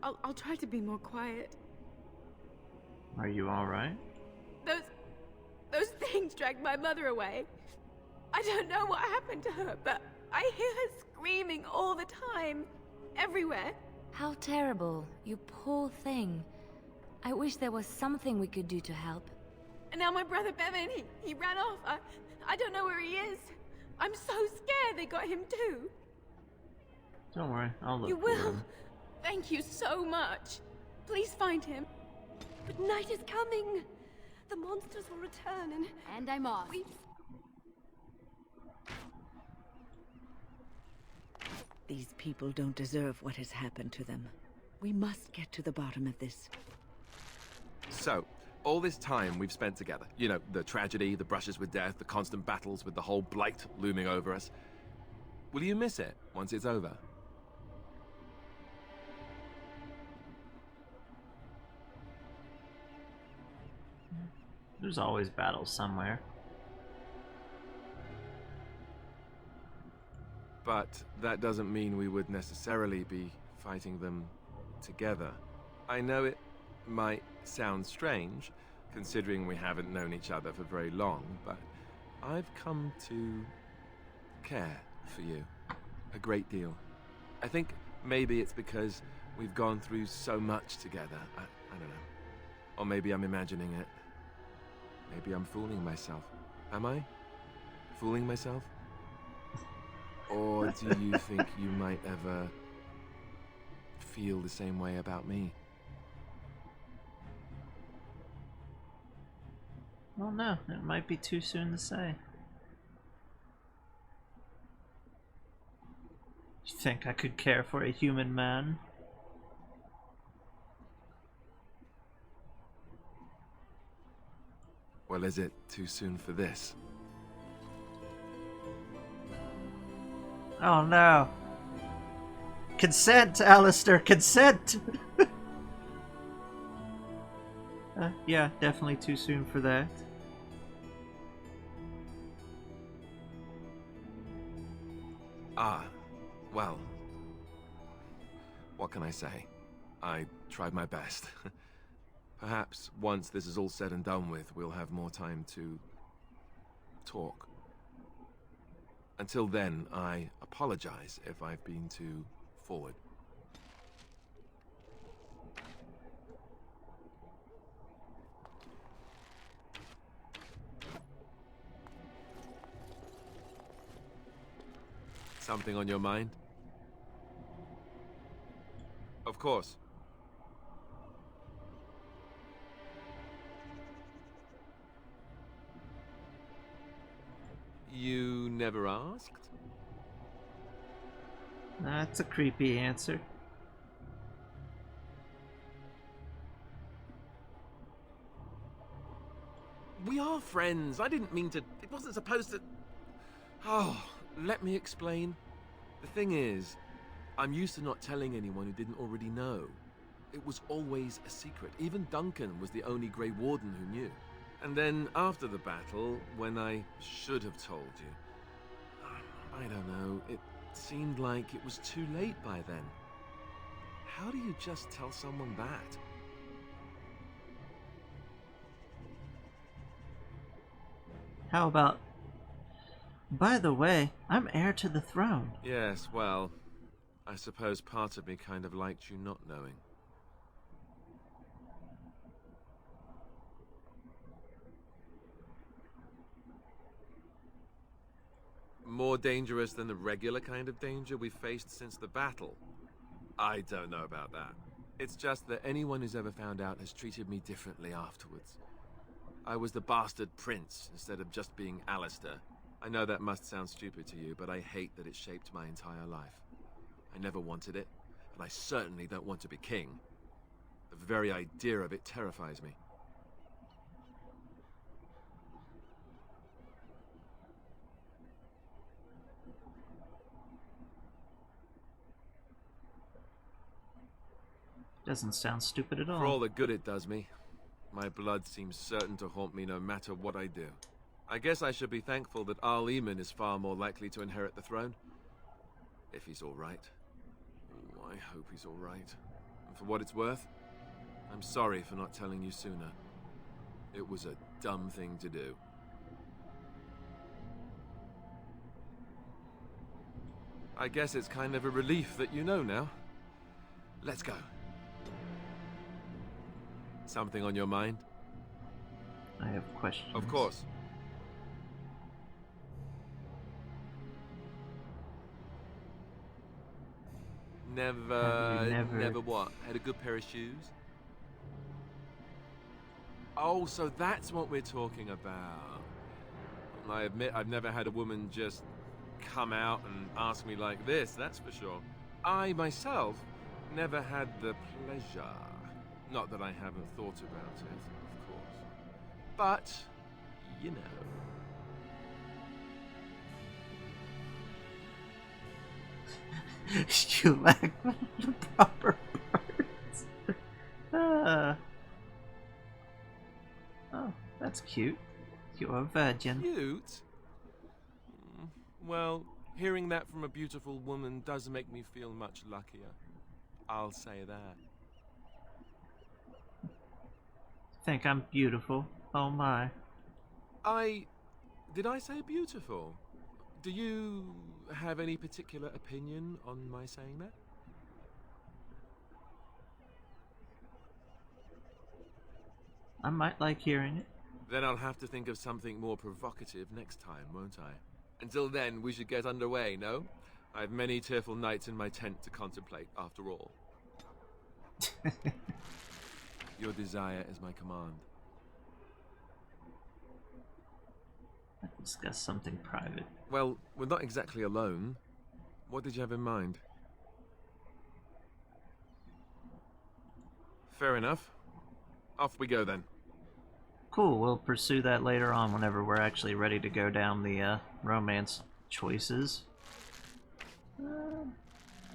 I'll try to be more quiet. Are you alright? Those things dragged my mother away. I don't know what happened to her, but I hear her screaming all the time. Everywhere. How terrible. You poor thing. I wish there was something we could do to help. And now my brother Bevan, he ran off. I don't know where he is. I'm so scared they got him too. Don't worry, I'll look You for will? him. Thank you so much. Please find him. But night is coming. The monsters will return and I'm off. These people don't deserve what has happened to them. We must get to the bottom of this. So, all this time we've spent together, you know, the tragedy, the brushes with death, the constant battles with the whole blight looming over us. Will you miss it once it's over? There's always battles somewhere. But that doesn't mean we would necessarily be fighting them together. I know it might sound strange, considering we haven't known each other for very long, but I've come to care for you a great deal. I think maybe it's because we've gone through so much together. I don't know. Or maybe I'm imagining it. Maybe I'm fooling myself. Am I? Fooling myself? Or do you think you might ever feel the same way about me? Well, no, it might be too soon to say. You think I could care for a human man? Well, is it too soon for this? Oh no. Consent, Alistair, consent! Yeah, definitely too soon for that. Ah, well, what can I say? I tried my best. Perhaps once this is all said and done with, we'll have more time to talk. Until then, I apologize if I've been too forward. Something on your mind? Of course. You never asked? That's a creepy answer. We are friends. I didn't mean to... It wasn't supposed to... Oh, let me explain. The thing is, I'm used to not telling anyone who didn't already know. It was always a secret. Even Duncan was the only Grey Warden who knew. And then after the battle, when I should have told you, I don't know, it seemed like it was too late by then. How do you just tell someone that? How about... By the way, I'm heir to the throne. Yes, well, I suppose part of me kind of liked you not knowing. More dangerous than the regular kind of danger we've faced since the battle? I don't know about that. It's just that anyone who's ever found out has treated me differently afterwards. I was the bastard prince instead of just being Alistair. I know that must sound stupid to you, but I hate that it shaped my entire life. I never wanted it, and I certainly don't want to be king. The very idea of it terrifies me. Doesn't sound stupid at all. For all the good it does me, my blood seems certain to haunt me no matter what I do. I guess I should be thankful that Arl Eamon is far more likely to inherit the throne. If he's alright. Oh, I hope he's alright. And for what it's worth, I'm sorry for not telling you sooner. It was a dumb thing to do. I guess it's kind of a relief that you know now. Let's go. Something on your mind? I have questions. Of course. Never what? Had a good pair of shoes? Oh, so that's what we're talking about. I admit I've never had a woman just come out and ask me like this, that's for sure. I, myself, never had the pleasure. Not that I haven't thought about it, of course. But, you know. You lack the proper parts. Oh, that's cute. You're a virgin. Cute? Well, hearing that from a beautiful woman does make me feel much luckier. I'll say that. Think I'm beautiful? Oh my. Did I say beautiful? Do you have any particular opinion on my saying that? I might like hearing it. Then I'll have to think of something more provocative next time, won't I? Until then, we should get underway, no? I have many tearful nights in my tent to contemplate, after all. Your desire is my command. Let's discuss something private. Well, we're not exactly alone. What did you have in mind? Fair enough. Off we go then. Cool, we'll pursue that later on whenever we're actually ready to go down the romance choices.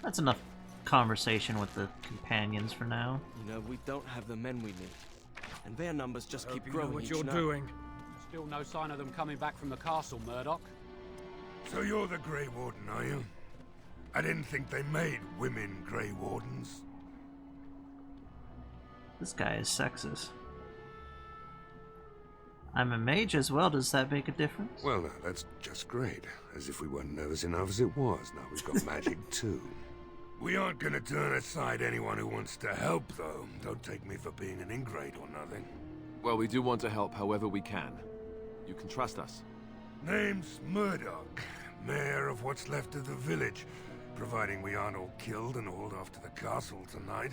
That's enough conversation with the companions for now. You know, we don't have the men we need. And their numbers just keep growing what each you're night. doing. Still no sign of them coming back from the castle, Murdoch. So you're the Grey Warden, are you? I didn't think they made women Grey Wardens. This guy is sexist. I'm a mage as well, does that make a difference? Well, now, that's just great. As if we weren't nervous enough as it was. Now we've got magic too. We aren't gonna turn aside anyone who wants to help, though. Don't take me for being an ingrate or nothing. Well, we do want to help however we can. You can trust us. Name's Murdoch, mayor of what's left of the village, providing we aren't all killed and hauled off to the castle tonight.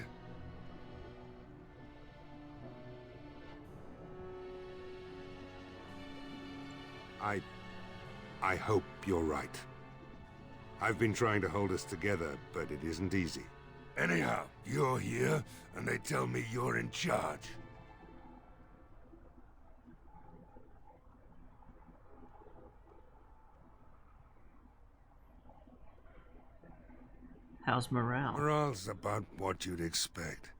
I hope you're right. I've been trying to hold us together, but it isn't easy. Anyhow, you're here, and they tell me you're in charge. How's morale? Morale's about what you'd expect.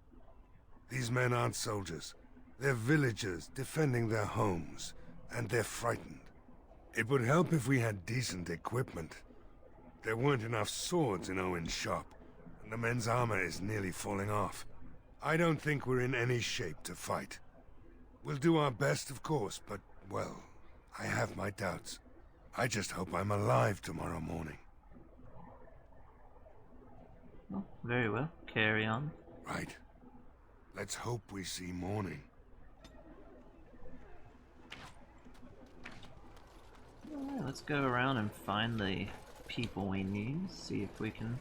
These men aren't soldiers. They're villagers defending their homes, and they're frightened. It would help if we had decent equipment. There weren't enough swords in Owen's shop, and the men's armor is nearly falling off. I don't think we're in any shape to fight. We'll do our best, of course, but, well, I have my doubts. I just hope I'm alive tomorrow morning. Well, very well. Carry on. Right. Let's hope we see morning. Alright, let's go around and find the people we need. See if we can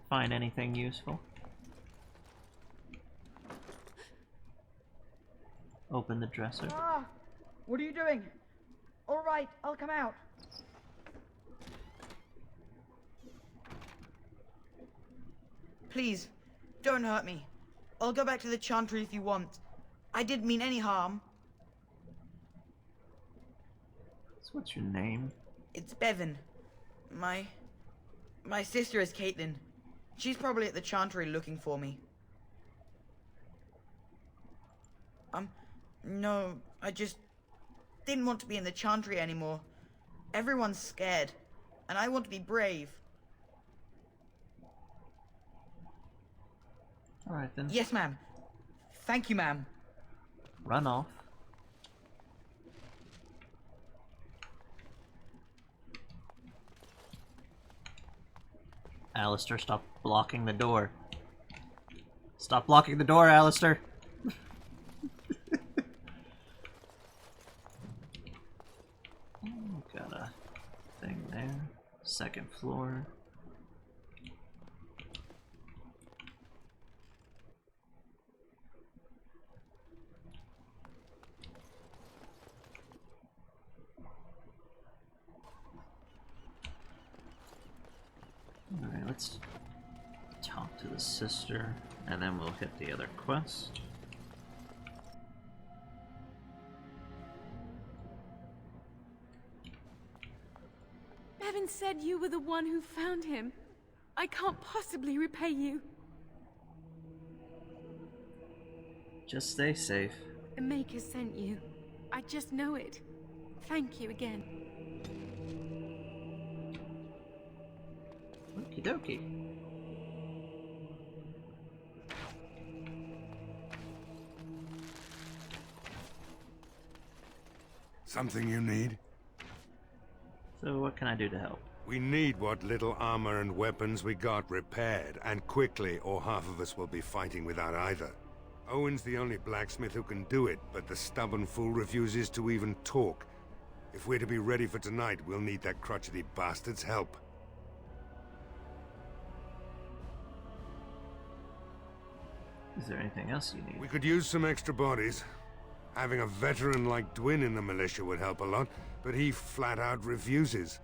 find anything useful. Open the dresser. Ah! What are you doing? Alright, I'll come out. Please, don't hurt me. I'll go back to the Chantry if you want. I didn't mean any harm. So what's your name? It's Bevan. My sister is Caitlin. She's probably at the Chantry looking for me. No, I just didn't want to be in the Chantry anymore. Everyone's scared, and I want to be brave. Alright then. Yes, ma'am. Thank you, ma'am. Run off. Alistair, stop blocking the door. Stop blocking the door, Alistair! Got a thing there. Second floor. Alright, let's talk to the sister, and then we'll hit the other quest. Bevan said you were the one who found him. I can't possibly repay you. Just stay safe. The Maker sent you. I just know it. Thank you again. Okie dokie. Something you need? So what can I do to help? We need what little armor and weapons we got repaired, and quickly, or half of us will be fighting without either. Owen's the only blacksmith who can do it, but the stubborn fool refuses to even talk. If we're to be ready for tonight, we'll need that crotchety bastard's help. Is there anything else you need? We could use some extra bodies. Having a veteran like Dwin in the militia would help a lot, but he flat out refuses.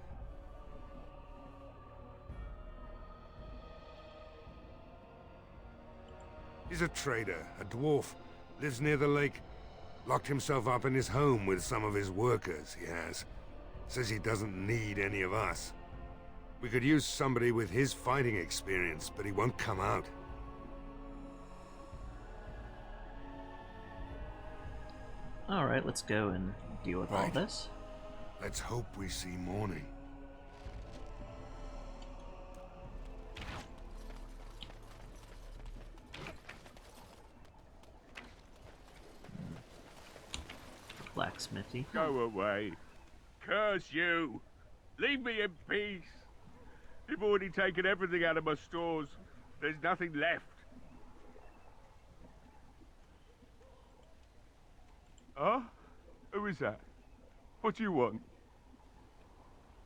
He's a trader, a dwarf, lives near the lake. Locked himself up in his home with some of his workers, he has. Says he doesn't need any of us. We could use somebody with his fighting experience, but he won't come out. Alright, let's go and deal with all this. Let's hope we see morning. Blacksmithy. Go away. Curse you. Leave me in peace. You've already taken everything out of my stores. There's nothing left. Huh? Who is that? What do you want?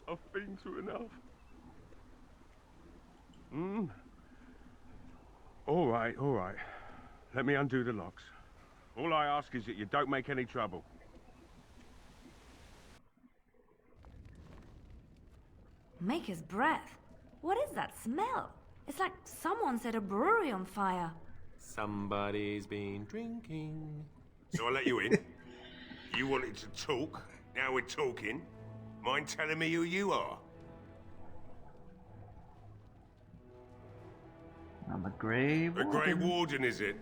I've been through enough. All right, all right. Let me undo the locks. All I ask is that you don't make any trouble. Maker's breath. What is that smell? It's like someone set a brewery on fire. Somebody's been drinking. So I let you in. You wanted to talk. Now we're talking. Mind telling me who you are? I'm a Grey Warden. A Grey Warden, is it?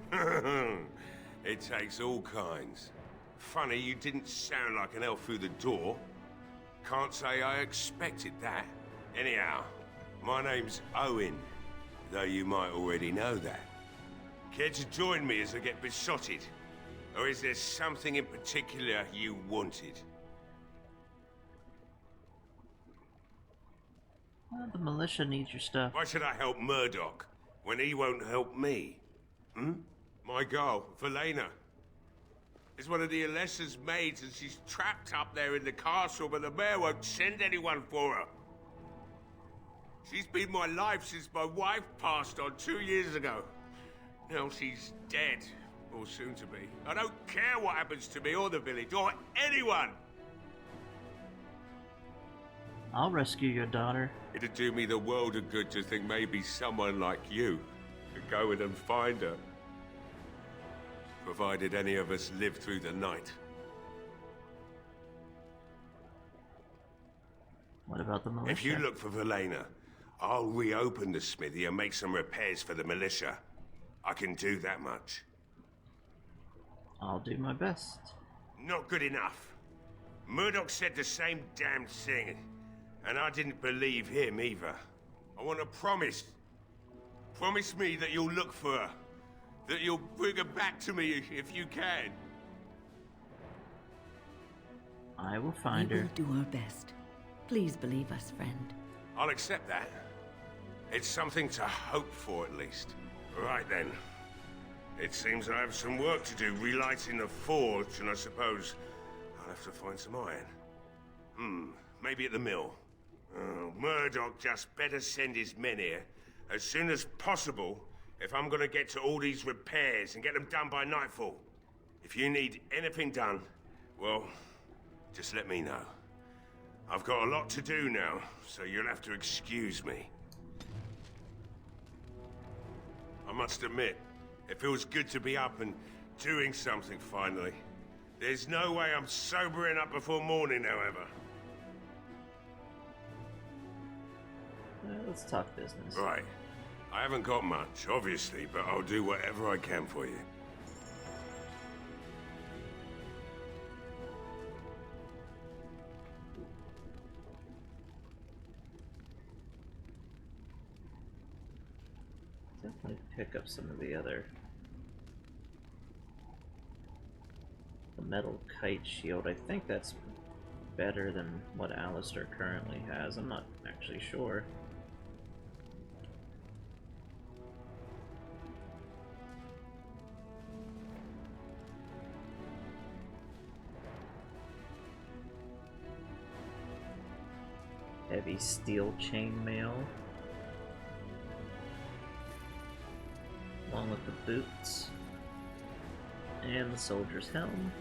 It takes all kinds. Funny, you didn't sound like an elf through the door. Can't say I expected that. Anyhow, my name's Owen, though you might already know that. Care to join me as I get besotted? Or is there something in particular you wanted? Well, the militia needs your stuff. Why should I help Murdoch when he won't help me? My girl, Velena, is one of the Alessa's maids, and she's trapped up there in the castle, but the mayor won't send anyone for her. She's been my life since my wife passed on 2 years ago. Now she's dead, or soon to be. I don't care what happens to me or the village, or anyone! I'll rescue your daughter. It'd do me the world of good to think maybe someone like you could go in and find her. Provided any of us live through the night. What about the militia? If you look for Velena, I'll reopen the smithy and make some repairs for the militia. I can do that much. I'll do my best. Not good enough. Murdoch said the same damn thing, and I didn't believe him either. I want to promise. Promise me that you'll look for her. That you'll bring her back to me if you can. I will find We her. will do our best. Please believe us, friend. I'll accept that. It's something to hope for, at least. Right then. It seems I have some work to do relighting the forge, and I suppose I'll have to find some iron. Maybe at the mill. Oh, Murdoch just better send his men here as soon as possible if I'm gonna get to all these repairs and get them done by nightfall. If you need anything done, well, just let me know. I've got a lot to do now, so you'll have to excuse me. I must admit, it feels good to be up and doing something finally. There's no way I'm sobering up before morning, however. Let's talk business. Right. I haven't got much, obviously, but I'll do whatever I can for you. Definitely pick up some of the other. The metal kite shield. I think that's better than what Alistair currently has. I'm not actually sure. Heavy steel chainmail. Along with the boots. And the soldier's helm.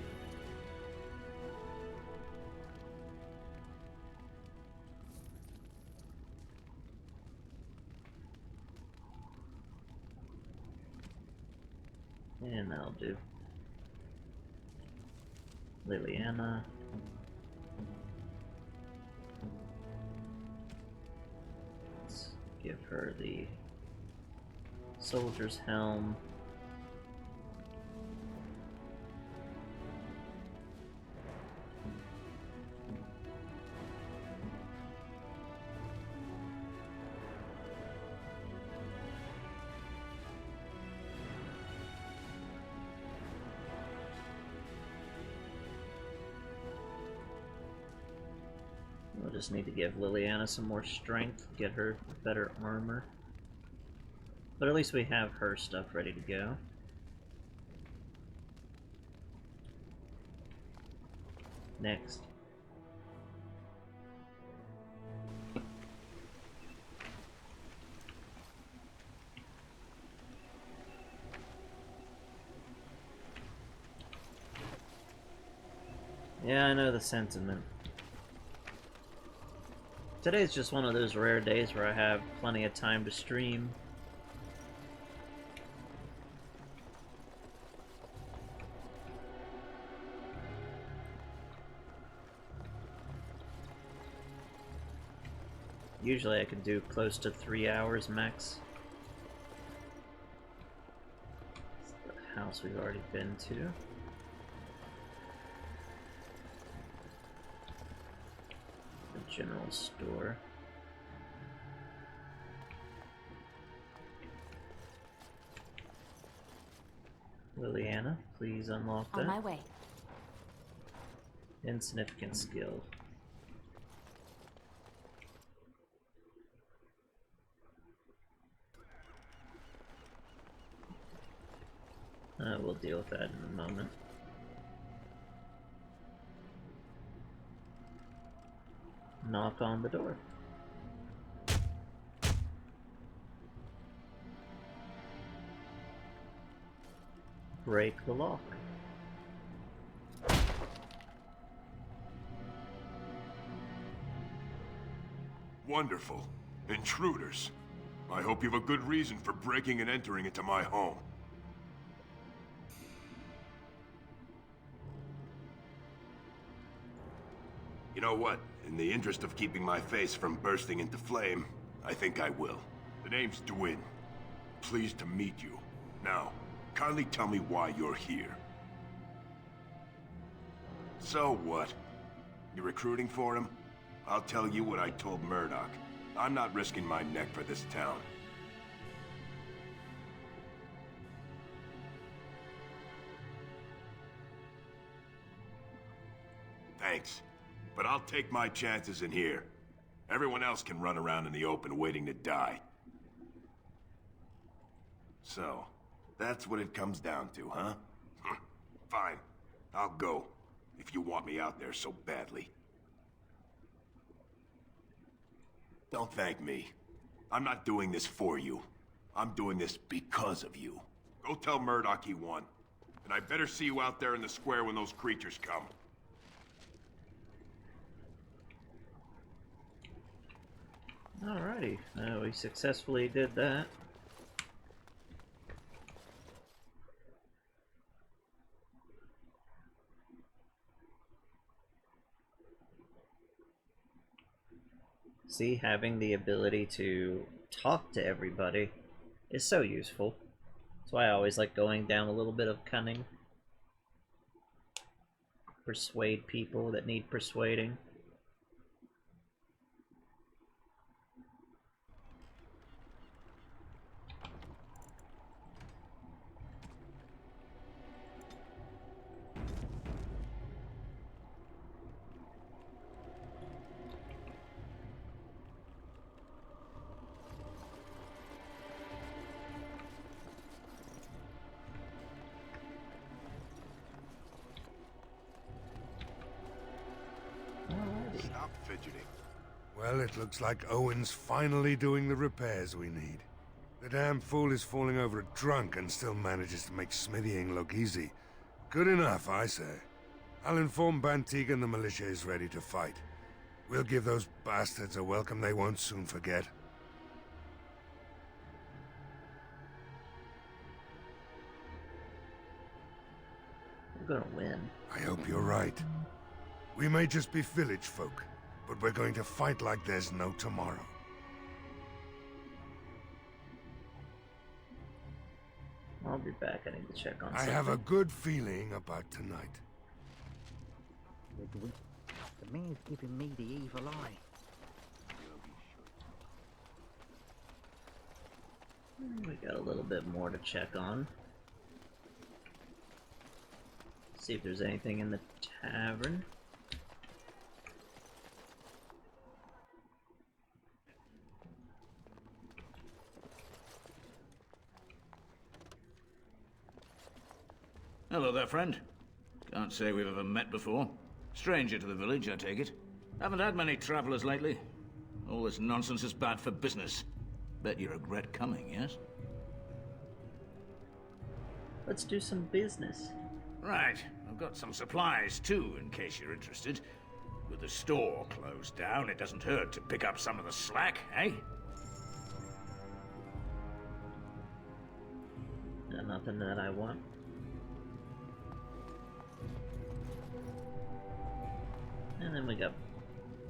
And that'll do. Liliana. Let's give her the soldier's helm. We'll just need to give Liliana some more strength, get her better armor. But at least we have her stuff ready to go. Next. Yeah, I know the sentiment. Today's just one of those rare days where I have plenty of time to stream. Usually I can do close to 3 hours max. It's the house we've already been to. General store. Liliana, please unlock that. On my way. Insignificant skill. We'll deal with that in a moment. Knock on the door. Break the lock. Wonderful. Intruders. I hope you have a good reason for breaking and entering into my home. You know what? In the interest of keeping my face from bursting into flame, I think I will. The name's Dwyn. Pleased to meet you. Now, kindly tell me why you're here. So what? You recruiting for him? I'll tell you what I told Murdoch. I'm not risking my neck for this town. Thanks. But I'll take my chances in here. Everyone else can run around in the open waiting to die. So, that's what it comes down to, huh? Fine. I'll go. If you want me out there so badly. Don't thank me. I'm not doing this for you. I'm doing this because of you. Go tell Murdoch he won. And I better see you out there in the square when those creatures come. Alrighty, we successfully did that. See, having the ability to talk to everybody is so useful. That's why I always like going down a little bit of cunning. Persuade people that need persuading. Stop fidgeting. Well, it looks like Owen's finally doing the repairs we need. The damn fool is falling over drunk and still manages to make smithying look easy. Good enough, I say. I'll inform Bantig and the militia is ready to fight. We'll give those bastards a welcome they won't soon forget. We're gonna win. I hope you're right. We may just be village folk, but we're going to fight like there's no tomorrow. I'll be back. I need to check on I something. have a good feeling about tonight. The man's giving me the evil eye. We got a little bit more to check on. See if there's anything in the tavern. Hello there, friend. Can't say we've ever met before. Stranger to the village, I take it. Haven't had many travelers lately. All this nonsense is bad for business. Bet you regret coming, yes? Let's do some business. Right. I've got some supplies, too, in case you're interested. With the store closed down, it doesn't hurt to pick up some of the slack, eh? Nothing that I want. And then we got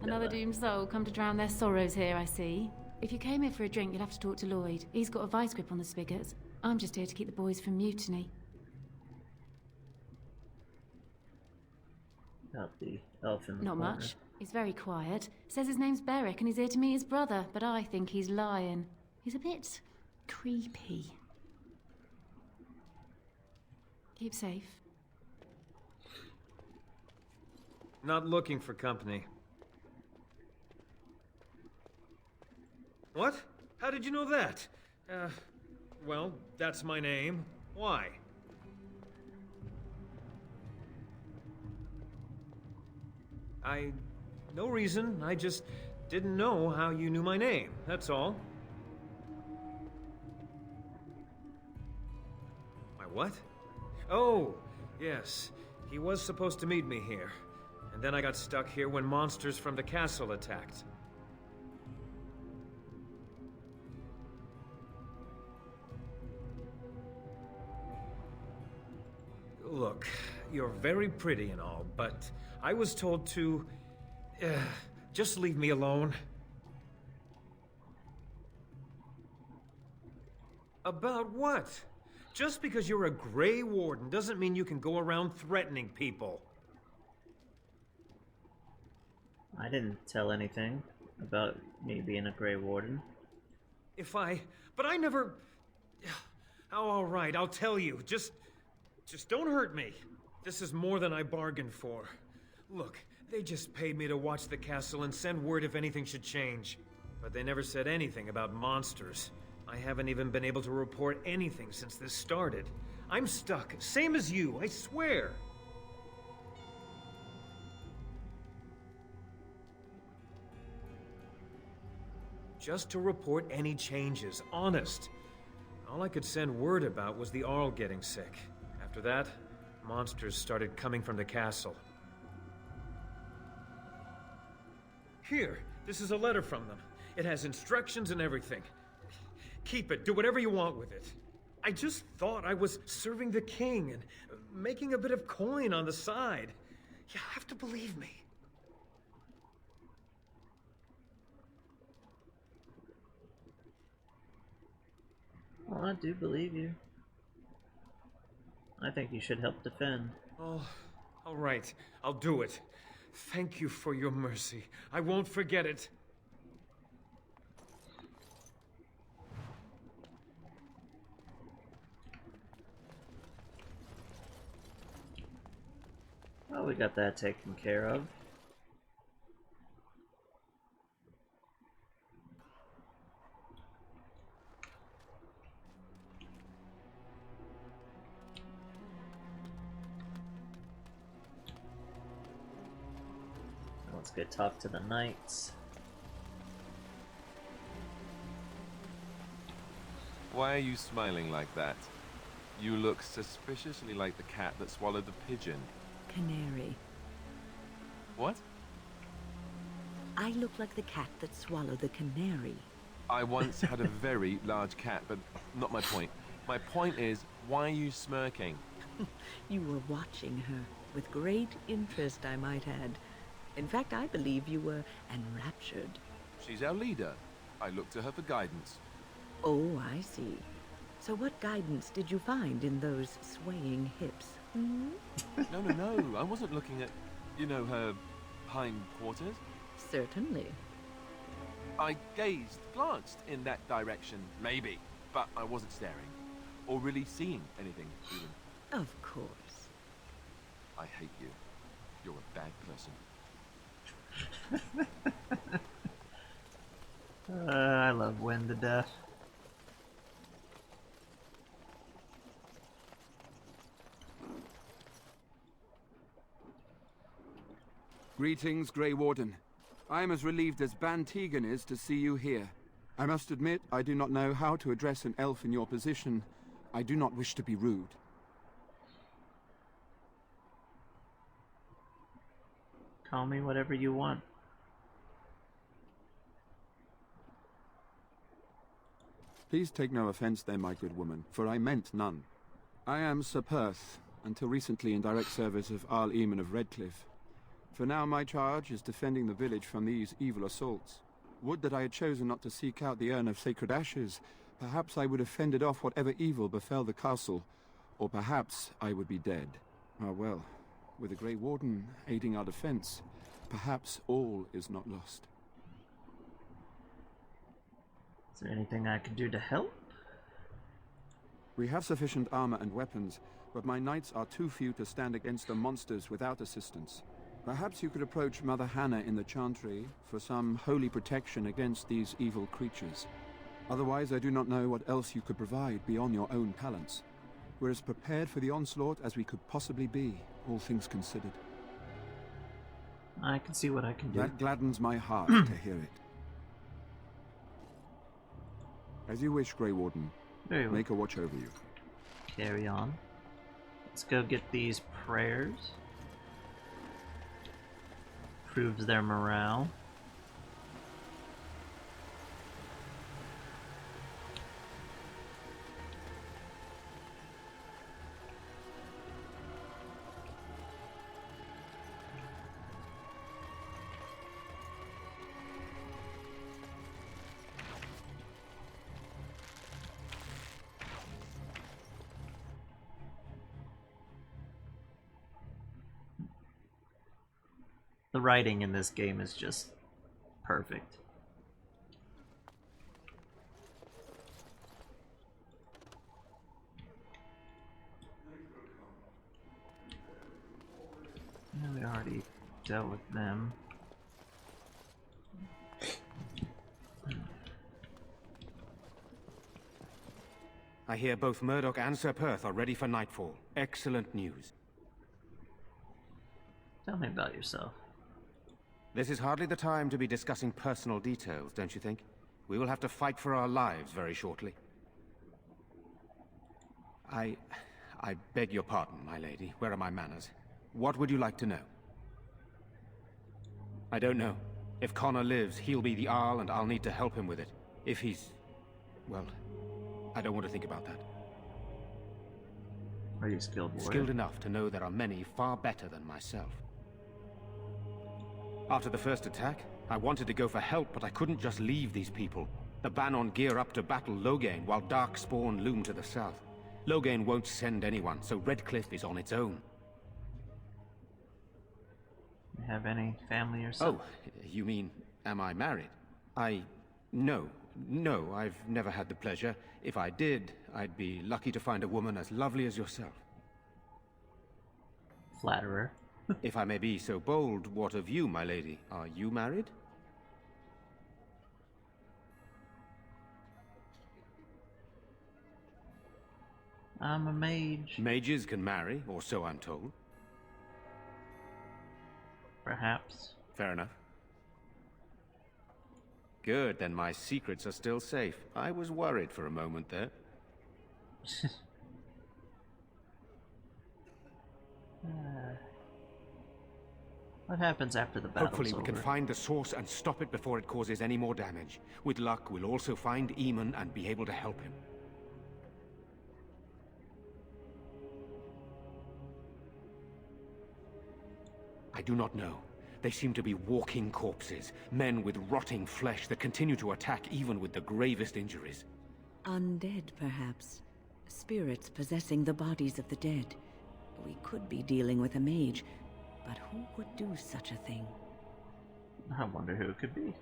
another doomed soul come to drown their sorrows here, I see. If you came here for a drink, you'll have to talk to Lloyd. He's got a vice grip on the spigots. I'm just here to keep the boys from mutiny. About the elf in the Not corner. much. He's very quiet. Says his name's Beric and he's here to meet his brother, but I think he's lying. He's a bit creepy. Keep safe. Not looking for company. What? How did you know that? Well, that's my name. Why? No reason. I just didn't know how you knew my name, that's all. My what? Oh, yes. He was supposed to meet me here. And then I got stuck here when monsters from the castle attacked. Look, you're very pretty and all, but I was told to... just leave me alone. About what? Just because you're a Grey Warden doesn't mean you can go around threatening people. I didn't tell anything about me being a Grey Warden. But I never... Oh, all right, I'll tell you. Just don't hurt me. This is more than I bargained for. Look, they just paid me to watch the castle and send word if anything should change. But they never said anything about monsters. I haven't even been able to report anything since this started. I'm stuck, same as you, I swear. Just to report any changes, honest. All I could send word about was the Arl getting sick. After that, monsters started coming from the castle. Here, this is a letter from them. It has instructions and everything. Keep it, do whatever you want with it. I just thought I was serving the king and making a bit of coin on the side. You have to believe me. Well, I do believe you. I think you should help defend. Oh, all right. I'll do it. Thank you for your mercy. I won't forget it. Well, we got that taken care of. Let's go talk to the knights. Why are you smiling like that? You look suspiciously like the cat that swallowed the pigeon. Canary. What? I look like the cat that swallowed the canary. I once had a very large cat, but not my point. My point is, why are you smirking? You were watching her, with great interest, I might add. In fact, I believe you were enraptured. She's our leader. I look to her for guidance. Oh, I see. So what guidance did you find in those swaying hips? Hmm? No. I wasn't looking at, you know, her hind quarters. Certainly. I glanced in that direction, maybe, but I wasn't staring. Or really seeing anything, even. Of course. I hate you. You're a bad person. I love Wind to death. Greetings, Grey Warden. I am as relieved as Ban Tegan is to see you here. I must admit, I do not know how to address an elf in your position. I do not wish to be rude. Call me whatever you want. Please take no offense then, my good woman, for I meant none. I am Sir Perth, until recently in direct service of Arl Eamon of Redcliffe. For now my charge is defending the village from these evil assaults. Would that I had chosen not to seek out the urn of sacred ashes. Perhaps I would have fended off whatever evil befell the castle, or perhaps I would be dead. Ah well, with the Grey Warden aiding our defense, perhaps all is not lost. Is there anything I can do to help? We have sufficient armor and weapons, but my knights are too few to stand against the monsters without assistance. Perhaps you could approach Mother Hannah in the Chantry for some holy protection against these evil creatures. Otherwise, I do not know what else you could provide beyond your own talents. We're as prepared for the onslaught as we could possibly be, all things considered. I can see what I can do. That gladdens my heart to hear it. As you wish, Grey Warden. Very well. Make a watch over you. Carry on. Let's go get these prayers. Proves their morale. The writing in this game is just perfect. Yeah, we already dealt with them. I hear both Murdoch and Sir Perth are ready for nightfall. Excellent news. Tell me about yourself. This is hardly the time to be discussing personal details, don't you think? We will have to fight for our lives very shortly. I beg your pardon, my lady. Where are my manners? What would you like to know? I don't know. If Connor lives, he'll be the Arl, and I'll need to help him with it. If he's... well, I don't want to think about that. Are you skilled warrior? Skilled enough to know there are many far better than myself. After the first attack, I wanted to go for help, but I couldn't just leave these people. The Bannon gear up to battle Loghain, while Darkspawn loom to the south. Loghain won't send anyone, so Redcliffe is on its own. You have any family yourself? Oh, you mean, am I married? No, I've never had the pleasure. If I did, I'd be lucky to find a woman as lovely as yourself. Flatterer. If I may be so bold, what of you, my lady? Are you married? I'm a mage. Mages can marry, or so I'm told. Perhaps. Fair enough. Good, then my secrets are still safe. I was worried for a moment there. What happens after the battle's Hopefully we can over? find the source and stop it before it causes any more damage. With luck, we'll also find Eamon and be able to help him. I do not know. They seem to be walking corpses, men with rotting flesh that continue to attack even with the gravest injuries. Undead, perhaps. Spirits possessing the bodies of the dead. We could be dealing with a mage, but who would do such a thing? I wonder who it could be.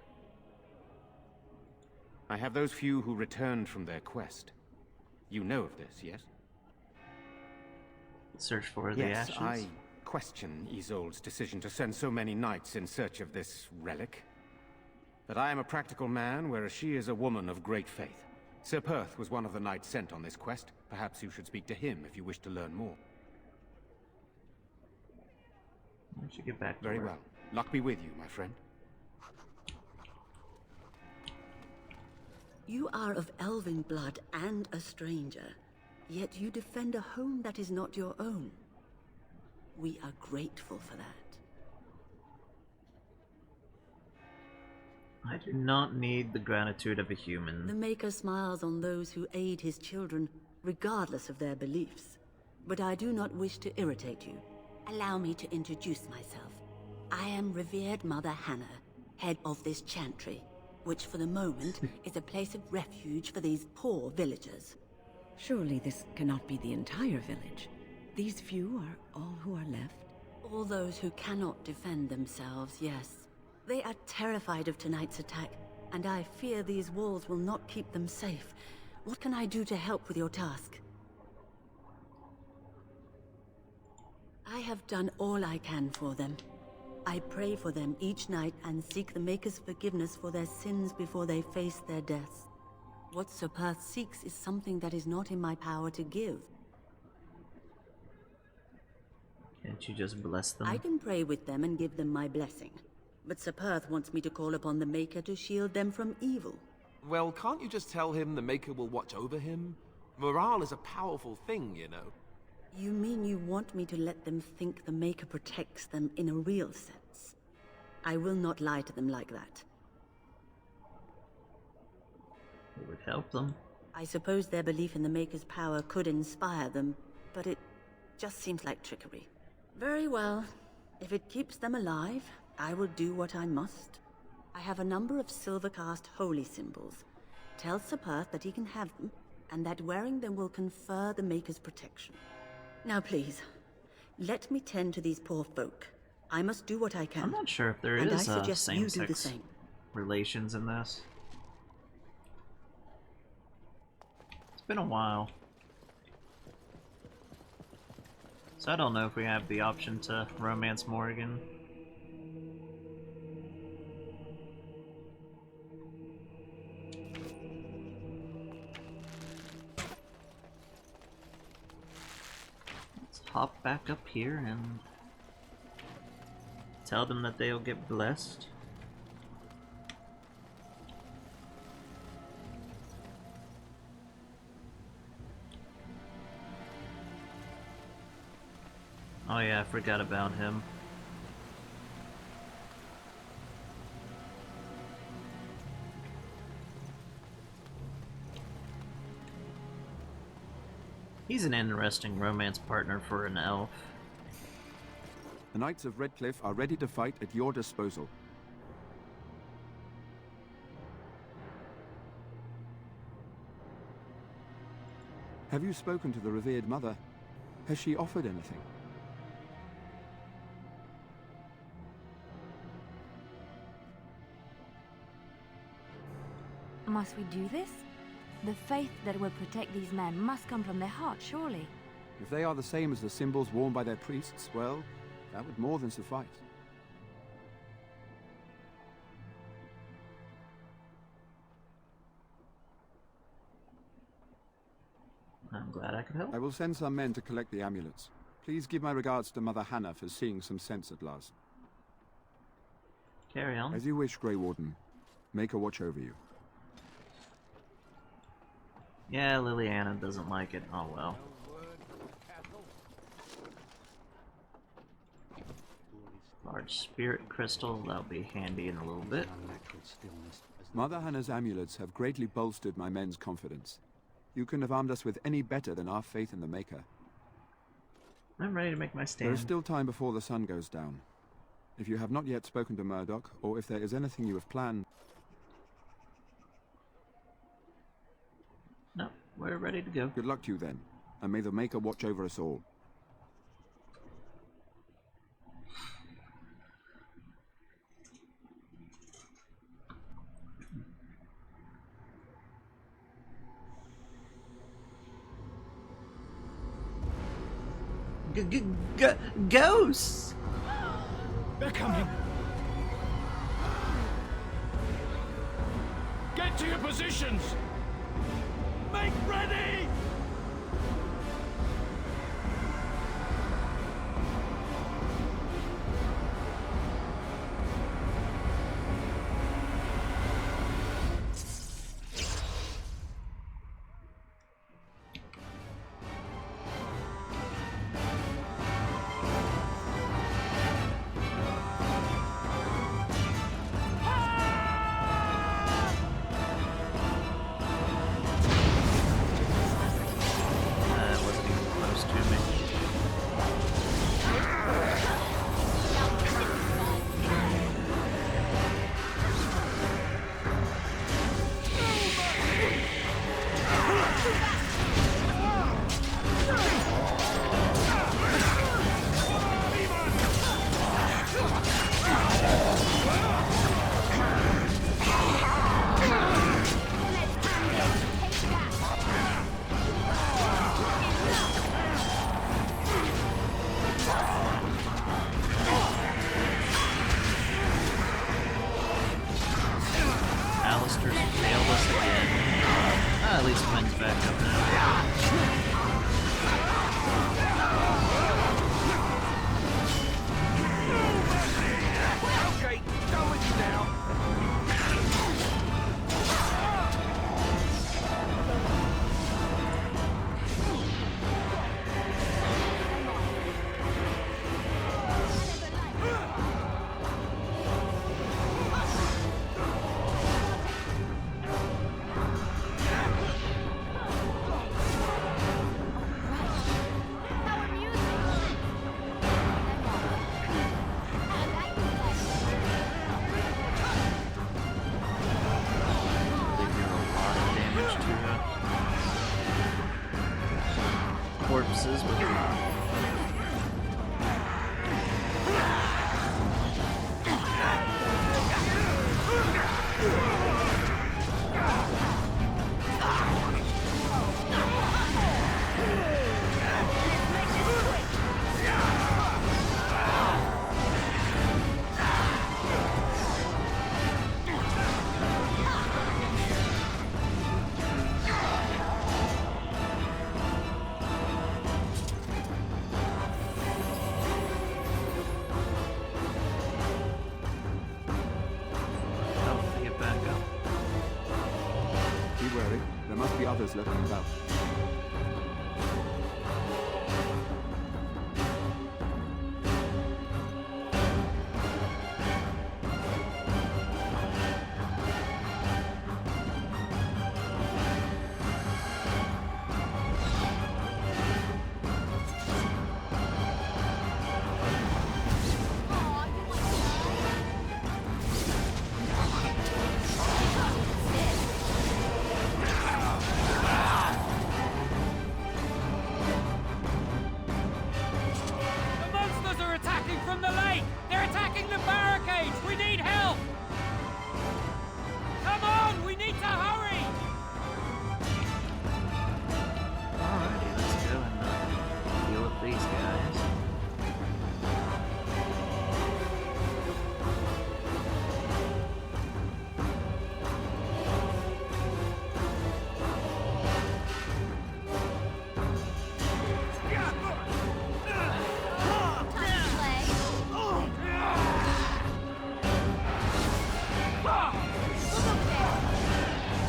I have those few who returned from their quest. You know of this, yes? Search for the yes, ashes? I question Isolde's decision to send so many knights in search of this relic. But I am a practical man, whereas she is a woman of great faith. Sir Perth was one of the knights sent on this quest. Perhaps you should speak to him if you wish to learn more. I should get back to Very work. well. Luck be with you, my friend. You are of elven blood and a stranger, yet you defend a home that is not your own. We are grateful for that. I do not need the gratitude of a human. The Maker smiles on those who aid his children, regardless of their beliefs. But I do not wish to irritate you. Allow me to introduce myself. I am revered Mother Hannah, head of this chantry, which for the moment is a place of refuge for these poor villagers. Surely this cannot be the entire village. These few are all who are left? All those who cannot defend themselves, yes. They are terrified of tonight's attack, and I fear these walls will not keep them safe. What can I do to help with your task? I have done all I can for them. I pray for them each night and seek the Maker's forgiveness for their sins before they face their deaths. What Sir Perth seeks is something that is not in my power to give. Can't you just bless them? I can pray with them and give them my blessing. But Sir Perth wants me to call upon the Maker to shield them from evil. Well, can't you just tell him the Maker will watch over him? Morale is a powerful thing, you know. You mean you want me to let them think the Maker protects them in a real sense? I will not lie to them like that. It would help them. I suppose their belief in the Maker's power could inspire them, but it just seems like trickery. Very well. If it keeps them alive, I will do what I must. I have a number of silver-cast holy symbols. Tell Sir Perth that he can have them, and that wearing them will confer the Maker's protection. Now please, let me tend to these poor folk. I must do what I can. I'm not sure if there and is I suggest you do the same-sex same. relations in this. It's been a while. So I don't know if we have the option to romance Morgan. Let's hop back up here and tell them that they'll get blessed. Oh yeah, I forgot about him. He's an interesting romance partner for an elf. The Knights of Redcliffe are ready to fight at your disposal. Have you spoken to the revered mother? Has she offered anything? Must we do this? The faith that will protect these men must come from their heart, surely. If they are the same as the symbols worn by their priests, well, that would more than suffice. I'm glad I could help. I will send some men to collect the amulets. Please give my regards to Mother Hannah for seeing some sense at last. Carry on. As you wish, Grey Warden. Make her watch over you. Yeah, Liliana doesn't like it. Oh well. Large spirit crystal, that'll be handy in a little bit. Mother Hannah's amulets have greatly bolstered my men's confidence. You couldn't have armed us with any better than our faith in the Maker. I'm ready to make my stand. There is still time before the sun goes down. If you have not yet spoken to Murdoch, or if there is anything you have planned... No, we're ready to go. Good luck to you then, and may the Maker watch over us all. Ghosts! They're coming! Get to your positions! Make ready! be others lurking about. The monsters are attacking from the lake! They're attacking the barricades! We need help! Come on! We need to hurry! Alrighty, let's go and deal with these guys.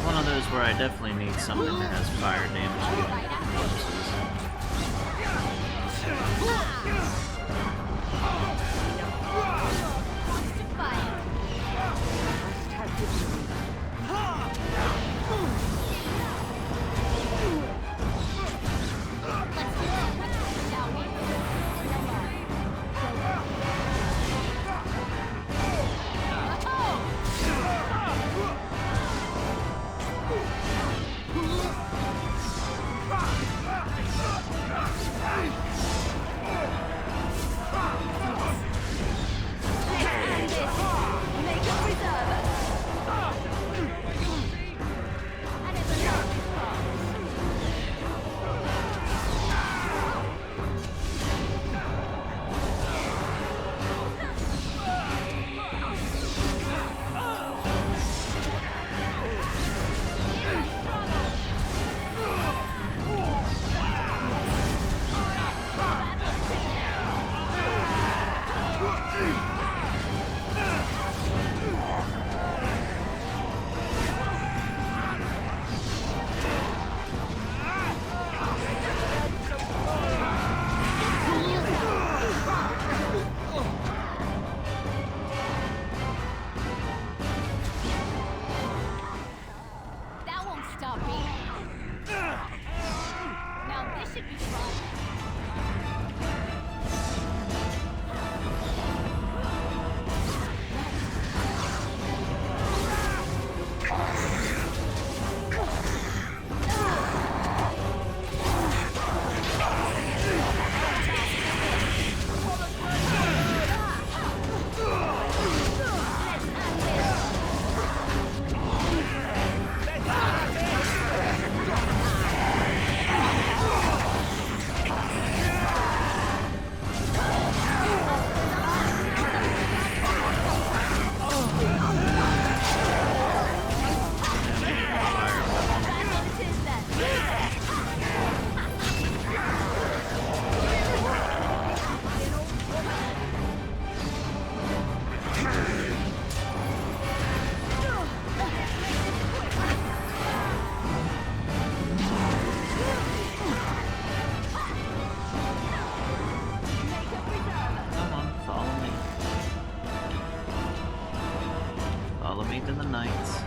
One of those where I definitely need something that has fire damage to get corpses. That won't stop me. Now this should be fun. Come on, follow me. Follow me to the knights.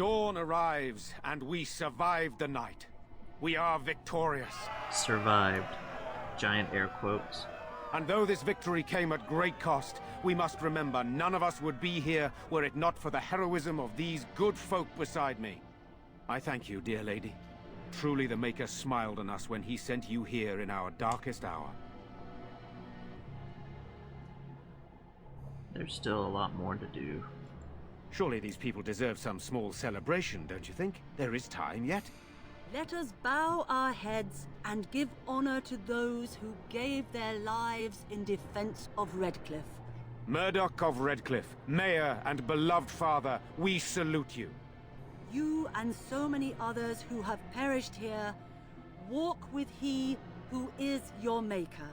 dawn arrives, and we survive the night. We are victorious. Survived. Giant air quotes. And though this victory came at great cost, we must remember none of us would be here were it not for the heroism of these good folk beside me. I thank you, dear lady. Truly the Maker smiled on us when he sent you here in our darkest hour. There's still a lot more to do. Surely these people deserve some small celebration, don't you think? There is time yet. Let us bow our heads and give honor to those who gave their lives in defense of Redcliffe. Murdoch of Redcliffe, Mayor and beloved father, we salute you. You and so many others who have perished here, walk with he who is your maker.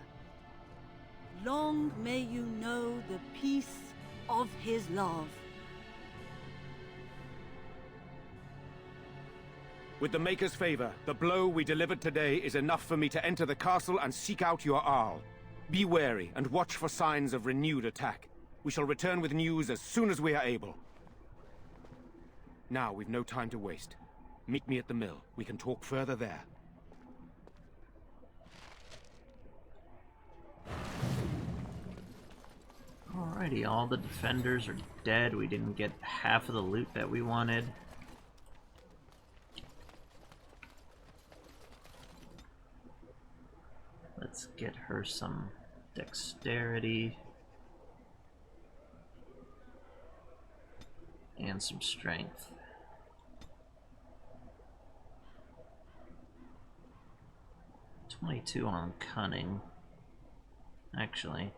Long may you know the peace of his love. With the Maker's favor, the blow we delivered today is enough for me to enter the castle and seek out your Arl. Be wary and watch for signs of renewed attack. We shall return with news as soon as we are able. Now we've no time to waste. Meet me at the mill. We can talk further there. Alrighty, all the defenders are dead. We didn't get half of the loot that we wanted. Let's get her some dexterity. And some strength. "22 on cunning. Actually.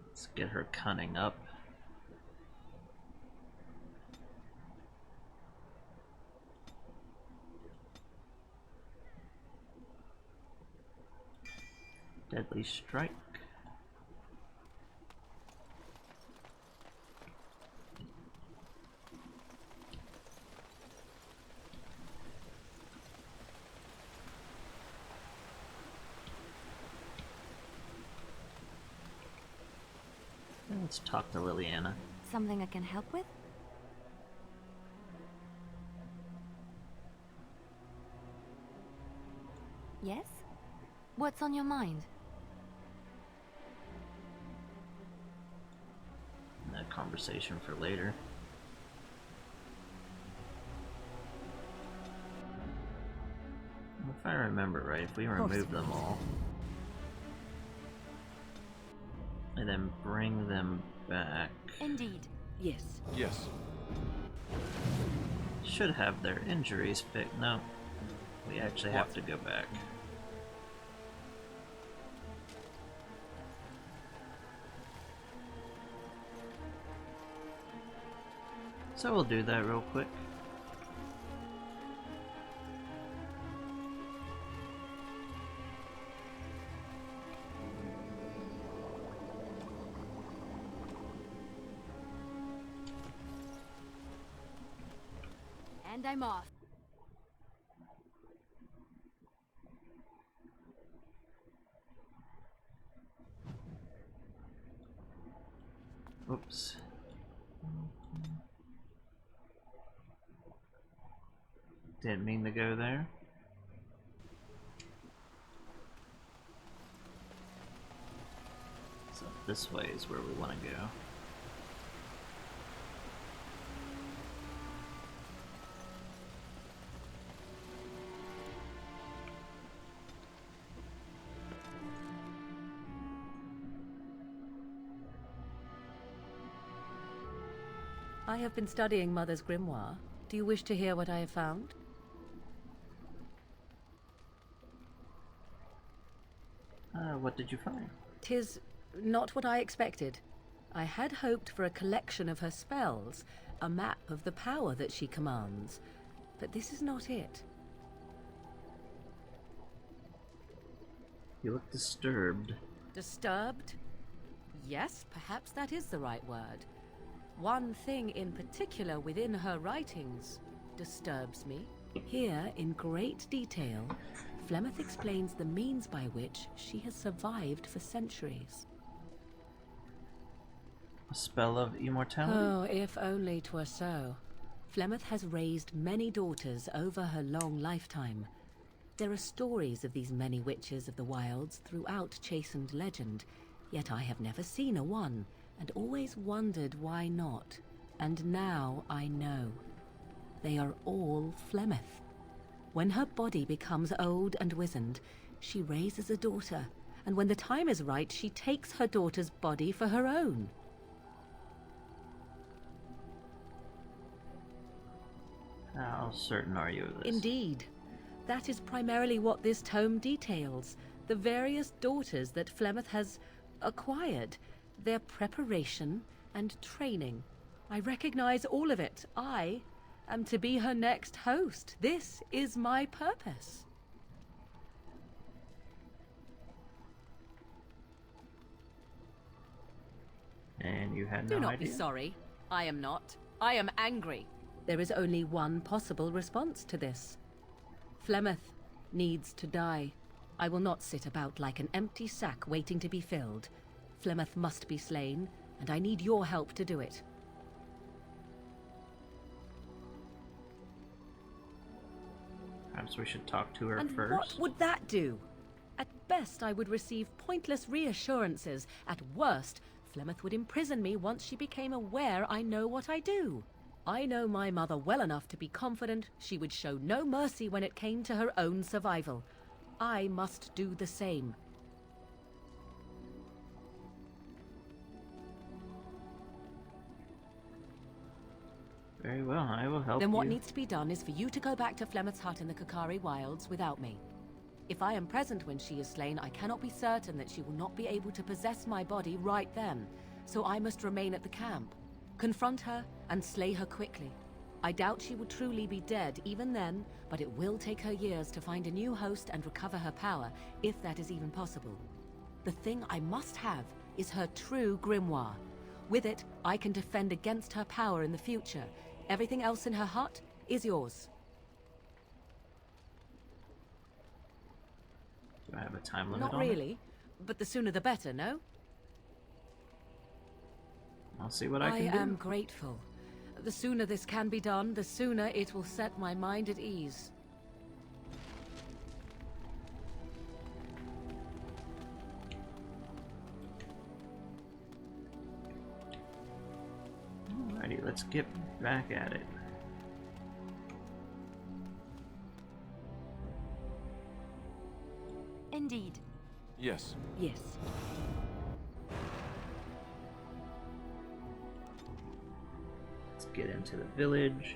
Let's get her cunning up. Deadly strike. Let's talk to Liliana. Something I can help with? Yes? What's on your mind? That conversation for later. If I remember right, if we remove them all and then bring them back, Indeed. Yes. Yes. should have their injuries fixed. No, we actually have to go back. So we'll do that real quick. And I'm off. Oops. Didn't mean to go there. So this way is where we want to go. I have been studying Mother's grimoire. Do you wish to hear what I have found? What did you find? 'Tis not what I expected. I had hoped for a collection of her spells, a map of the power that she commands, but this is not it. You look disturbed. Disturbed? Yes, perhaps that is the right word. One thing in particular within her writings disturbs me. Here, in great detail, Flemeth explains the means by which she has survived for centuries. A spell of immortality? Oh, if only 'twere so. Flemeth has raised many daughters over her long lifetime. There are stories of these many witches of the wilds throughout chastened legend, yet I have never seen a one, and always wondered why not. And now I know. They are all Flemeth. When her body becomes old and wizened, she raises a daughter, and when the time is right, she takes her daughter's body for her own. How certain are you of this? Indeed. That is primarily what this tome details. The various daughters that Flemeth has acquired. Their preparation and training. I recognize all of it. I am to be her next host. This is my purpose. And you had no Do not idea? be sorry. I am not. I am angry. There is only one possible response to this. Flemeth needs to die. I will not sit about like an empty sack waiting to be filled. Flemeth must be slain, and I need your help to do it. Perhaps we should talk to her And first. what would that do? At best, I would receive pointless reassurances. At worst, Flemeth would imprison me once she became aware I know what I do. I know my mother well enough to be confident she would show no mercy when it came to her own survival. I must do the same. Very well, I will help you. Then what needs to be done is for you to go back to Flemeth's hut in the Kakari Wilds without me. If I am present when she is slain, I cannot be certain that she will not be able to possess my body right then, so I must remain at the camp. Confront her and slay her quickly. I doubt she will truly be dead even then, but it will take her years to find a new host and recover her power, if that is even possible. The thing I must have is her true grimoire. With it, I can defend against her power in the future. Everything else in her hut is yours. Do I have a time limit Not on it? really, but the sooner the better, no? I'll see what I can do. I am grateful. The sooner this can be done, the sooner it will set my mind at ease. Alrighty, let's get back at it. Indeed. Yes. Yes. Let's get into the village.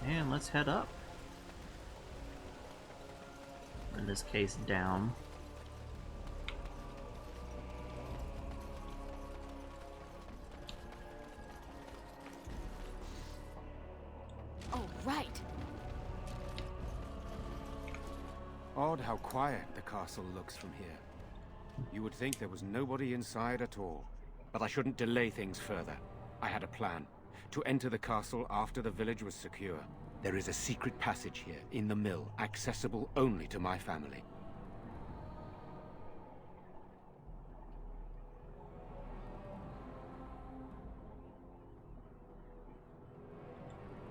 And let's head up. In this case, down. Oh, right. Odd how quiet the castle looks from here. You would think there was nobody inside at all. But I shouldn't delay things further. I had a plan. To enter the castle after the village was secure. There is a secret passage here, in the mill, accessible only to my family.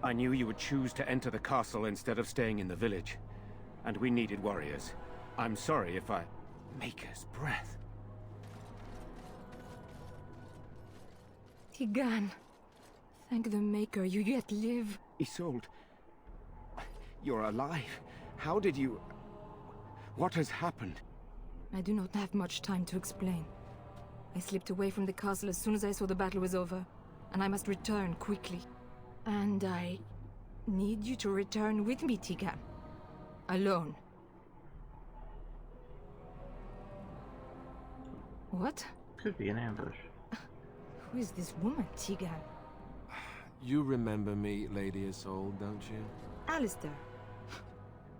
I knew you would choose to enter the castle instead of staying in the village. And we needed warriors. I'm sorry if I... Maker's breath. Tigan, thank the Maker you yet live. Isolde, you're alive. How did you... What has happened? I do not have much time to explain. I slipped away from the castle as soon as I saw the battle was over, and I must return quickly. And I need you to return with me, Tigan. Alone. What? Could be an ambush. Who is this woman, Tigan? You remember me, Lady Isolde, don't you? Alistair.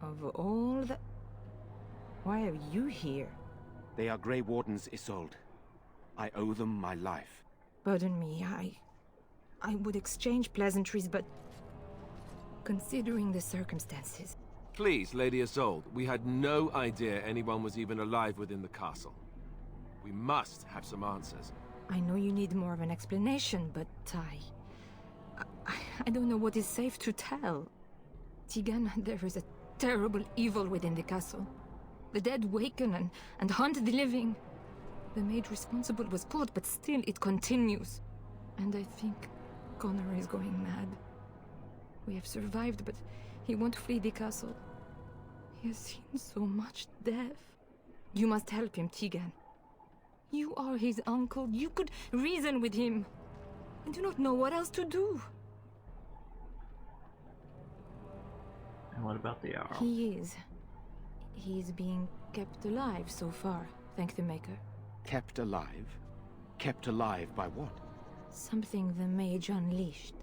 Of all the... Why are you here? They are Grey Wardens, Isolde. I owe them my life. Pardon me, I would exchange pleasantries, but considering the circumstances... Please, Lady Isolde, we had no idea anyone was even alive within the castle. We must have some answers. I know you need more of an explanation, but I don't know what is safe to tell. Tegan, there is a terrible evil within the castle. The dead waken and haunt the living. The maid responsible was caught, but still it continues. And I think Connor is going mad. We have survived, but he won't flee the castle. He has seen so much death. You must help him, Tegan. You are his uncle. You could reason with him. I do not know what else to do. And what about the Jarl? He is being kept alive so far, thank the Maker. Kept alive? Kept alive by what? Something the mage unleashed.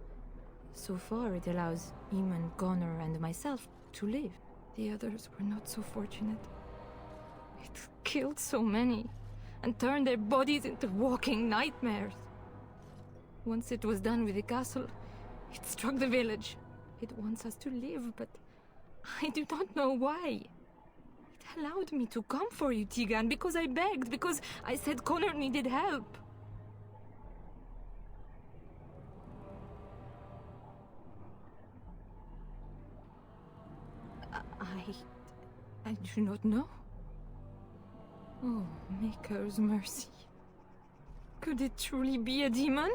So far it allows Eamon, Connor and myself to live. The others were not so fortunate. It killed so many, and turned their bodies into walking nightmares. Once it was done with the castle, it struck the village. It wants us to live, but I do not know why. It allowed me to come for you, Tegan, because I begged, because I said Connor needed help. I do not know. Oh, Maker's mercy. Could it truly be a demon?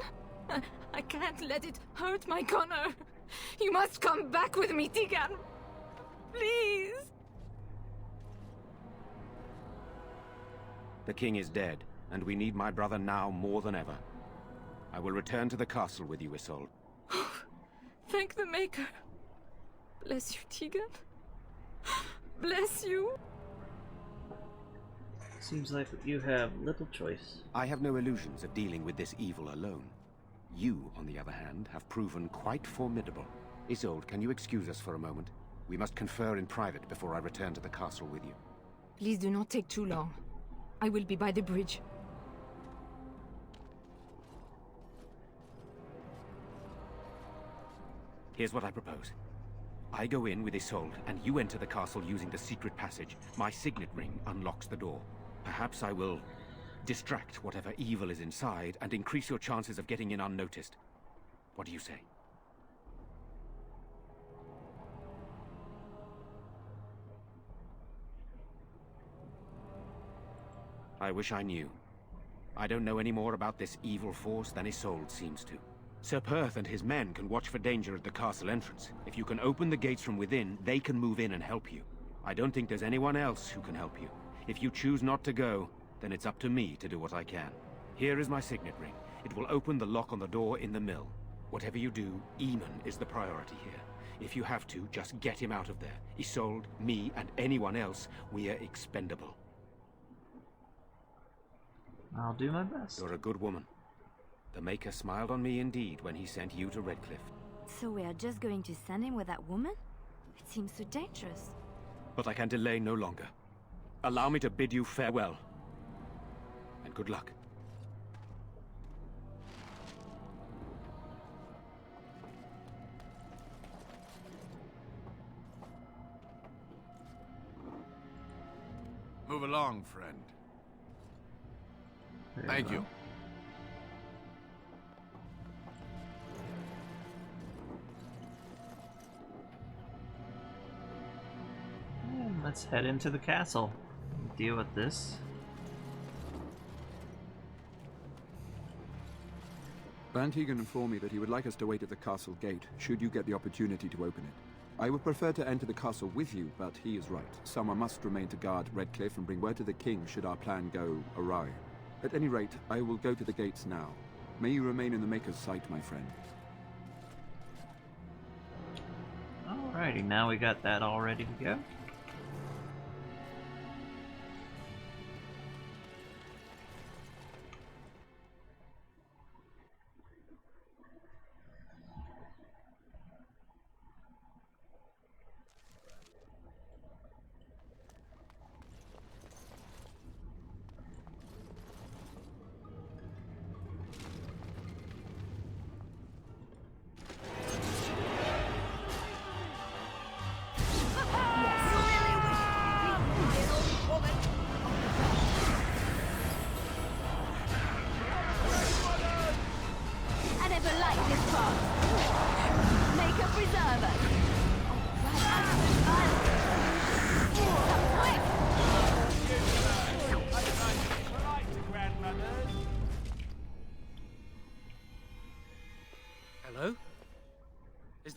I can't let it hurt my Connor. You must come back with me, Tegan. Please. The king is dead, and we need my brother now more than ever. I will return to the castle with you, Isolde. Thank the Maker. Bless you, Tegan. Bless you. Seems like you have little choice. I have no illusions of dealing with this evil alone. You, on the other hand, have proven quite formidable. Isolde, can you excuse us for a moment? We must confer in private before I return to the castle with you. Please do not take too long. I will be by the bridge. Here's what I propose. I go in with Isolde, and you enter the castle using the secret passage. My signet ring unlocks the door. Perhaps I will distract whatever evil is inside and increase your chances of getting in unnoticed. What do you say? I wish I knew. I don't know any more about this evil force than Isolde seems to. Sir Perth and his men can watch for danger at the castle entrance. If you can open the gates from within, they can move in and help you. I don't think there's anyone else who can help you. If you choose not to go, then it's up to me to do what I can. Here is my signet ring. It will open the lock on the door in the mill. Whatever you do, Eamon is the priority here. If you have to, just get him out of there. Isolde, me, and anyone else, we are expendable. I'll do my best. You're a good woman. The Maker smiled on me indeed when he sent you to Redcliffe. So we are just going to send him with that woman? It seems so dangerous. But I can delay no longer. Allow me to bid you farewell. And good luck. Move along, friend. Thank you. Let's head into the castle. Deal with this. Van Tegan informed me that he would like us to wait at the castle gate, should you get the opportunity to open it. I would prefer to enter the castle with you, but he is right. Someone must remain to guard Redcliffe and bring word to the king should our plan go awry. At any rate, I will go to the gates now. May you remain in the Maker's sight, my friend. Alrighty, now we got that all ready to go.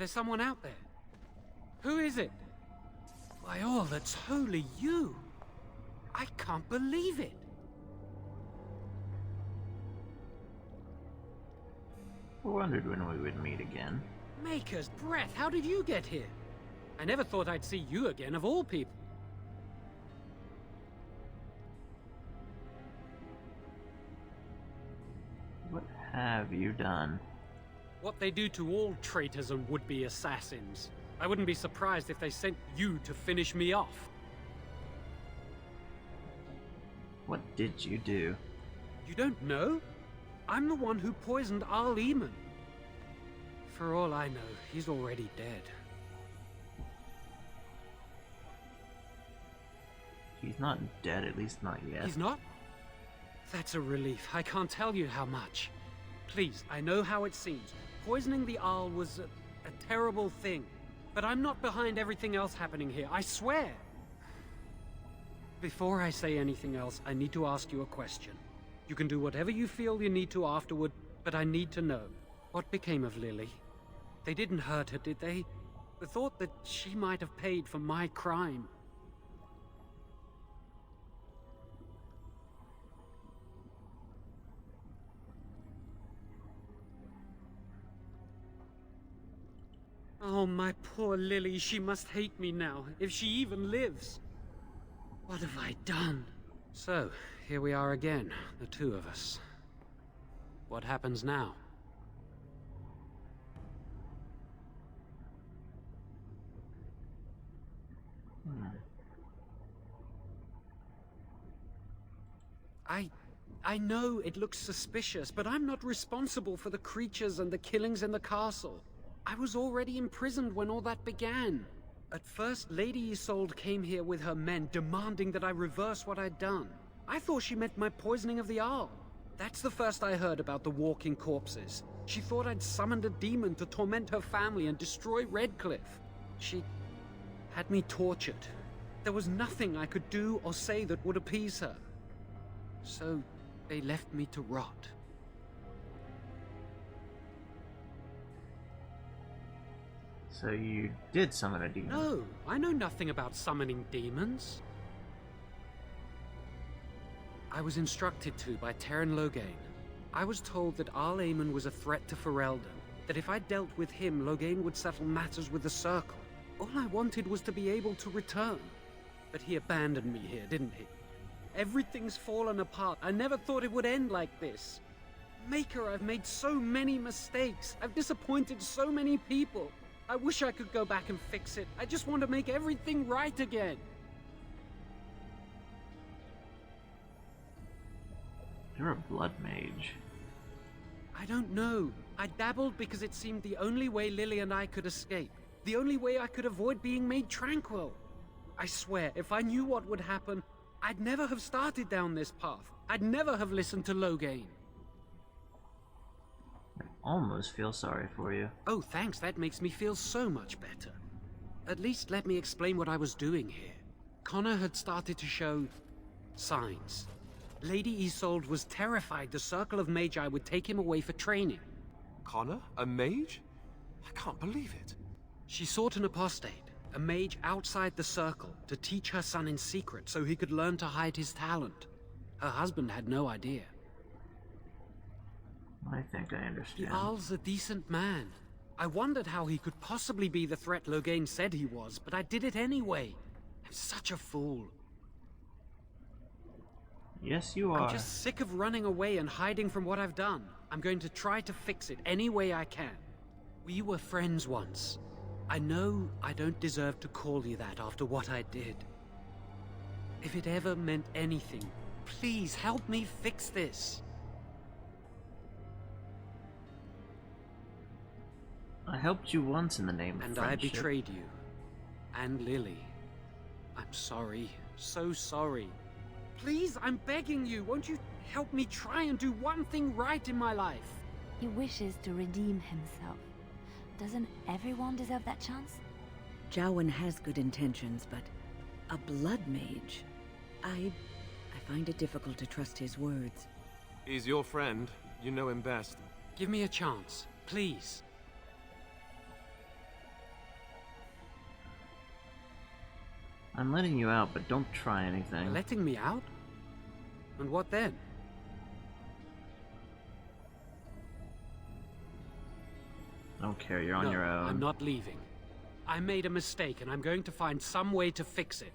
there someone out there? Who is it? By all that's holy, you! I can't believe it! I wondered when we would meet again. Maker's breath, how did you get here? I never thought I'd see you again, of all people. What have you done? What they do to all traitors and would-be assassins. I wouldn't be surprised if they sent you to finish me off. What did you do? You don't know? I'm the one who poisoned Al Eamon. For all I know, he's already dead. He's not dead, at least not yet. He's not? That's a relief. I can't tell you how much. Please, I know how it seems. Poisoning the Arl was a terrible thing. But I'm not behind everything else happening here, I swear. Before I say anything else, I need to ask you a question. You can do whatever you feel you need to afterward, but I need to know. What became of Lily? They didn't hurt her, did they? The thought that she might have paid for my crime. Oh, my poor Lily, she must hate me now, if she even lives. What have I done? So, here we are again, the two of us. What happens now? I know it looks suspicious, but I'm not responsible for the creatures and the killings in the castle. I was already imprisoned when all that began. At first, Lady Isolde came here with her men, demanding that I reverse what I'd done. I thought she meant my poisoning of the Arl. That's the first I heard about the walking corpses. She thought I'd summoned a demon to torment her family and destroy Redcliffe. She had me tortured. There was nothing I could do or say that would appease her. So, they left me to rot. So you did summon a demon? No, I know nothing about summoning demons. I was instructed to by Terran Loghain. I was told that Al Eamon was a threat to Ferelden, that if I dealt with him, Loghain would settle matters with the Circle. All I wanted was to be able to return. But he abandoned me here, didn't he? Everything's fallen apart. I never thought it would end like this. Maker, I've made so many mistakes. I've disappointed so many people. I wish I could go back and fix it. I just want to make everything right again. You're a blood mage. I don't know. I dabbled because it seemed the only way Lily and I could escape. The only way I could avoid being made tranquil. I swear, if I knew what would happen, I'd never have started down this path. I'd never have listened to Loghain. I almost feel sorry for you. Oh, thanks. That makes me feel so much better. At least let me explain what I was doing here. Connor had started to show signs. Lady Isolde was terrified the Circle of Magi would take him away for training. Connor? A mage? I can't believe it. She sought an apostate, a mage outside the Circle, to teach her son in secret so he could learn to hide his talent. Her husband had no idea. I think I understand. The Arl's a decent man. I wondered how he could possibly be the threat Loghain said he was, but I did it anyway. I'm such a fool. Yes, you are. I'm just sick of running away and hiding from what I've done. I'm going to try to fix it any way I can. We were friends once. I know I don't deserve to call you that after what I did. If it ever meant anything, please help me fix this. I helped you once in the name of and friendship. I betrayed you. And Lily. I'm sorry. So sorry. Please, I'm begging you. Won't you help me try and do one thing right in my life? He wishes to redeem himself. Doesn't everyone deserve that chance? Jowen has good intentions, but a blood mage? I find it difficult to trust his words. He's your friend. You know him best. Give me a chance, please. I'm letting you out, but don't try anything. Letting me out? And what then? I don't care, you're on No, your own. I'm not leaving. I made a mistake, and I'm going to find some way to fix it.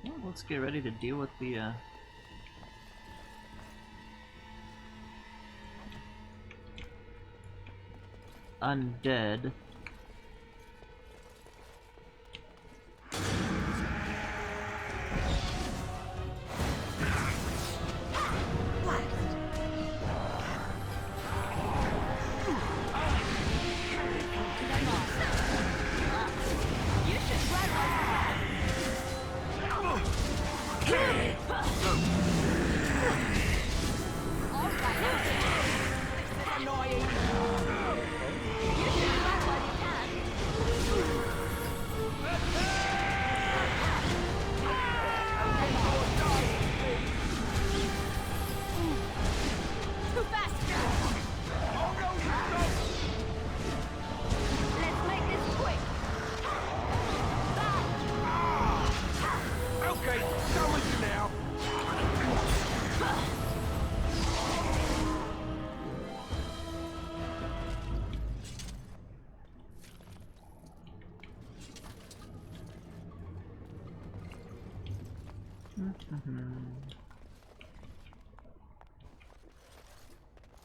Well, let's get ready to deal with the undead.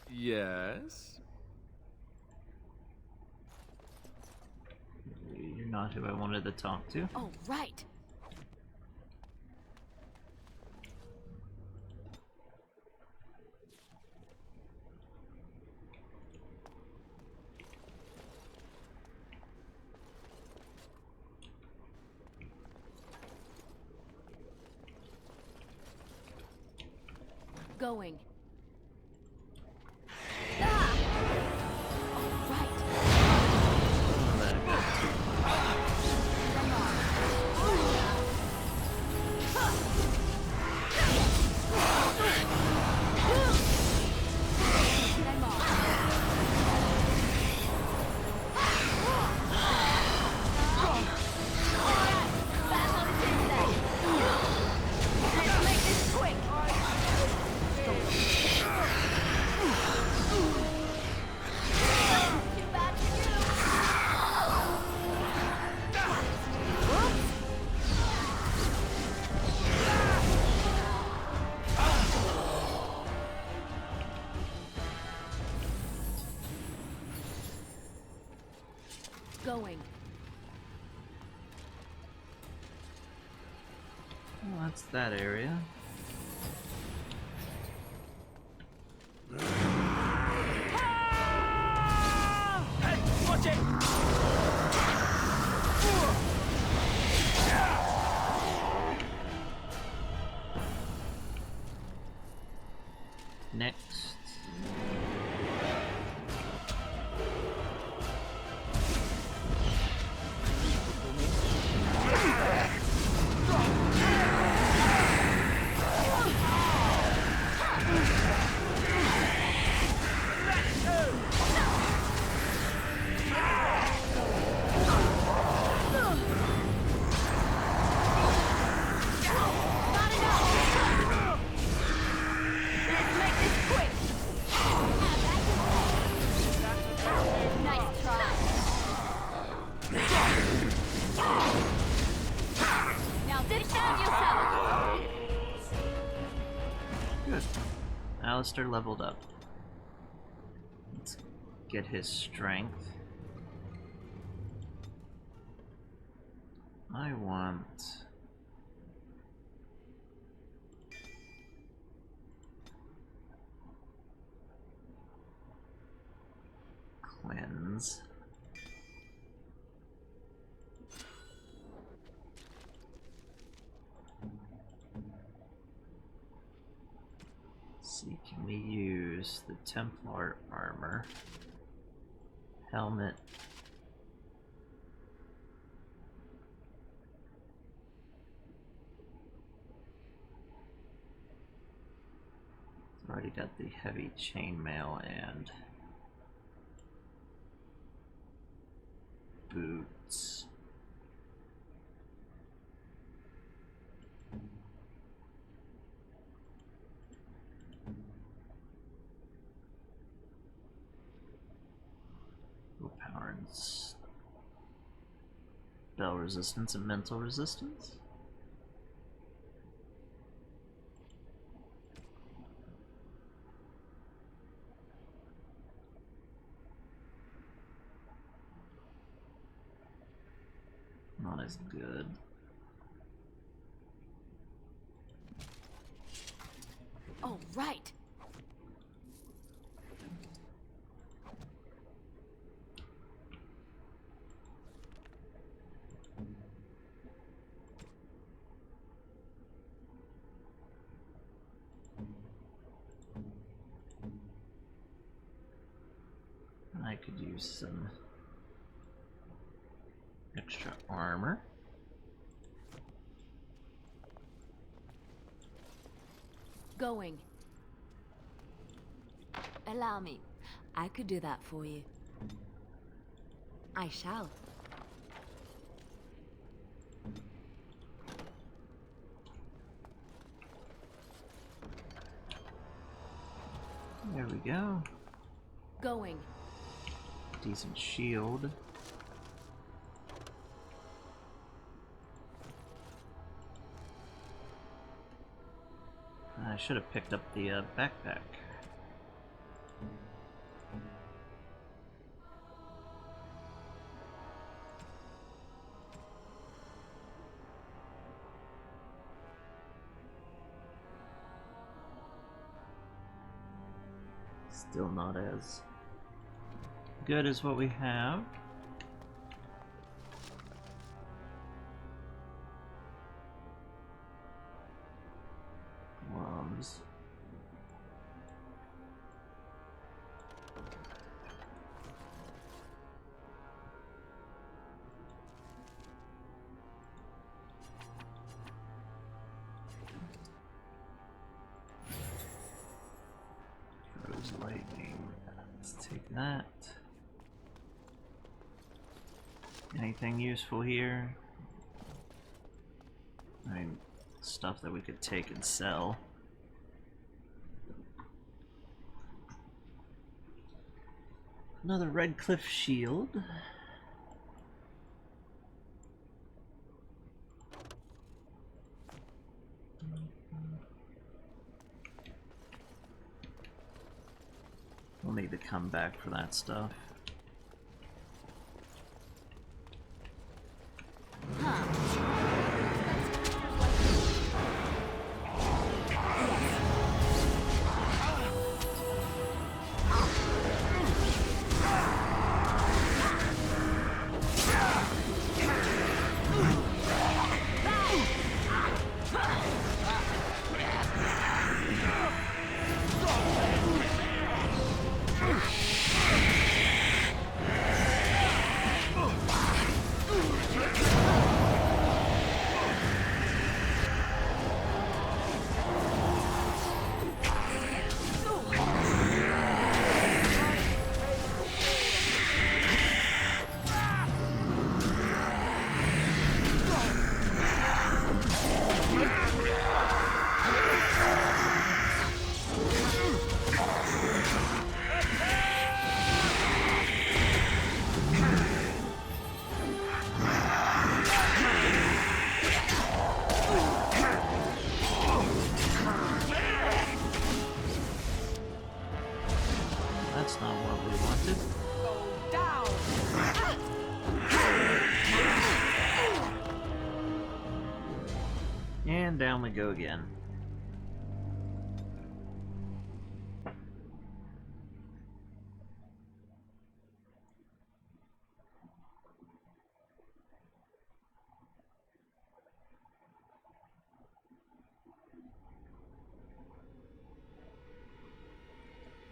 Yes? You're not who I wanted to talk to. Oh, right. Going. Going. Well, that's that area. Hey, watch it! Next. Good. Alistair leveled up. Let's get his strength. I want... cleanse. See, can we use the Templar armor, helmet, Already got the heavy chainmail and boots. Willpower and spell resistance and mental resistance. Not as good. Oh, right. I could use some extra armor. Going. Allow me. I could do that for you. I shall. There we go. Going. Decent shield. I should have picked up the backpack. Still not as good as what we have. Gloves. Froze lightning. Let's take that. Anything useful here? I mean, stuff that we could take and sell. Another Redcliffe shield. We'll need to come back for that stuff. That's not what we wanted. And down we go again.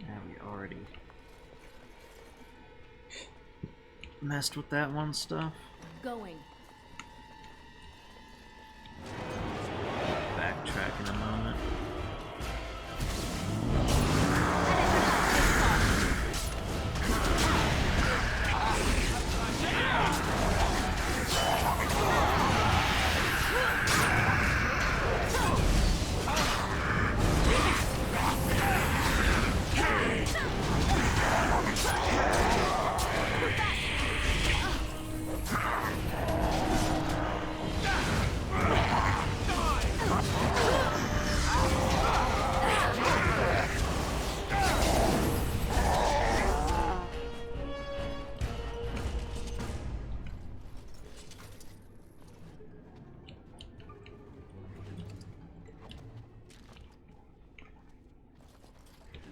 Yeah, we already messed with that one stuff. Going. Backtrack in a moment.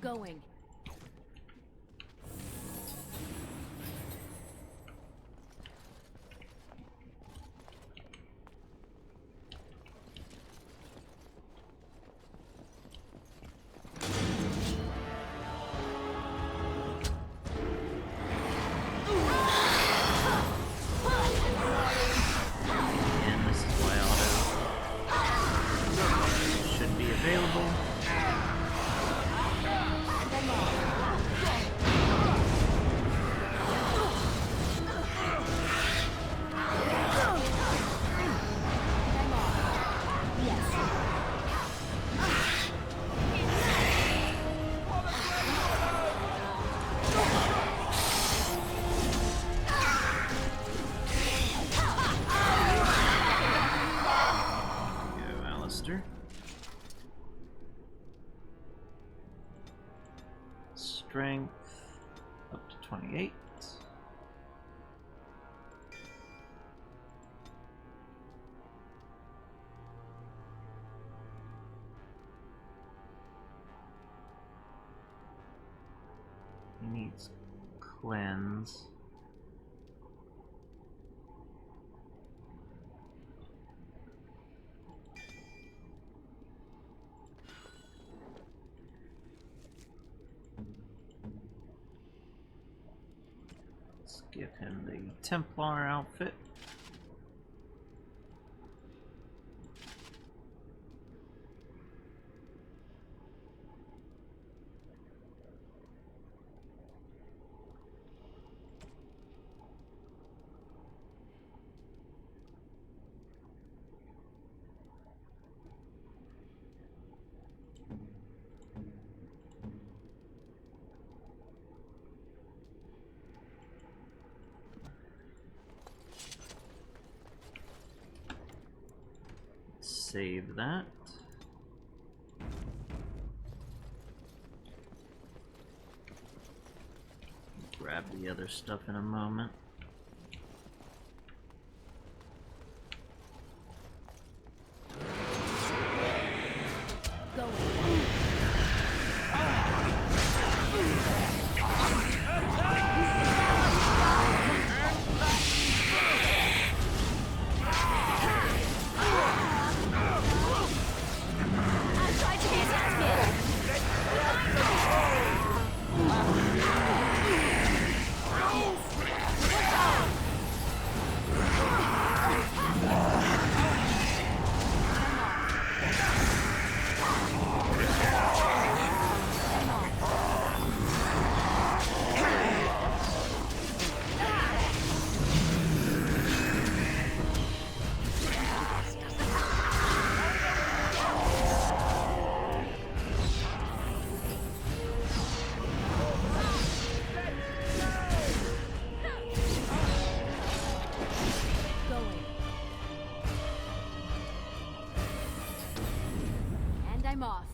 Going. And this is why auto should be available. Go, Alistair. Strength up to 28. He needs cleanse. Let's give him the Templar outfit. Save that. Grab the other stuff in a moment. I'm off.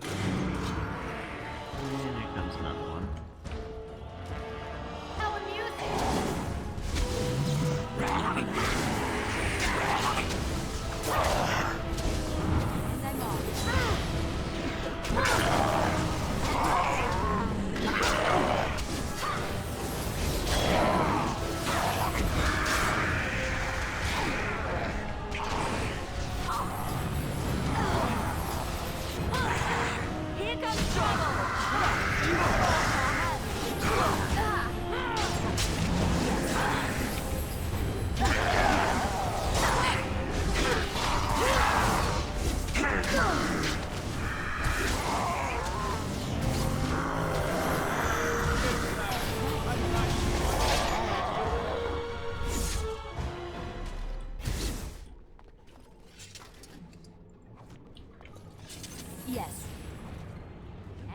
And here comes another one. How amusing! And I'm off. Here comes trouble! Yes.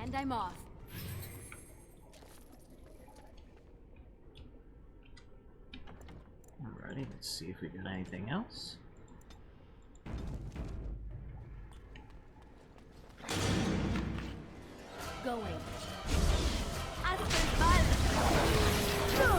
And I'm off. Alrighty, let's see if we got anything else. Going. Aspen violence!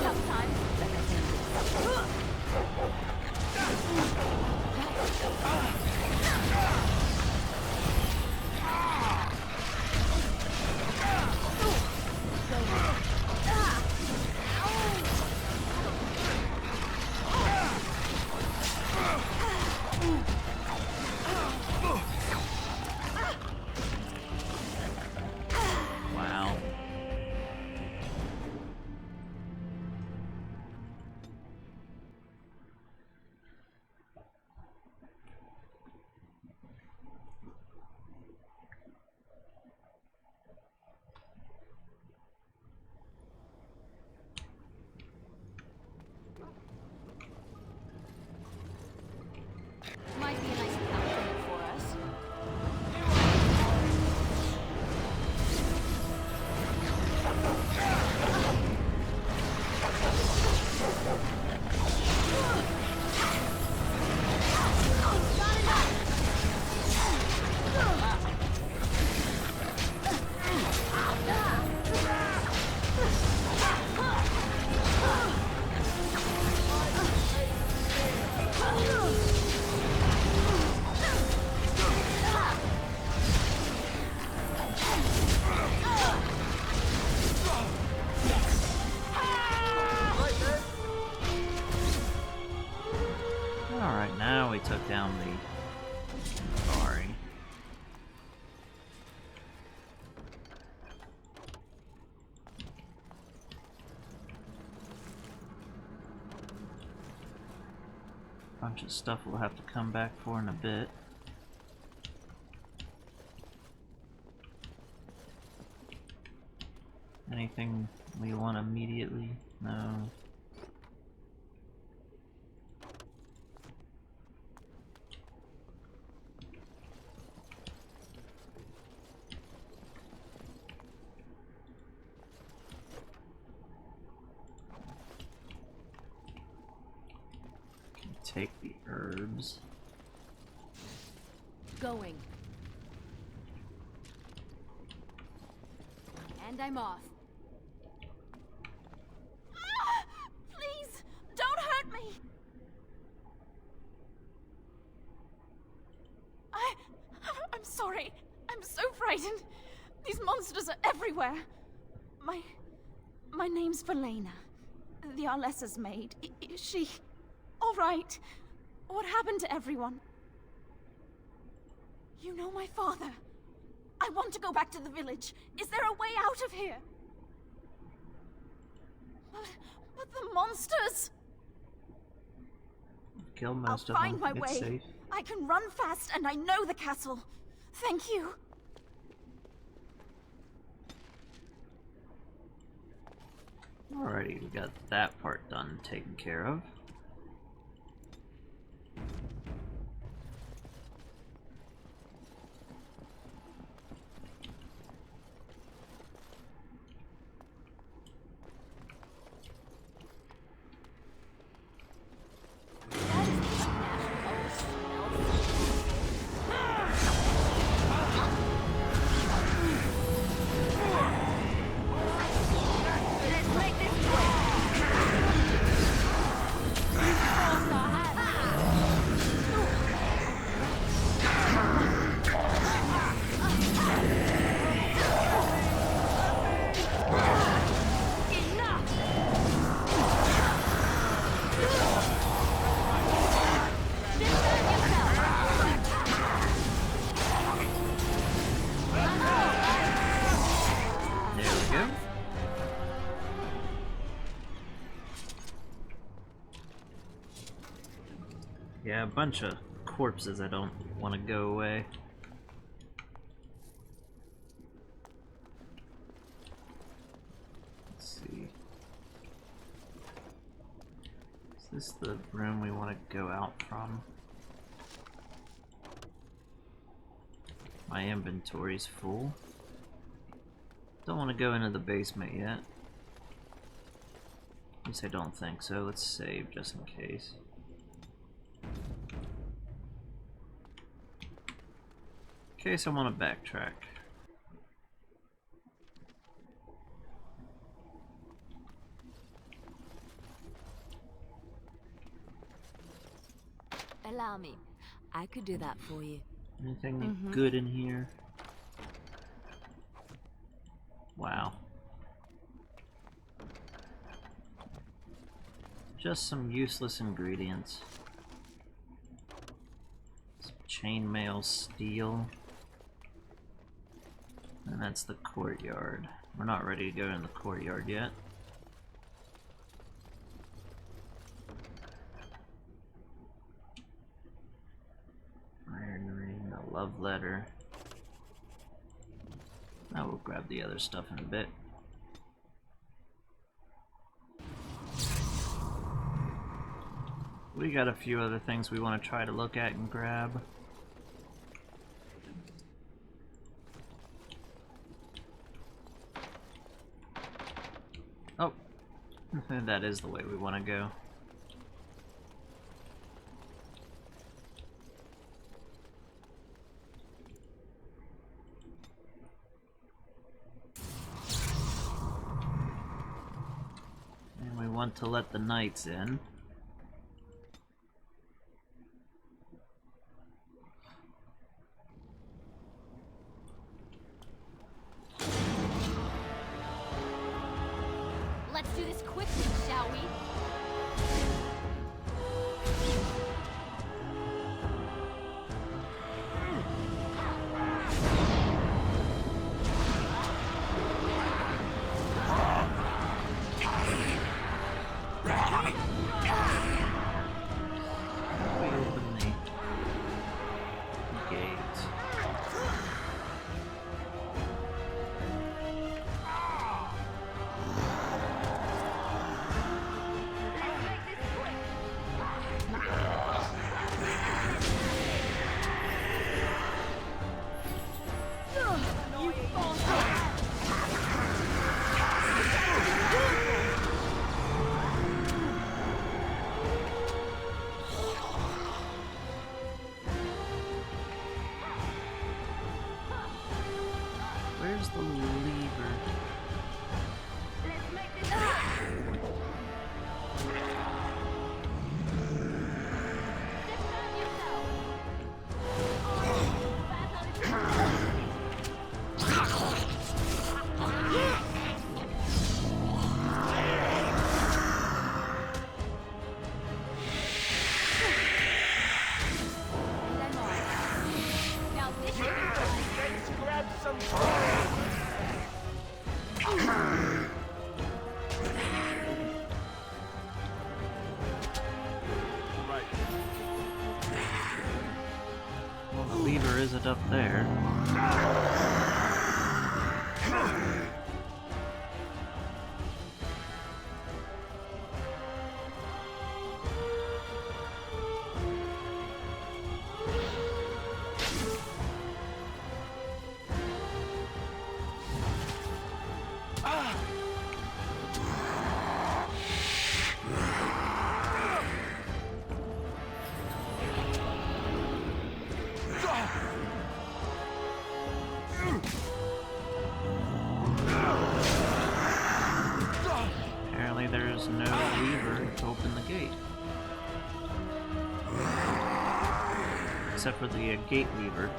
Bunch of stuff we'll have to come back for in a bit. Anything we want immediately? No. Take the herbs. Going. And I'm off. Please, don't hurt me. I'm sorry. I'm so frightened. These monsters are everywhere. My name's Valena. The Arlessa's maid. Is she all right? What happened to everyone? You know my father. I want to go back to the village. Is there a way out of here? But the monsters! Kill most I'll of find them. my It's way. safe. I can run fast and I know the castle. Thank you. Alrighty, we got that part done, taken care of. Yeah, a bunch of corpses I don't want to go away. Let's see. Is this the room we want to go out from? My inventory's full. Don't want to go into the basement yet. At least I don't think so. Let's save just in case. In case I want to backtrack. Allow me. I could do that for you. Anything good in here? Wow. Just some useless ingredients. Some chainmail steel. And that's the courtyard. We're not ready to go in the courtyard yet. Iron ring, a love letter. Now we'll grab the other stuff in a bit. We got a few other things we want to try to look at and grab. Oh, that is the way we want to go. And we want to let the knights in. Let's do this quickly, shall we? Where's the lever? Well, the lever isn't up there. Apparently there's no lever to open the gate. Except for the gate lever.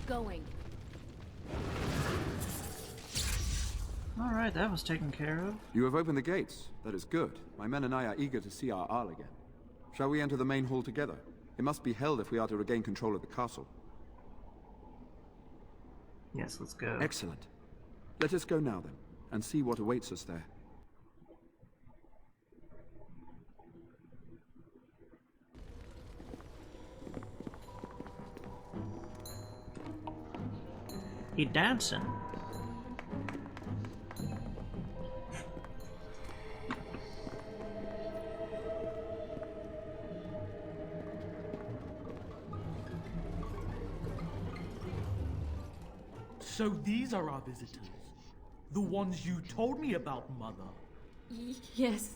Going. Alright, that was taken care of. You have opened the gates. That is good. My men and I are eager to see our Arl again. Shall we enter the main hall together? It must be held if we are to regain control of the castle. Yes, let's go. Excellent. Let us go now then, and see what awaits us there. He dancing. So these are our visitors. The ones you told me about, Mother. Yes,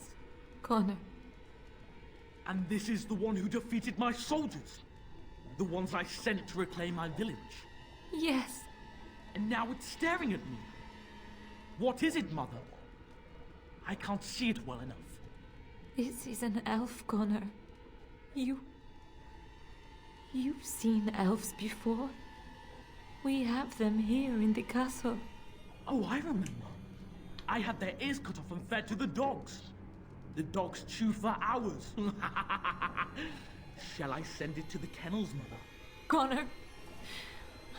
Connor. And this is the one who defeated my soldiers. The ones I sent to reclaim my village. Yes. And now it's staring at me. What is it, Mother? I can't see it well enough. This is an elf, Connor. You've seen elves before. We have them here in the castle. Oh, I remember. I had their ears cut off and fed to the dogs. The dogs chewed for hours. Shall I send it to the kennels, Mother? Connor,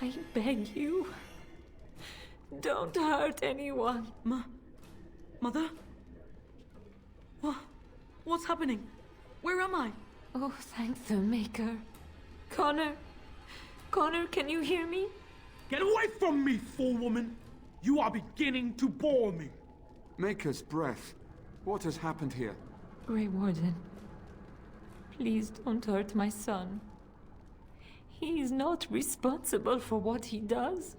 I beg you. Don't hurt anyone. Mother? What's happening? Where am I? Oh, thank the Maker. Connor, can you hear me? Get away from me, fool woman! You are beginning to bore me. Maker's breath. What has happened here? Grey Warden, please don't hurt my son. He is not responsible for what he does.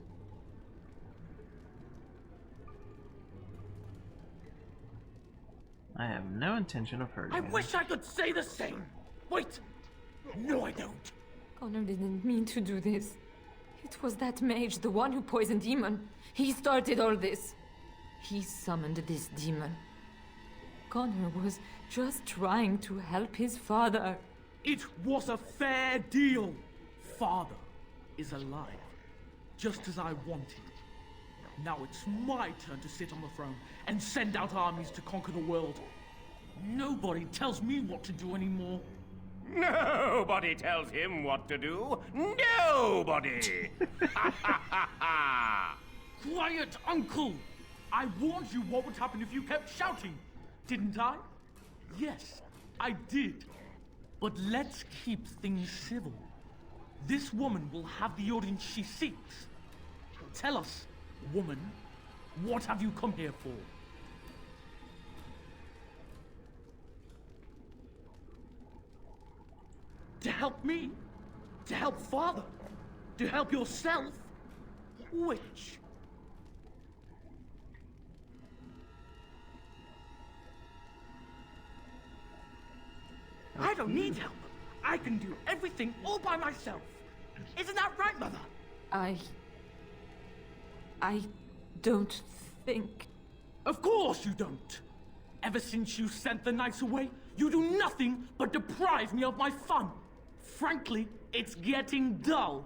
I have no intention of hurting I him. wish I could say the same. Wait. No, I don't. Connor didn't mean to do this. It was that mage, the one who poisoned Demon. He started all this. He summoned this demon. Connor was just trying to help his father. It was a fair deal. Father is alive, just as I wanted. Now it's my turn to sit on the throne and send out armies to conquer the world. Nobody tells me what to do anymore. Nobody tells him what to do. Nobody! Quiet, Uncle! I warned you what would happen if you kept shouting, didn't I? Yes, I did. But let's keep things civil. This woman will have the audience she seeks. Tell us, woman, what have you come here for? To help me? To help Father? To help yourself? Which? I don't need help. I can do everything all by myself. Isn't that right, Mother? I don't think... Of course you don't. Ever since you sent the knights away, you do nothing but deprive me of my fun. Frankly, it's getting dull.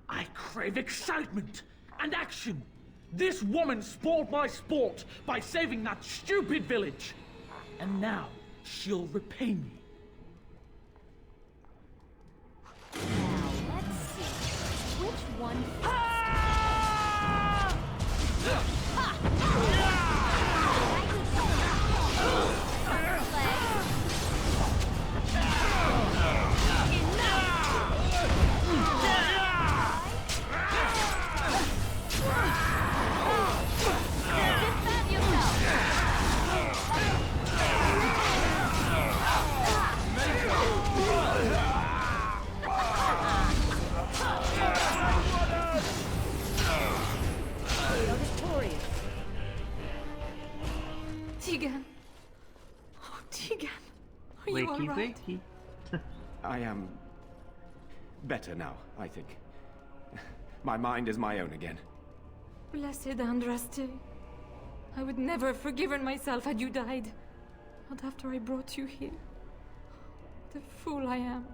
I crave excitement and action. This woman spoiled my sport by saving that stupid village. And now she'll repay me. Now, let's see. Which one... Tegan. Oh, Tegan. Are you Wakey, alright? wakey. I am better now, I think. My mind is my own again. Blessed Andraste. I would never have forgiven myself had you died. Not after I brought you here. The fool I am.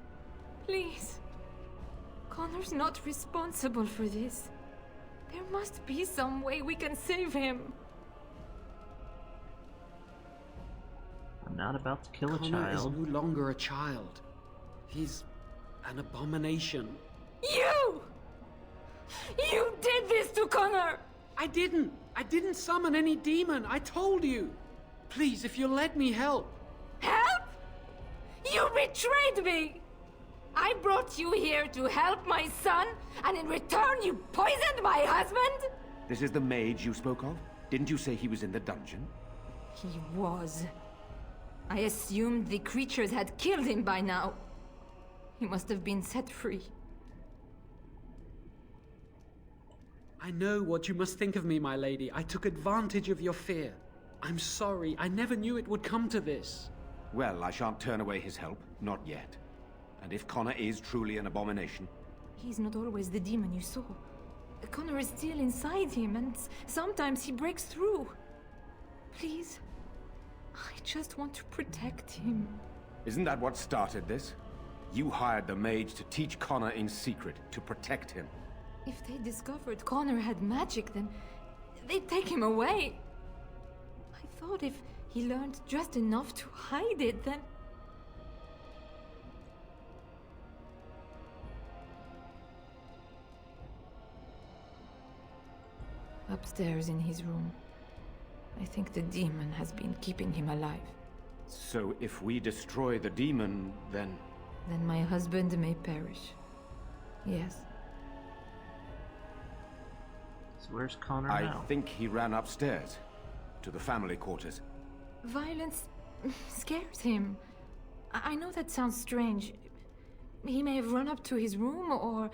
Please. Connor's not responsible for this. There must be some way we can save him. I'm not about to kill a Connor is child. no longer a child. He's an abomination. You! You did this to Connor! I didn't. I didn't summon any demon. I told you. Please, if you'll let me help. Help? You betrayed me! I brought you here to help my son, and in return you poisoned my husband? This is the mage you spoke of? Didn't you say he was in the dungeon? He was. I assumed the creatures had killed him by now. He must have been set free. I know what you must think of me, my lady. I took advantage of your fear. I'm sorry. I never knew it would come to this. Well, I shan't turn away his help. Not yet. And if Connor is truly an abomination... He's not always the demon you saw. Connor is still inside him, and sometimes he breaks through. Please, I just want to protect him. Isn't that what started this? You hired the mage to teach Connor in secret, to protect him. If they discovered Connor had magic, then they'd take him away. I thought if he learned just enough to hide it, then... Upstairs in his room. I think the demon has been keeping him alive. So if we destroy the demon, then... Then my husband may perish. Yes. So where's Connor I now? think he ran upstairs, to the family quarters. Violence scares him. I know that sounds strange. He may have run up to his room, or...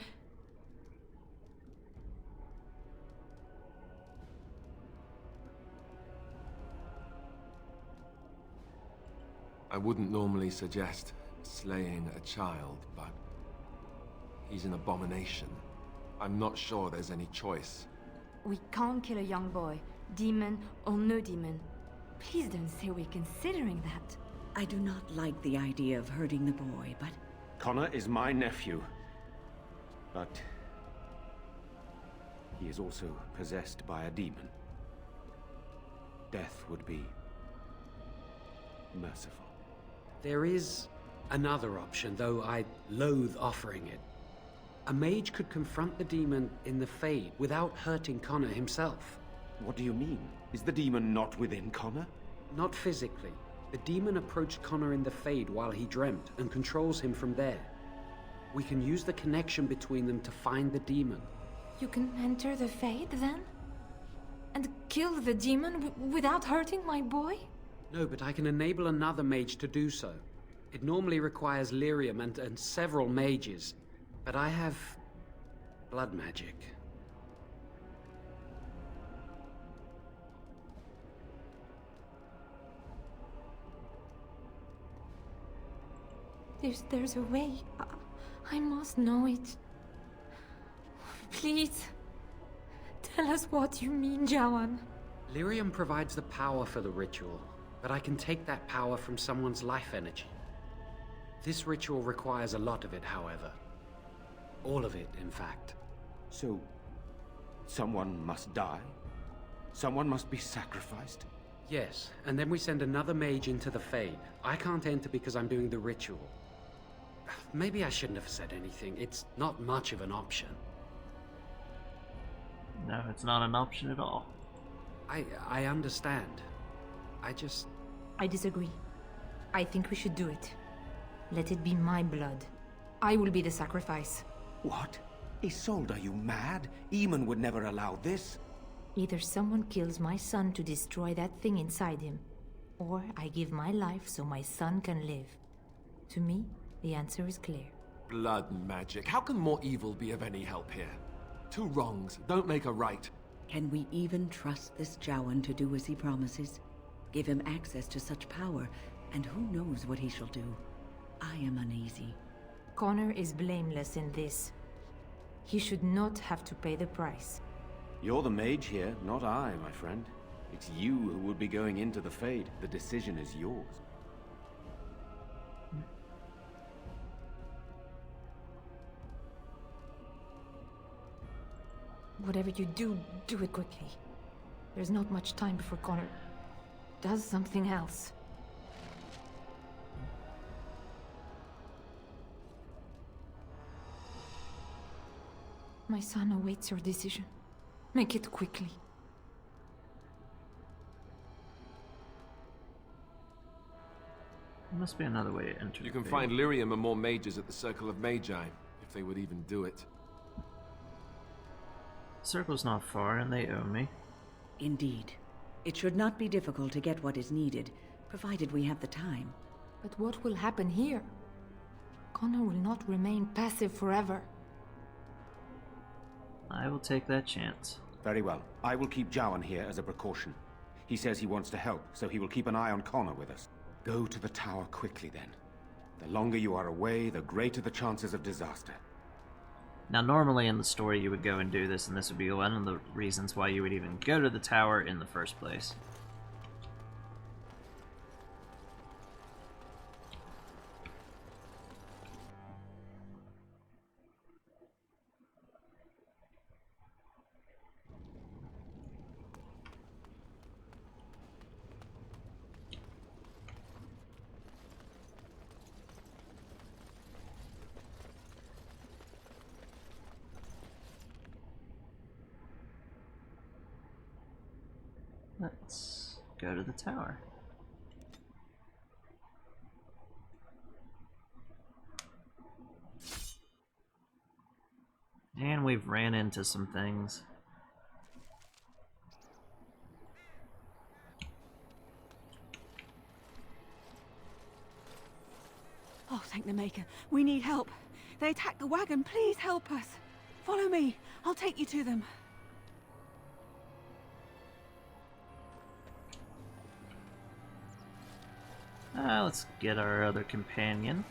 I wouldn't normally suggest slaying a child, but he's an abomination. I'm not sure there's any choice. We can't kill a young boy, demon or no demon. Please don't say we're considering that. I do not like the idea of hurting the boy, but... Connor is my nephew. But... he is also possessed by a demon. Death would be... merciful. There is Another option, though I loathe offering it. A mage could confront the demon in the Fade without hurting Connor himself. What do you mean? Is the demon not within Connor? Not physically. The demon approached Connor in the Fade while he dreamt and controls him from there. We can use the connection between them to find the demon. You can enter the Fade, then? And kill the demon without hurting my boy? No, but I can enable another mage to do so. It normally requires lyrium and several mages. But I have blood magic. There's a way. I must know it. Please, tell us what you mean, Jawan. Lyrium provides the power for the ritual, but I can take that power from someone's life energy. This ritual requires a lot of it, however. All of it, in fact. So, someone must die? Someone must be sacrificed? Yes, and then we send another mage into the Fade. I can't enter because I'm doing the ritual. Maybe I shouldn't have said anything. It's not much of an option. No, it's not an option at all. I understand. I disagree. I think we should do it. Let it be my blood. I will be the sacrifice. What? Isolde, are you mad? Eamon would never allow this. Either someone kills my son to destroy that thing inside him, or I give my life so my son can live. To me, the answer is clear. Blood magic. How can more evil be of any help here? Two wrongs don't make a right. Can we even trust this Jawan to do as he promises? Give him access to such power, and who knows what he shall do? I am uneasy. Connor is blameless in this. He should not have to pay the price. You're the mage here, not I, my friend. It's you who would be going into the Fade. The decision is yours. Whatever you do, do it quickly. There's not much time before Connor does something else. My son awaits your decision. Make it quickly. There must be another way to enter. You can find lyrium and more mages at the Circle of Magi, if they would even do it. Circle's not far, and they owe me. Indeed. It should not be difficult to get what is needed, provided we have the time. But what will happen here? Connor will not remain passive forever. I will take that chance. Very well. I will keep Jawan here as a precaution. He says he wants to help, so he will keep an eye on Connor with us. Go to the tower quickly, then. The longer you are away, the greater the chances of disaster. Now, normally in the story you would go and do this, and this would be one of the reasons why you would even go to the tower in the first place. Let's go to the tower. And we've ran into some things. Oh, thank the Maker. We need help. They attacked the wagon. Please help us. Follow me. I'll take you to them. Let's get our other companion.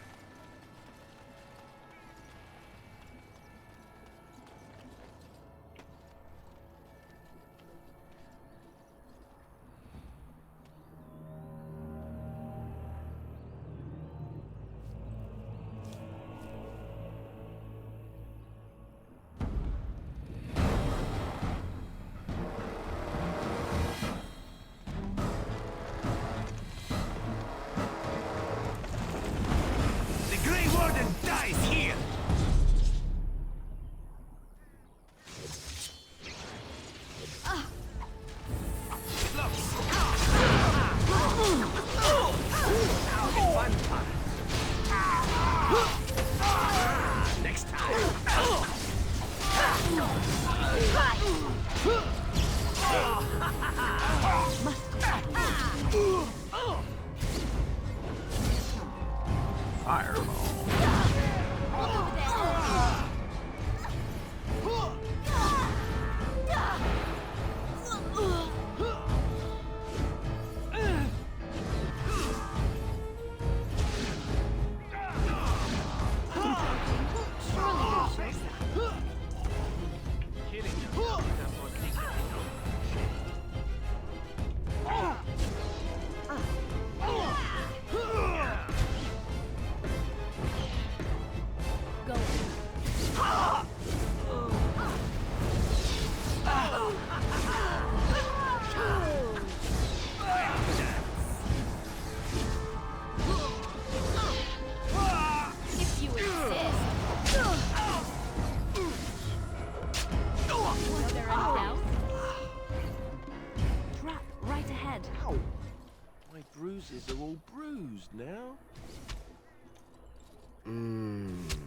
noses are all bruised now.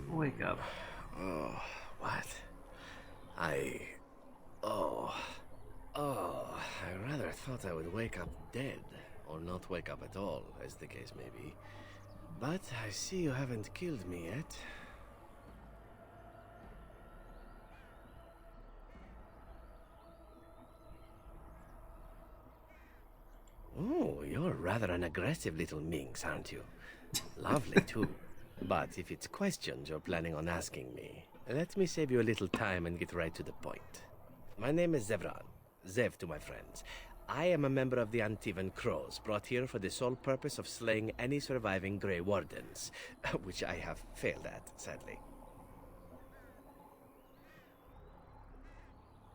Wake up. Oh, what? I rather thought I would wake up dead, or not wake up at all, as the case may be. But I see you haven't killed me yet. Oh, you're rather an aggressive little minx, aren't you? Lovely, too. But if it's questions you're planning on asking me, let me save you a little time and get right to the point. My name is Zevran. Zev to my friends. I am a member of the Antivan Crows, brought here for the sole purpose of slaying any surviving Grey Wardens, which I have failed at, sadly.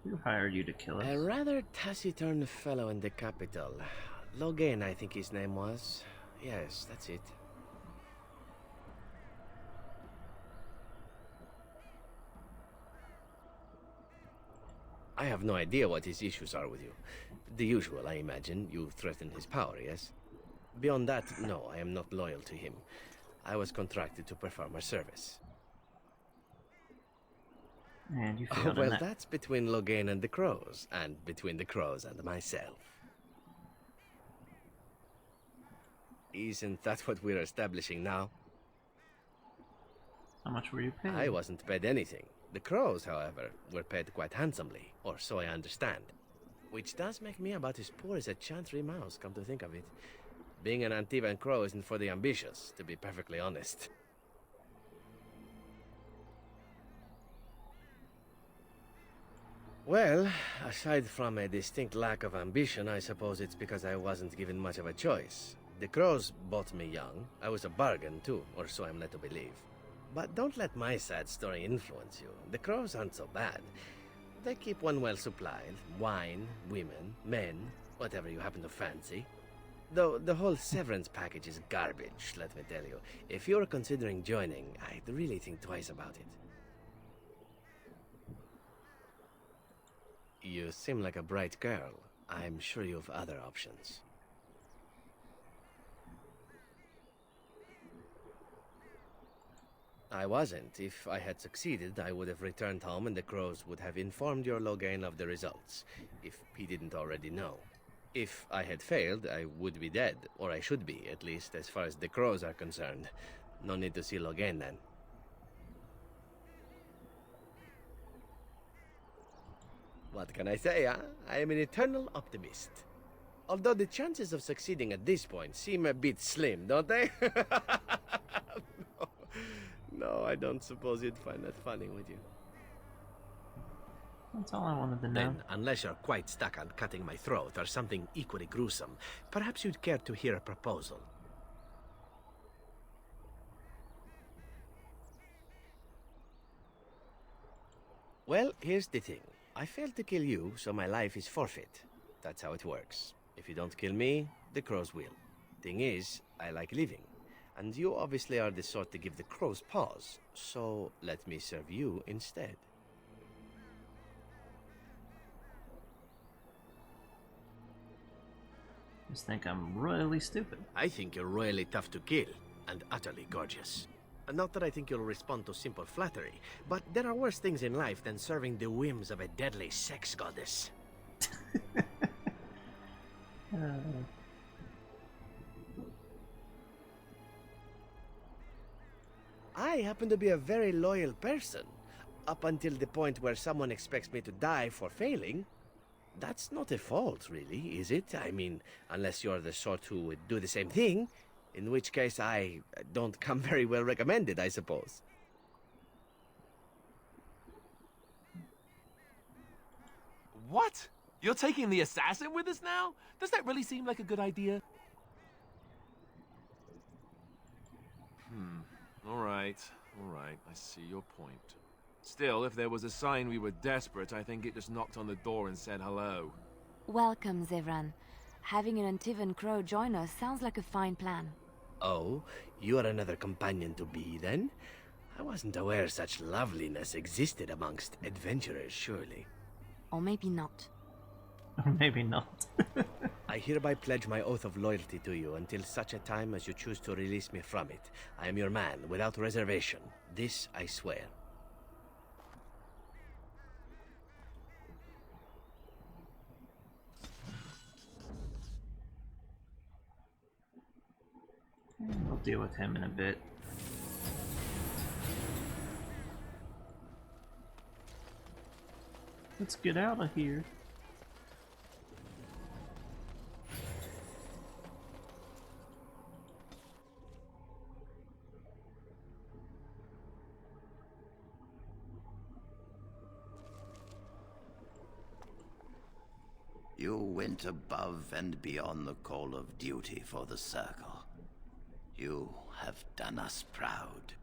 Who hired you to kill us? A rather taciturn fellow in the capital. Logan, I think his name was. Yes, that's it. I have no idea what his issues are with you. The usual, I imagine. You threaten his power, yes? Beyond that, no, I am not loyal to him. I was contracted to perform a service. And you failed well, in that. That's between Logan and the Crows, and between the Crows and myself. Isn't that what we're establishing now? How much were you paid? I wasn't paid anything. The Crows, however, were paid quite handsomely, or so I understand. Which does make me about as poor as a Chantry mouse, come to think of it. Being an Antivan Crow isn't for the ambitious, to be perfectly honest. Well, aside from a distinct lack of ambition, I suppose it's because I wasn't given much of a choice. The Crows bought me young. I was a bargain, too, or so I'm led to believe. But don't let my sad story influence you. The Crows aren't so bad. They keep one well supplied. Wine, women, men, whatever you happen to fancy. Though the whole severance package is garbage, let me tell you. If you're considering joining, I'd really think twice about it. You seem like a bright girl. I'm sure you've other options. I wasn't. If I had succeeded, I would have returned home and the Crows would have informed your Logain of the results, if he didn't already know. If I had failed, I would be dead, or I should be, at least as far as the Crows are concerned. No need to see Logain then. What can I say, huh? I am an eternal optimist. Although the chances of succeeding at this point seem a bit slim, don't they? No, I don't suppose you'd find that funny, would you? That's all I wanted to know. Then, unless you're quite stuck on cutting my throat or something equally gruesome, perhaps you'd care to hear a proposal. Well, here's the thing. I failed to kill you, so my life is forfeit. That's how it works. If you don't kill me, the Crows will. Thing is, I like living. And you obviously are the sort to give the Crows pause, so let me serve you instead. Just think I'm royally stupid. I think you're royally tough to kill, and utterly gorgeous. Not that I think you'll respond to simple flattery, but there are worse things in life than serving the whims of a deadly sex goddess. I happen to be a very loyal person, up until the point where someone expects me to die for failing. That's not a fault, really, is it? I mean, unless you're the sort who would do the same thing, in which case I don't come very well recommended, I suppose. What? You're taking the assassin with us now? Does that really seem like a good idea? All right. I see your point. Still, if there was a sign we were desperate, I think it just knocked on the door and said hello. Welcome, Zevran. Having an Antivan Crow join us sounds like a fine plan. Oh, you're another companion to be, then? I wasn't aware such loveliness existed amongst adventurers, surely. Or maybe not. Or maybe not. I hereby pledge my oath of loyalty to you until such a time as you choose to release me from it. I am your man, without reservation. This I swear. We'll deal with him in a bit. Let's get out of here. You went above and beyond the call of duty for the Circle. You have done us proud.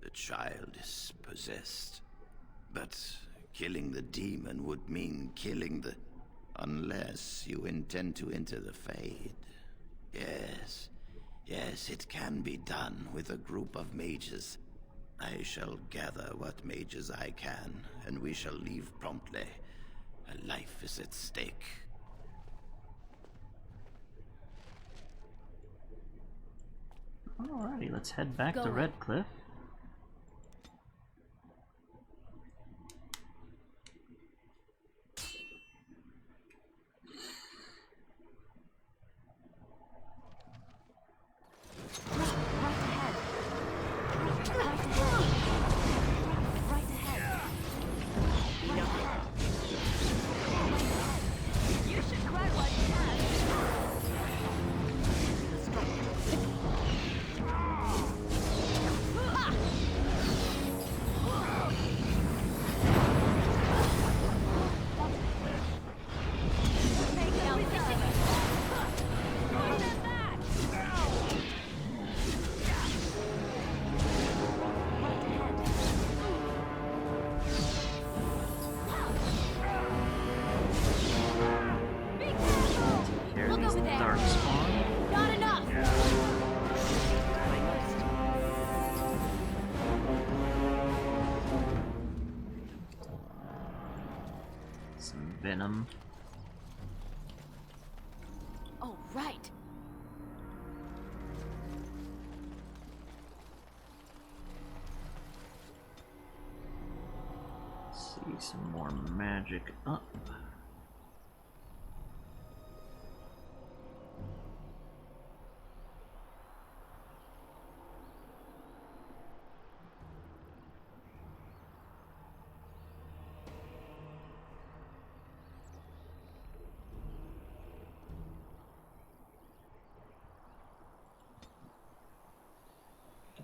The child is possessed, but killing the demon would mean killing the... Unless you intend to enter the Fade. Yes, yes, it can be done with a group of mages. I shall gather what mages I can, and we shall leave promptly. A life is at stake. Alrighty, let's head back Go to on. Redcliffe. Venom. Oh, right. See some more magic up.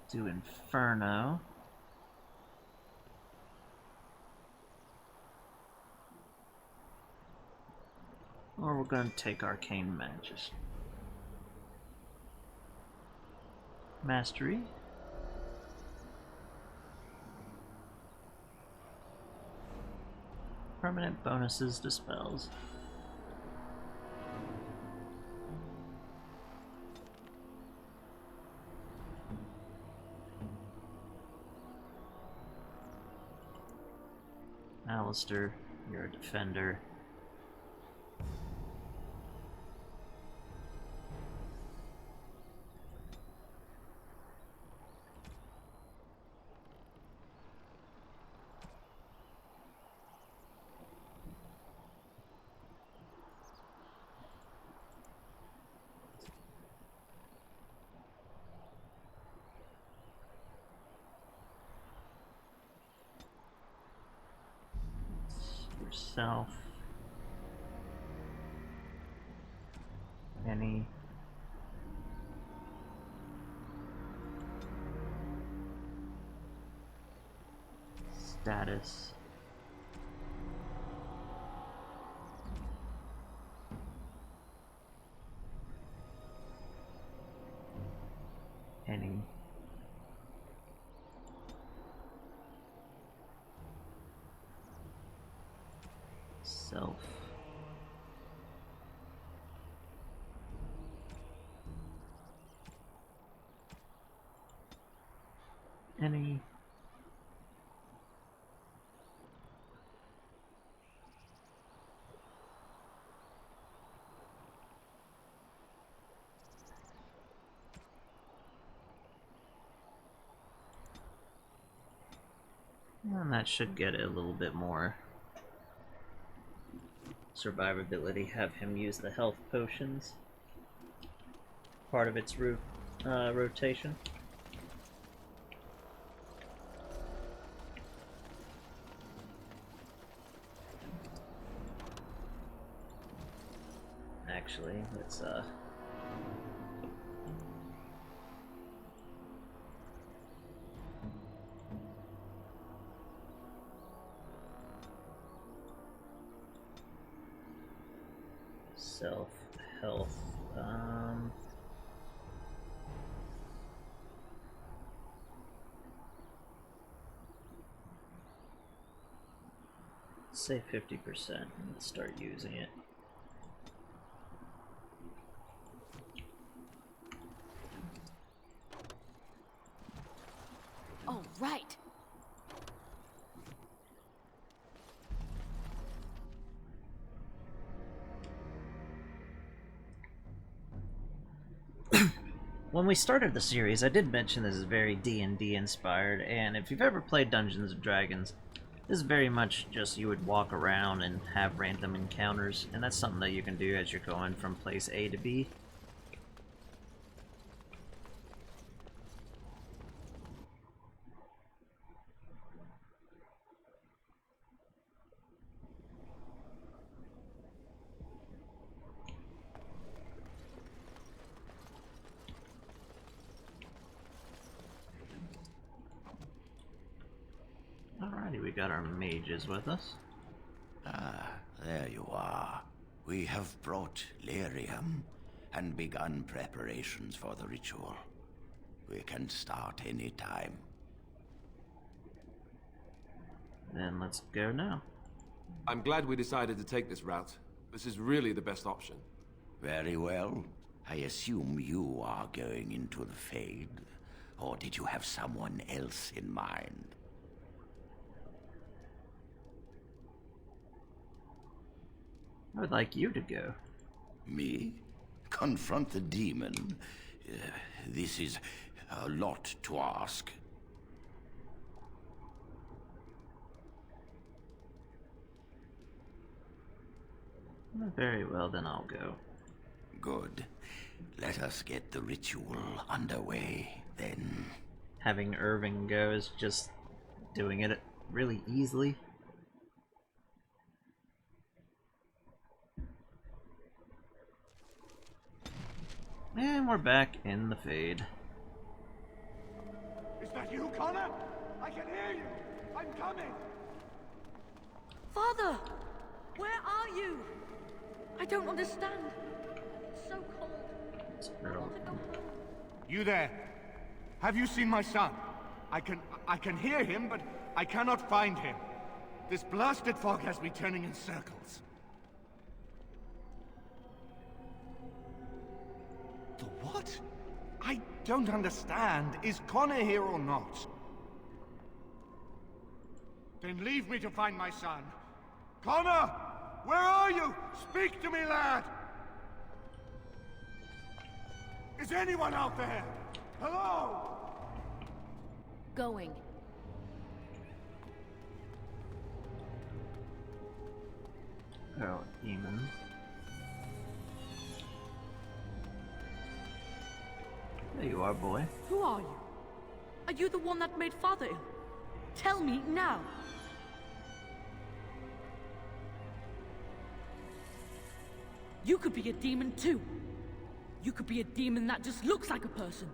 Do Inferno. Or we're going to take Arcane Mages. Mastery. Permanent bonuses to spells. Alistair, you're a defender. Yourself. Any. Status. Any. Self. Any. And that should get it a little bit more survivability. Have him use the health potions. Part of its rotation. Actually, let's self-health, say 50%, let's start using it. Oh, right. When we started the series, I did mention this is very D&D inspired, and if you've ever played Dungeons & Dragons, this is very much just you would walk around and have random encounters, and that's something that you can do as you're going from place A to B. Alrighty, we got our mages with us. Ah, there you are. We have brought lyrium and begun preparations for the ritual. We can start any time. Then let's go now. I'm glad we decided to take this route. This is really the best option. Very well. I assume you are going into the Fade, or did you have someone else in mind? I would like you to go. Me? Confront the demon? This is a lot to ask. Very well, then I'll go. Good. Let us get the ritual underway, then. Having Irving go is just doing it really easily. And we're back in the Fade. Is that you, Connor? I can hear you! I'm coming! Father! Where are you? I don't understand. It's so cold. You there? Have you seen my son? I can hear him, but I cannot find him. This blasted fog has me turning in circles. The what? I don't understand. Is Connor here or not? Then leave me to find my son. Connor! Where are you? Speak to me, lad! Is anyone out there? Hello? Going. Oh, demon. There you are, boy. Who are you? Are you the one that made Father ill? Tell me now. You could be a demon too. You could be a demon that just looks like a person.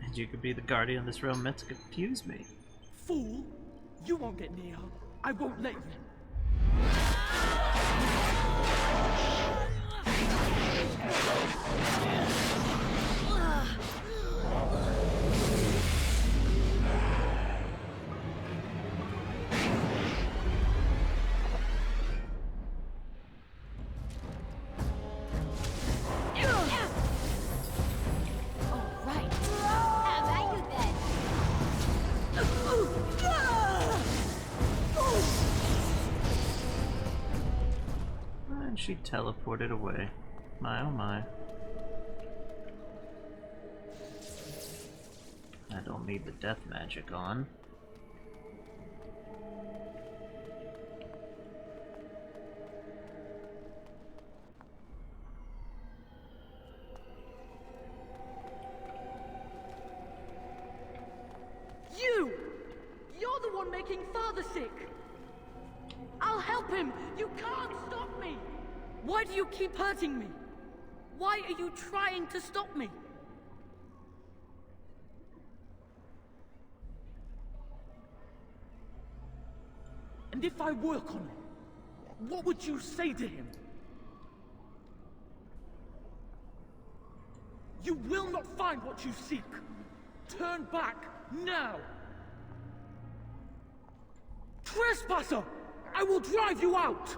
And you could be the guardian of this realm meant to confuse me. Fool! You won't get near. I won't let you. And she teleported away. My oh my. I don't need the death magic on. You're the one making Father sick! I'll help him! You can't stop me! Why do you keep hurting me? Why are you trying to stop me? And if I work on it, what would you say to him? You will not find what you seek! Turn back, now! Trespasser! I will drive you out!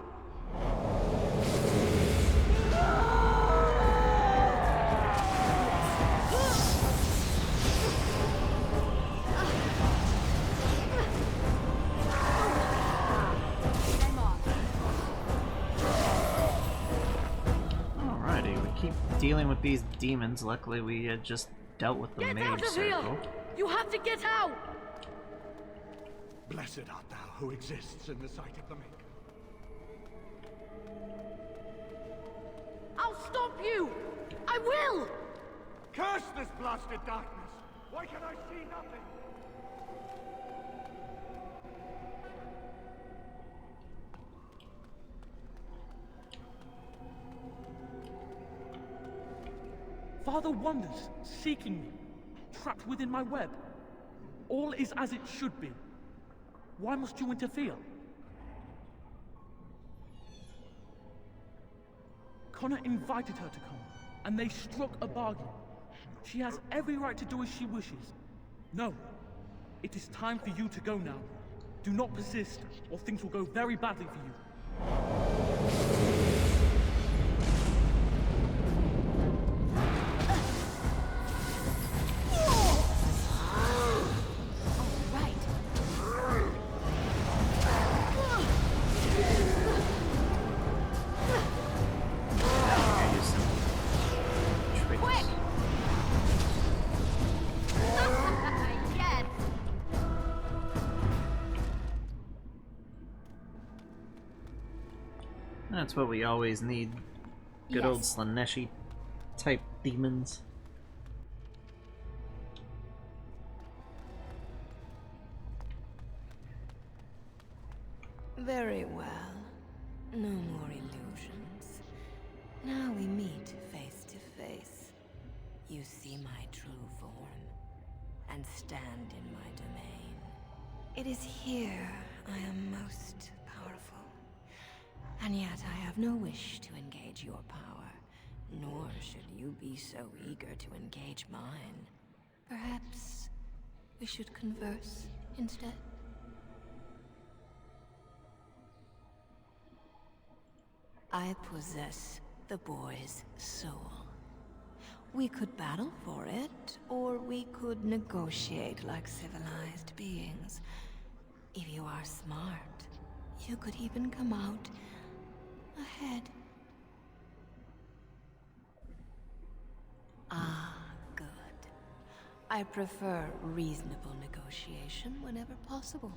Alrighty, we keep dealing with these demons. Luckily, we had just dealt with the Get mage out of circle. here! You have to get out! Blessed art thou who exists in the sight of the Maker. I'll stop you! I will! Curse this blasted darkness! Why can I see nothing? Father wanders, seeking me, trapped within my web. All is as it should be. Why must you interfere? Connor invited her to come, and they struck a bargain. She has every right to do as she wishes. No, it is time for you to go now. Do not persist, or things will go very badly for you. That's what we always need. Good old Slaneshi type demons. Very well. No more illusions. Now we meet face to face. You see my true form, and stand in my domain. It is here I am most powerful. And yet I have no wish to engage your power, nor should you be so eager to engage mine. Perhaps we should converse instead? I possess the boy's soul. We could battle for it, or we could negotiate like civilized beings. If you are smart, you could even come out ahead. Ah, good. I prefer reasonable negotiation whenever possible.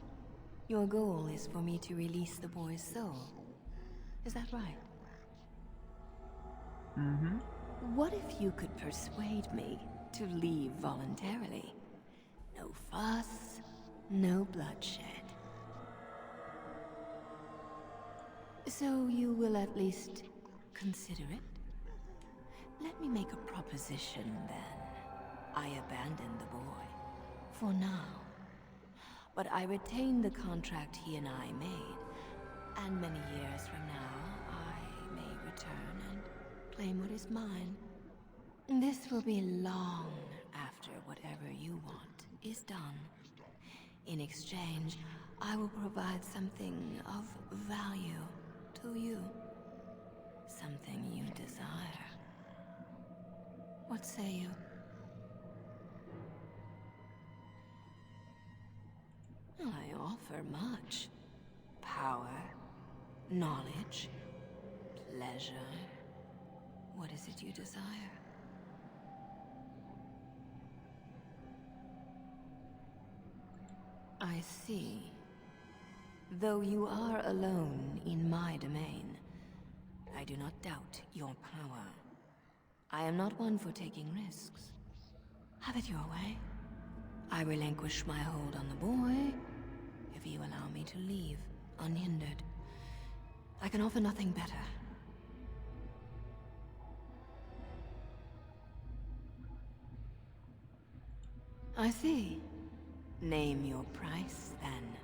Your goal is for me to release the boy's soul. Is that right? Mm-hmm. What if you could persuade me to leave voluntarily? No fuss, no bloodshed. So you will at least consider it? Let me make a proposition then. I abandon the boy. For now. But I retain the contract he and I made. And many years from now, I may return and claim what is mine. This will be long after whatever you want is done. In exchange, I will provide something of value to you. Something you desire. What say you? I offer much. Power, knowledge, pleasure. What is it you desire? I see. Though you are alone in my domain, I do not doubt your power. I am not one for taking risks. Have it your way. I relinquish my hold on the boy, if you allow me to leave unhindered. I can offer nothing better. I see. Name your price, then.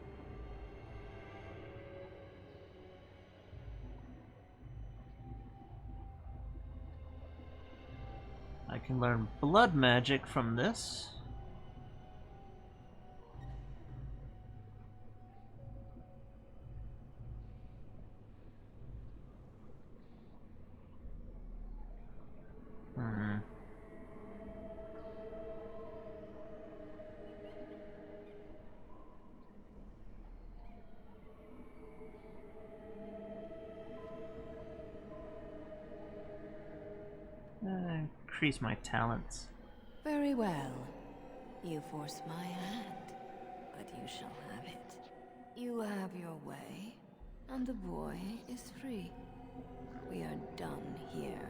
I can learn blood magic from this. Increase my talents. Very well. You force my hand, but you shall have it. You have your way, and the boy is free. We are done here.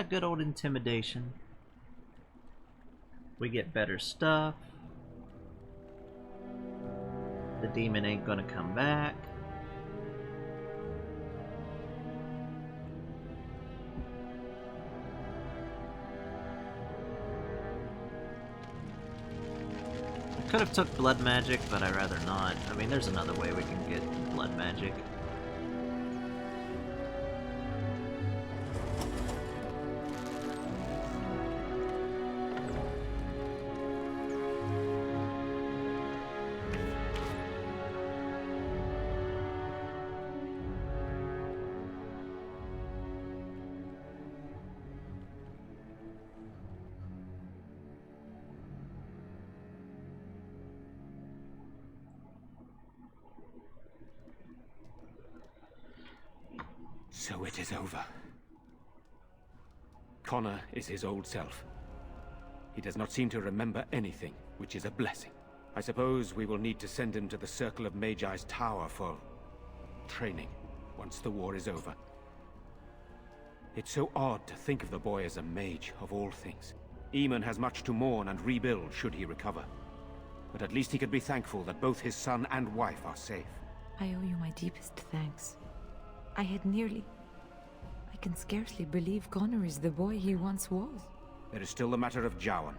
Good old intimidation. We get better stuff. The demon ain't gonna come back. I could have took blood magic, but I'd rather not. I mean, there's another way we can get blood magic. So it is over. Connor is his old self. He does not seem to remember anything, which is a blessing. I suppose we will need to send him to the Circle of Magi's tower for training, once the war is over. It's so odd to think of the boy as a mage, of all things. Eamon has much to mourn and rebuild should he recover. But at least he could be thankful that both his son and wife are safe. I owe you my deepest thanks. I can scarcely believe Connor is the boy he once was. There is still the matter of Jowan.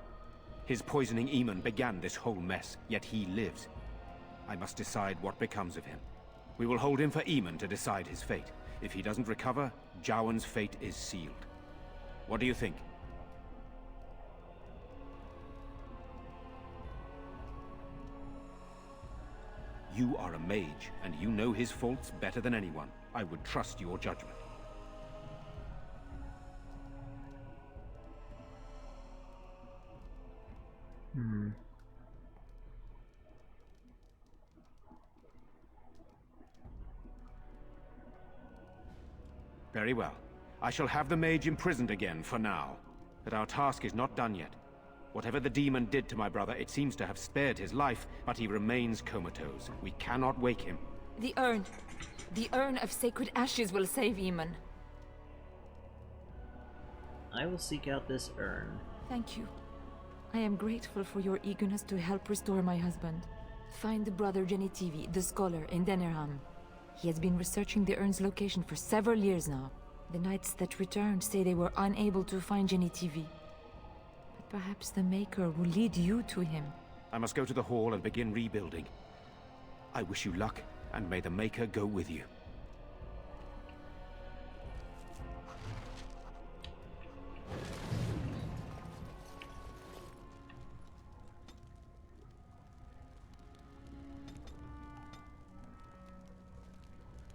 His poisoning Eamon began this whole mess, yet he lives. I must decide what becomes of him. We will hold him for Eamon to decide his fate. If he doesn't recover, Jowan's fate is sealed. What do you think? You are a mage, and you know his faults better than anyone. I would trust your judgment. Very well. I shall have the mage imprisoned again for now. But our task is not done yet. Whatever the demon did to my brother, it seems to have spared his life, but he remains comatose. We cannot wake him. The urn of sacred ashes will save Eamon. I will seek out this urn. Thank you. I am grateful for your eagerness to help restore my husband. Find Brother Genitivi, the scholar, in Denerham. He has been researching the urn's location for several years now. The knights that returned say they were unable to find Genitivi. But perhaps the Maker will lead you to him. I must go to the hall and begin rebuilding. I wish you luck, and may the Maker go with you.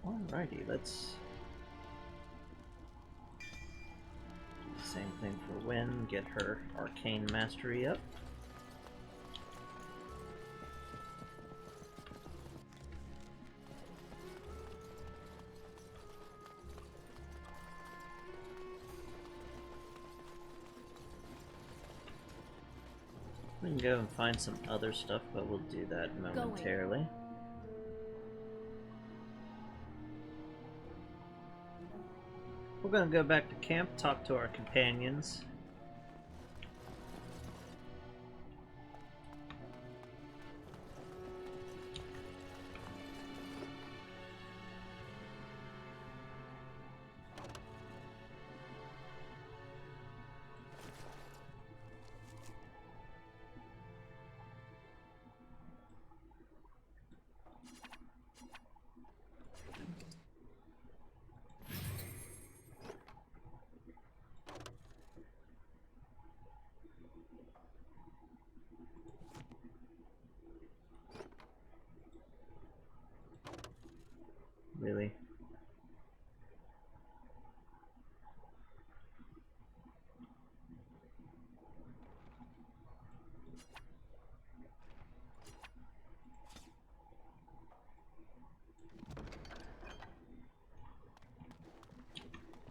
Alrighty, let's do the same thing for Wen, get her arcane mastery up. can go and find some other stuff, but we'll do that momentarily. We're gonna go back to camp, talk to our companions. Really?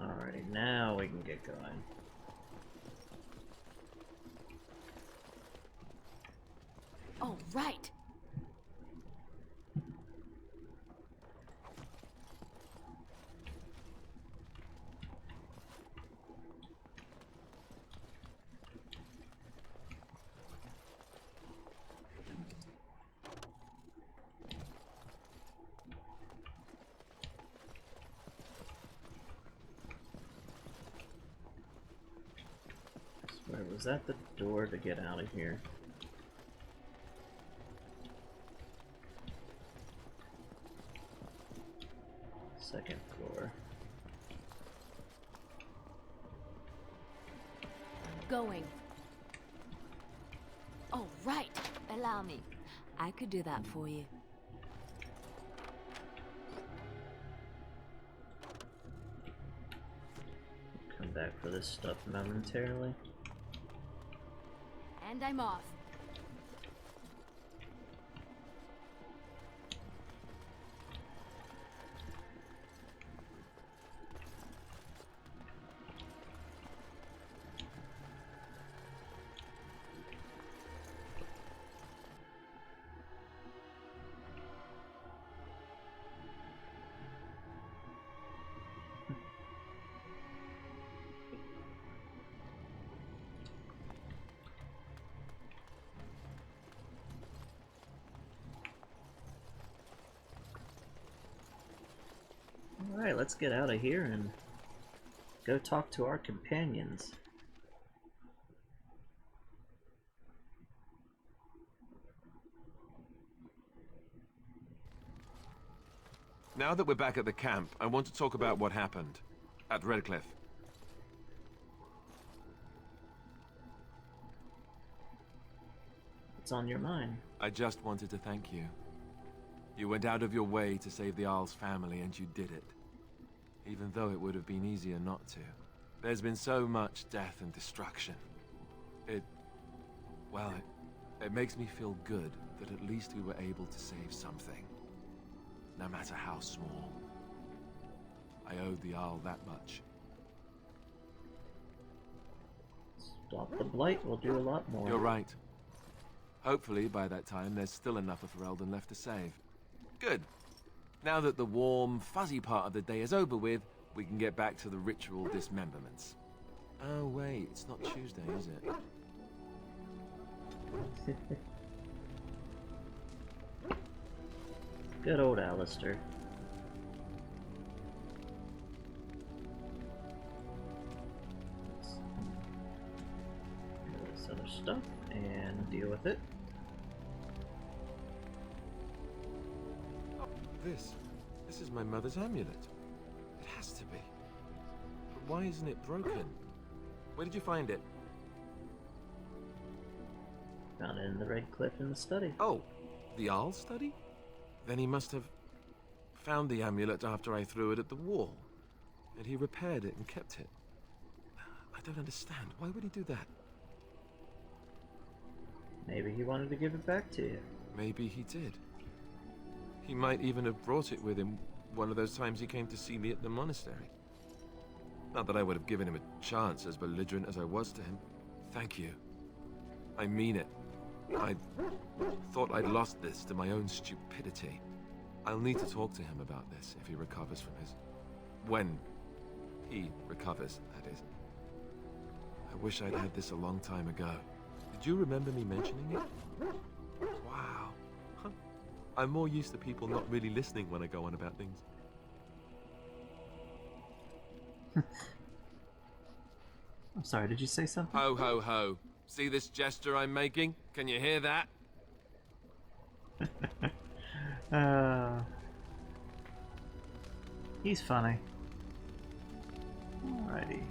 Alrighty, now we can get going. Oh, right. Where was that the door to get out of here? Second floor. Going. Oh, right. Allow me. I could do that for you. Come back for this stuff momentarily. And I'm off. Alright, let's get out of here and go talk to our companions. Now that we're back at the camp, I want to talk about what happened at Redcliffe. What's on your mind? I just wanted to thank you. You went out of your way to save the Arl's family, and you did it. Even though it would have been easier not to. There's been so much death and destruction. Well, it makes me feel good that at least we were able to save something. No matter how small. I owed the Arl that much. Stop the blight, we'll do a lot more. You're right. Hopefully, by that time, there's still enough of Ferelden left to save. Good. Now that the warm, fuzzy part of the day is over with, we can get back to the ritual dismemberments. Oh wait, it's not Tuesday, is it? Good old Alistair. Let's do this other stuff and deal with it. This is my mother's amulet. It has to be. But why isn't it broken? Where did you find it? Found it in the Red Cliff in the study. Oh, the Arl's study? Then he must have found the amulet after I threw it at the wall. And he repaired it and kept it. I don't understand. Why would he do that? Maybe he wanted to give it back to you. Maybe he did. He might even have brought it with him one of those times he came to see me at the monastery. Not that I would have given him a chance, as belligerent as I was to him. Thank you. I mean it. I thought I'd lost this to my own stupidity. I'll need to talk to him about this if he recovers from his... When he recovers, that is. I wish I'd had this a long time ago. Did you remember me mentioning it? Wow. Huh. I'm more used to people not really listening when I go on about things. I'm sorry, did you say something? Ho, ho, ho. See this gesture I'm making? Can you hear that? He's funny. Alrighty.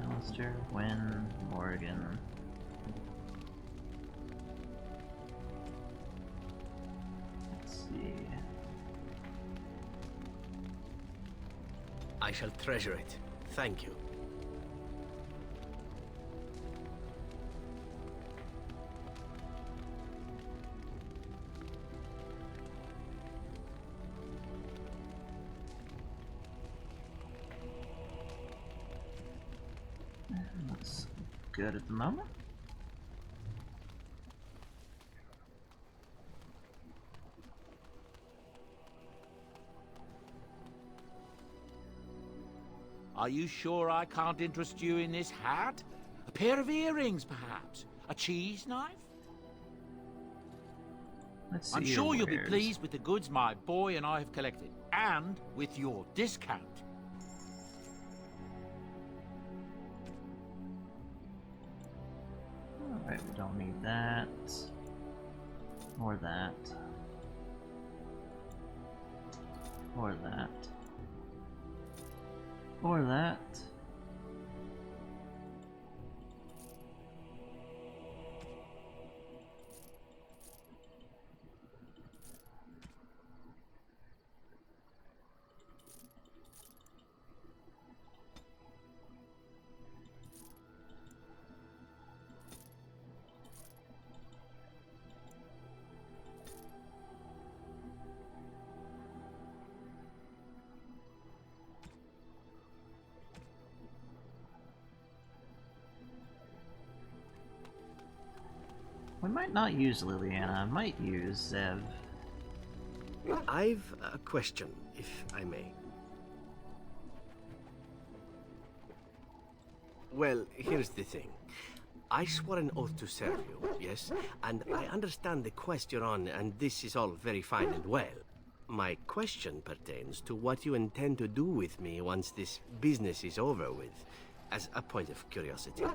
Alistair, Wynn, Morgan. Let's see. I shall treasure it. Thank you. Looks good at the moment. Are you sure I can't interest you in this hat? A pair of earrings, perhaps? A cheese knife? Let's see I'm your sure you'll be wares. pleased with the goods my boy and I have collected, and with your discount. Alright, we don't need that. Or that. Or that. Or that. We might not use Liliana, I might use Zev. I've a question, if I may. Well, here's the thing. I swore an oath to serve you, yes? And I understand the quest you're on, and this is all very fine and well. My question pertains to what you intend to do with me once this business is over with, as a point of curiosity.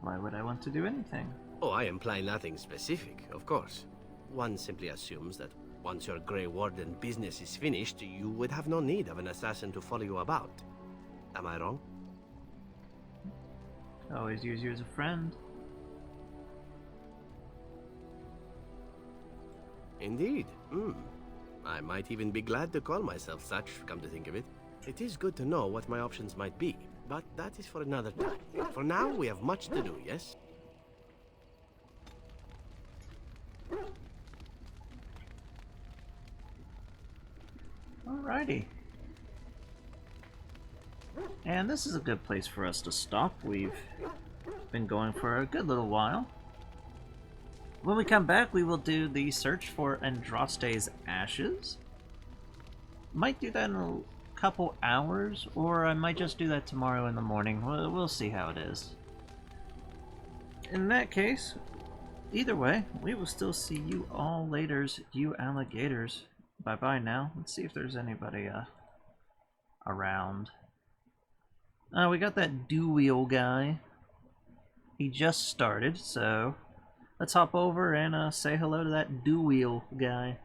Why would I want to do anything? Oh, I imply nothing specific, of course. One simply assumes that once your Grey Warden business is finished, you would have no need of an assassin to follow you about. Am I wrong? Always use you as a friend. Indeed. I might even be glad to call myself such, come to think of it. It is good to know what my options might be, but that is for another time. For now, we have much to do, yes? Alrighty. And this is a good place for us to stop. We've been going for a good little while. When we come back, we will do the search for Andraste's ashes. Might do that in a couple hours, or I might just do that tomorrow in the morning. We'll see how it is. In that case, either way, we will still see you all laters, you alligators. Bye-bye now. Let's see if there's anybody around. We got that do-wheel guy. He just started, so let's hop over and say hello to that do-wheel guy.